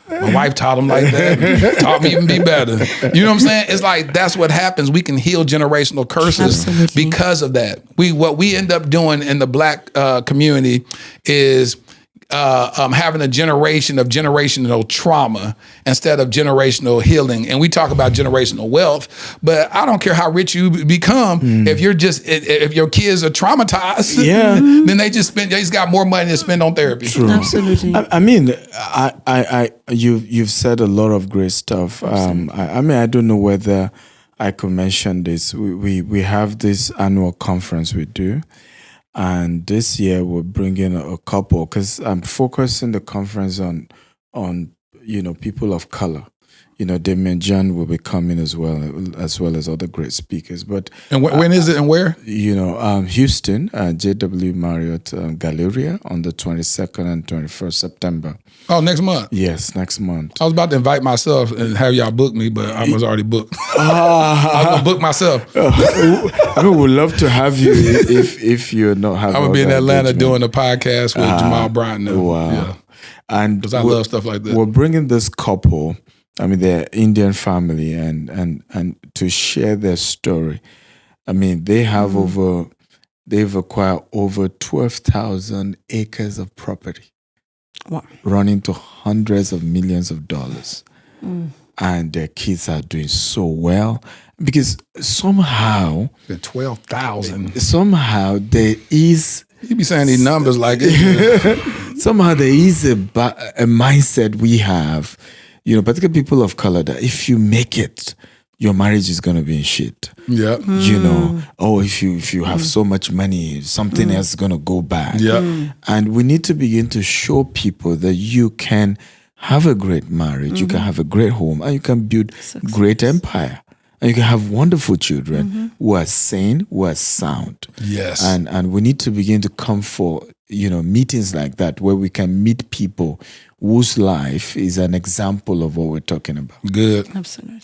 [SPEAKER 2] my wife taught them like that. Taught me even be better. You know what I'm saying? It's like, that's what happens. We can heal generational curses because of that. What we end up doing in the Black community is having a generation of generational trauma instead of generational healing. And we talk about generational wealth, but I don't care how rich you become. If you're if your kids are traumatized, then they just got more money to spend on therapy.
[SPEAKER 3] True.
[SPEAKER 1] Absolutely.
[SPEAKER 3] I mean, you've said a lot of great stuff. I mean, I don't know whether I could mention this. We have this annual conference we do. And this year we're bringing a couple, because I'm focusing the conference on people of color. Damien John will be coming as well as other great speakers. But
[SPEAKER 2] when is it and where?
[SPEAKER 3] Houston, JW Marriott Galleria on the 22nd and 21st September.
[SPEAKER 2] Oh, next month?
[SPEAKER 3] Yes, next month.
[SPEAKER 2] I was about to invite myself and have y'all book me, but I was already booked. I was going to book myself.
[SPEAKER 3] I mean, we'd love to have you if you're not having.
[SPEAKER 2] I'm going to be in Atlanta doing a podcast with Jamal Bryant.
[SPEAKER 3] Wow.
[SPEAKER 2] Yeah.
[SPEAKER 3] And
[SPEAKER 2] because I love stuff like that.
[SPEAKER 3] We're bringing this couple, I mean, they're Indian family, and to share their story. I mean, they have they've acquired over 12,000 acres of property.
[SPEAKER 1] Wow.
[SPEAKER 3] Running to hundreds of millions of dollars. And their kids are doing so well because somehow
[SPEAKER 2] 12,000.
[SPEAKER 3] Somehow there is.
[SPEAKER 2] You be saying these numbers like it.
[SPEAKER 3] Somehow there is a mindset we have, particularly people of color, that if you make it, your marriage is gonna be in shit.
[SPEAKER 2] Yeah.
[SPEAKER 3] If you have so much money, something else is gonna go bad.
[SPEAKER 2] Yeah.
[SPEAKER 3] And we need to begin to show people that you can have a great marriage, you can have a great home, and you can build great empire. And you can have wonderful children who are sane, who are sound.
[SPEAKER 2] Yes.
[SPEAKER 3] And we need to begin to come for, meetings like that where we can meet people whose life is an example of what we're talking about.
[SPEAKER 2] Good.
[SPEAKER 1] Absolutely.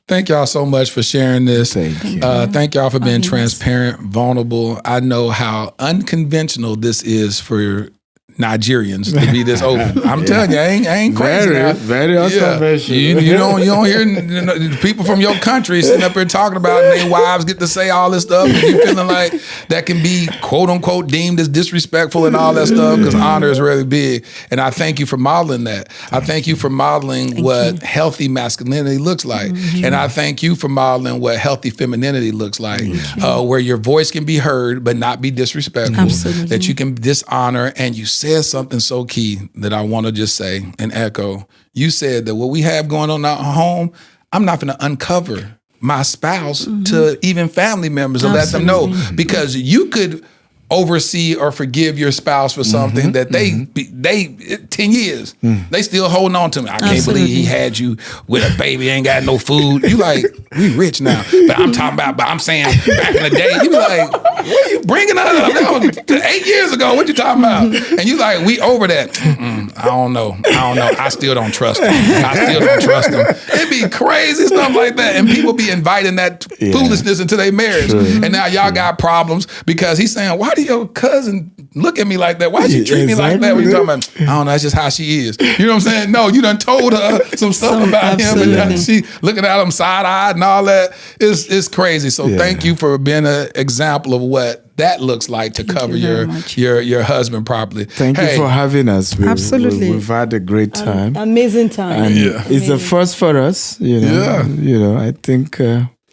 [SPEAKER 2] Thank y'all so much for sharing this.
[SPEAKER 3] Thank you.
[SPEAKER 2] Thank y'all for being transparent, vulnerable. I know how unconventional this is for Nigerians to be this open. I'm telling you, I ain't crazy now.
[SPEAKER 3] Very unconventional.
[SPEAKER 2] You don't hear people from your country sitting up here talking about it, and their wives get to say all this stuff, and you feeling like that can be quote unquote deemed as disrespectful and all that stuff, because honor is really big. And I thank you for modeling that. I thank you for modeling what healthy masculinity looks like. And I thank you for modeling what healthy femininity looks like, where your voice can be heard but not be disrespectful.
[SPEAKER 1] Absolutely.
[SPEAKER 2] That you can dishonor, and you said something so key that I want to just say and echo. You said that what we have going on in our home, I'm not going to uncover my spouse to even family members and let them know, because you could oversee or forgive your spouse for something that they 10 years, they still holding on to me. I can't believe he had you with a baby, ain't got no food. You like, we rich now. But I'm saying back in the day, you be like, what are you bringing up? That was 8 years ago. What you talking about? And you like, we over that. I don't know. I still don't trust him. It'd be crazy stuff like that. And people be inviting that foolishness into their marriage. And now y'all got problems because he's saying, why do your cousin look at me like that? Why'd you treat me like that? What you talking about? I don't know, that's just how she is. You know what I'm saying? No, you done told her some stuff about him, and now she looking at him side-eyed and all that. It's crazy. So thank you for being an example of what that looks like to cover your husband properly.
[SPEAKER 3] Thank you for having us.
[SPEAKER 1] Absolutely.
[SPEAKER 3] We've had a great time.
[SPEAKER 1] Amazing time.
[SPEAKER 3] And it's a first for us, I think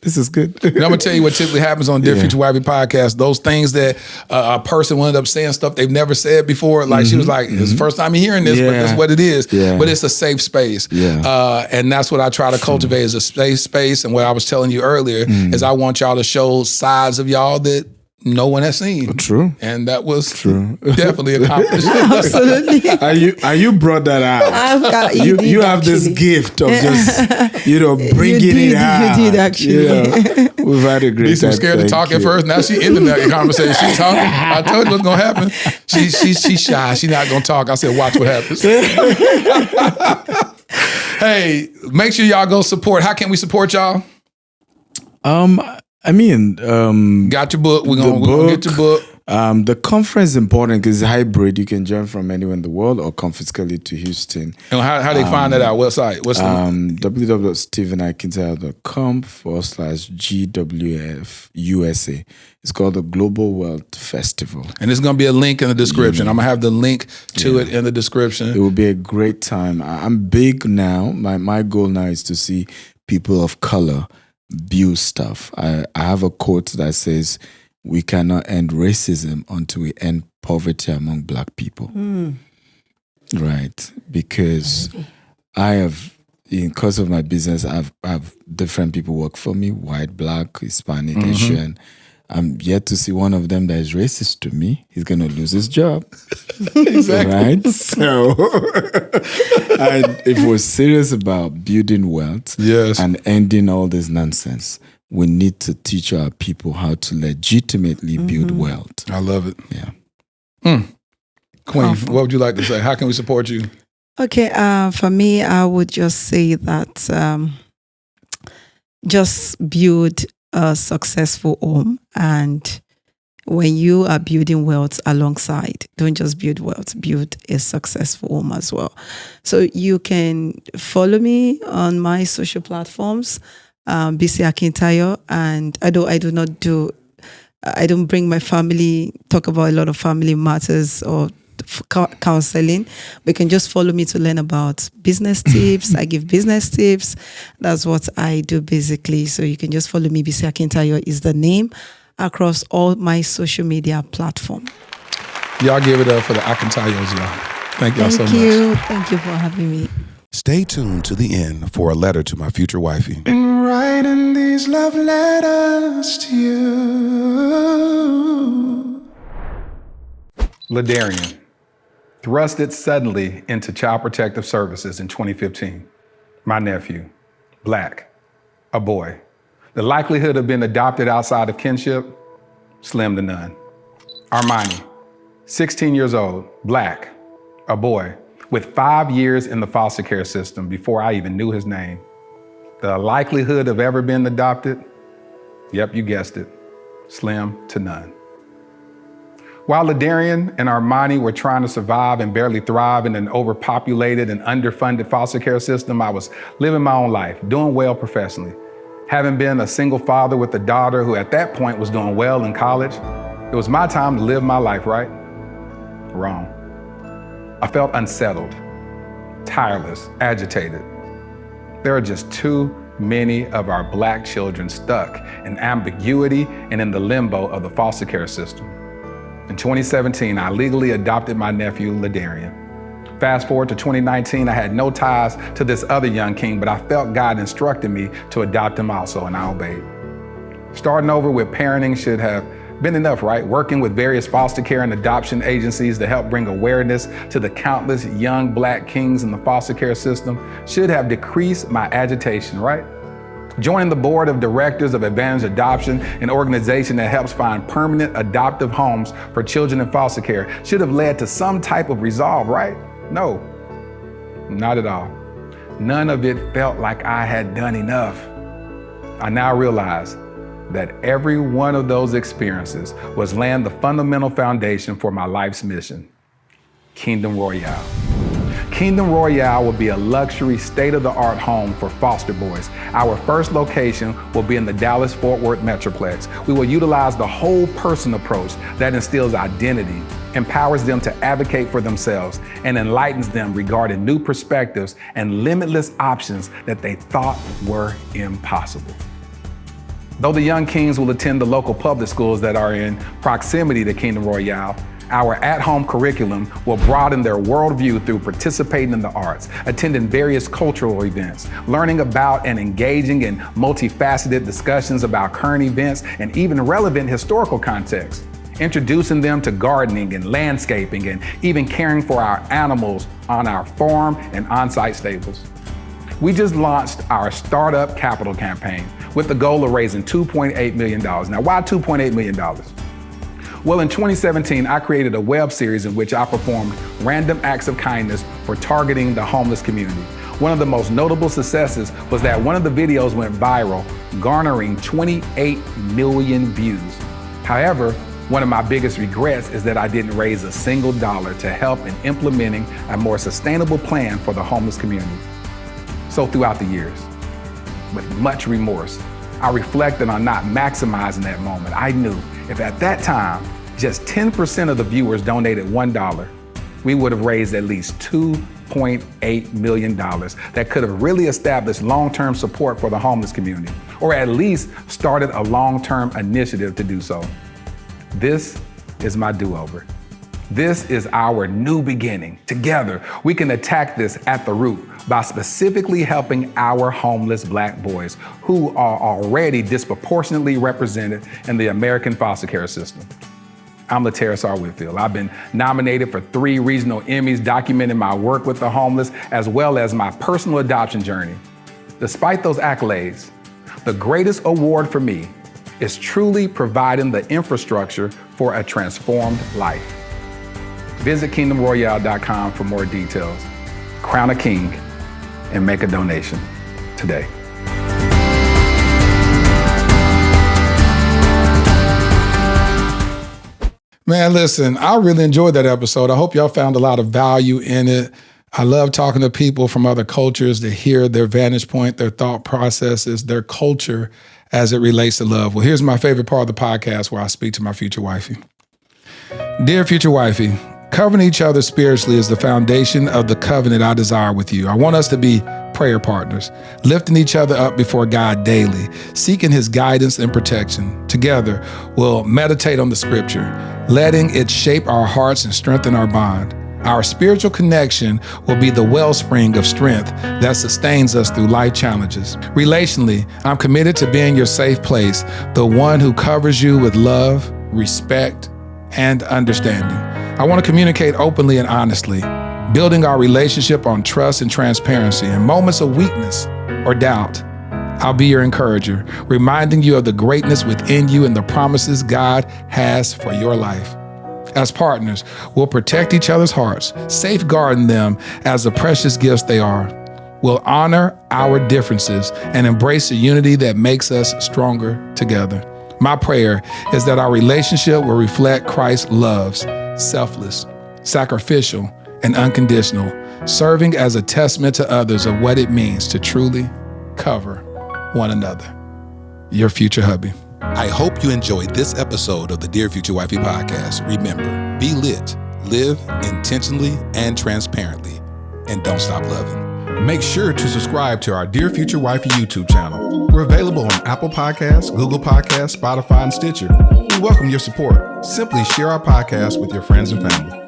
[SPEAKER 3] This is good.
[SPEAKER 2] And I'm gonna tell you what typically happens on Dear Future Wifey Podcast. Those things that a person will end up saying stuff they've never said before. Like she was like, "It's the first time you're hearing this, but that's what it is."
[SPEAKER 3] Yeah.
[SPEAKER 2] But it's a safe space, and that's what I try to cultivate is a safe space. And what I was telling you earlier is I want y'all to show sides of y'all that no one has seen.
[SPEAKER 3] True.
[SPEAKER 2] And that was definitely accomplished.
[SPEAKER 1] Absolutely.
[SPEAKER 3] And you brought that out.
[SPEAKER 1] I've got,
[SPEAKER 3] you have this gift of just, bringing it out.
[SPEAKER 1] You did actually.
[SPEAKER 3] We've had a great
[SPEAKER 2] Bisi was scared to talk at first. Now she ended that conversation. She's talking. I told you what's going to happen. She's shy. She's not going to talk. I said, watch what happens. Hey, make sure y'all go support. How can we support y'all? Got your book. We're gonna get your book.
[SPEAKER 3] The conference is important because it's hybrid. You can join from anywhere in the world or come physically to Houston.
[SPEAKER 2] And how they find that out? Website? What's
[SPEAKER 3] www.stephenakintayo.com/GWF USA. It's called the Global Wealth Festival.
[SPEAKER 2] And there's gonna be a link in the description. I'm gonna have the link to it in the description.
[SPEAKER 3] It will be a great time. I'm big now. My goal now is to see people of color build stuff. I have a quote that says, "We cannot end racism until we end poverty among Black people." Right? Because I have, because of my business, I have different people work for me, white, Black, Hispanic, Asian. I'm yet to see one of them that is racist to me. He's going to lose his job.
[SPEAKER 2] Exactly.
[SPEAKER 3] Right? So, and if we're serious about building wealth and ending all this nonsense, we need to teach our people how to legitimately build wealth.
[SPEAKER 2] I love it.
[SPEAKER 3] Yeah.
[SPEAKER 2] Queen, what would you like to say? How can we support you?
[SPEAKER 1] Okay, for me, I would just say that just build a successful home, and when you are building wealth alongside, don't just build wealth, build a successful home as well. So you can follow me on my social platforms, Bisi Akintayo, and I don't bring my family, talk about a lot of family matters or counseling. But you can just follow me to learn about business tips. I give business tips. That's what I do basically. So you can just follow me. Bisi Akintayo is the name across all my social media platforms.
[SPEAKER 2] Y'all give it up for the Akintayos, y'all. Thank y'all so much.
[SPEAKER 1] Thank you for having me.
[SPEAKER 5] Stay tuned to the end for a letter to my future wifey.
[SPEAKER 10] Been writing these love letters to you.
[SPEAKER 2] Ladarian thrusted suddenly into Child Protective Services in 2015. My nephew, Black, a boy. The likelihood of being adopted outside of kinship, slim to none. Armani, 16 years old, Black, a boy, with 5 years in the foster care system before I even knew his name. The likelihood of ever being adopted, yep, you guessed it, slim to none. While Ladarian and Armani were trying to survive and barely thrive in an overpopulated and underfunded foster care system, I was living my own life, doing well professionally. Having been a single father with a daughter who at that point was doing well in college, it was my time to live my life, right? Wrong. I felt unsettled, tireless, agitated. There are just too many of our Black children stuck in ambiguity and in the limbo of the foster care system. In 2017, I legally adopted my nephew, Ladarian. Fast forward to 2019, I had no ties to this other young king, but I felt God instructed me to adopt him also, and I obeyed. Starting over with parenting should have been enough, right? Working with various foster care and adoption agencies to help bring awareness to the countless young Black kings in the foster care system should have decreased my agitation, right? Joining the board of directors of Advantage Adoption, an organization that helps find permanent adoptive homes for children in foster care, should have led to some type of resolve, right? No, not at all. None of it felt like I had done enough. I now realize that every one of those experiences was laying the fundamental foundation for my life's mission, Kingdom Royale. Kingdom Royale will be a luxury, state-of-the-art home for foster boys. Our first location will be in the Dallas-Fort Worth Metroplex. We will utilize the whole person approach that instills identity, empowers them to advocate for themselves, and enlightens them regarding new perspectives and limitless options that they thought were impossible. Though the young kings will attend the local public schools that are in proximity to Kingdom Royale, our at-home curriculum will broaden their worldview through participating in the arts, attending various cultural events, learning about and engaging in multifaceted discussions about current events and even relevant historical context, introducing them to gardening and landscaping and even caring for our animals on our farm and on-site stables. We just launched our Startup Capital campaign with the goal of raising $2.8 million. Now, why $2.8 million? Well, in 2017, I created a web series in which I performed random acts of kindness for targeting the homeless community. One of the most notable successes was that one of the videos went viral, garnering 28 million views. However, one of my biggest regrets is that I didn't raise a single dollar to help in implementing a more sustainable plan for the homeless community. So throughout the years, with much remorse, I reflected on not maximizing that moment. I knew if at that time, just 10% of the viewers donated $1, we would have raised at least $2.8 million that could have really established long-term support for the homeless community, or at least started a long-term initiative to do so. This is my do-over. This is our new beginning. Together, we can attack this at the root by specifically helping our homeless Black boys who are already disproportionately represented in the American foster care system. I'm Laterra Whitfield. I've been nominated for 3 regional Emmys documenting my work with the homeless as well as my personal adoption journey. Despite those accolades, the greatest award for me is truly providing the infrastructure for a transformed life. Visit kingdomroyale.com for more details. Crown a king and make a donation today. Man, listen, I really enjoyed that episode. I hope y'all found a lot of value in it. I love talking to people from other cultures to hear their vantage point, their thought processes, their culture as it relates to love. Well, here's my favorite part of the podcast where I speak to my future wifey. Dear future wifey, covering each other spiritually is the foundation of the covenant I desire with you. I want us to be prayer partners, lifting each other up before God daily, seeking his guidance and protection. Together, we'll meditate on the scripture, letting it shape our hearts and strengthen our bond. Our spiritual connection will be the wellspring of strength that sustains us through life challenges. Relationally, I'm committed to being your safe place, the one who covers you with love, respect, and understanding. I want to communicate openly and honestly, building our relationship on trust and transparency. In moments of weakness or doubt, I'll be your encourager, reminding you of the greatness within you and the promises God has for your life. As partners, we'll protect each other's hearts, safeguarding them as the precious gifts they are. We'll honor our differences and embrace the unity that makes us stronger together. My prayer is that our relationship will reflect Christ's love, selfless, sacrificial, and unconditional, serving as a testament to others of what it means to truly cover one another. Your future hubby.
[SPEAKER 11] I hope you enjoyed this episode of the Dear Future Wifey Podcast. Remember, be lit, live intentionally and transparently, and don't stop loving. Make sure to subscribe to our Dear Future Wifey YouTube channel. We're available on Apple Podcasts, Google Podcasts, Spotify, and Stitcher. We welcome your support. Simply share our podcast with your friends and family.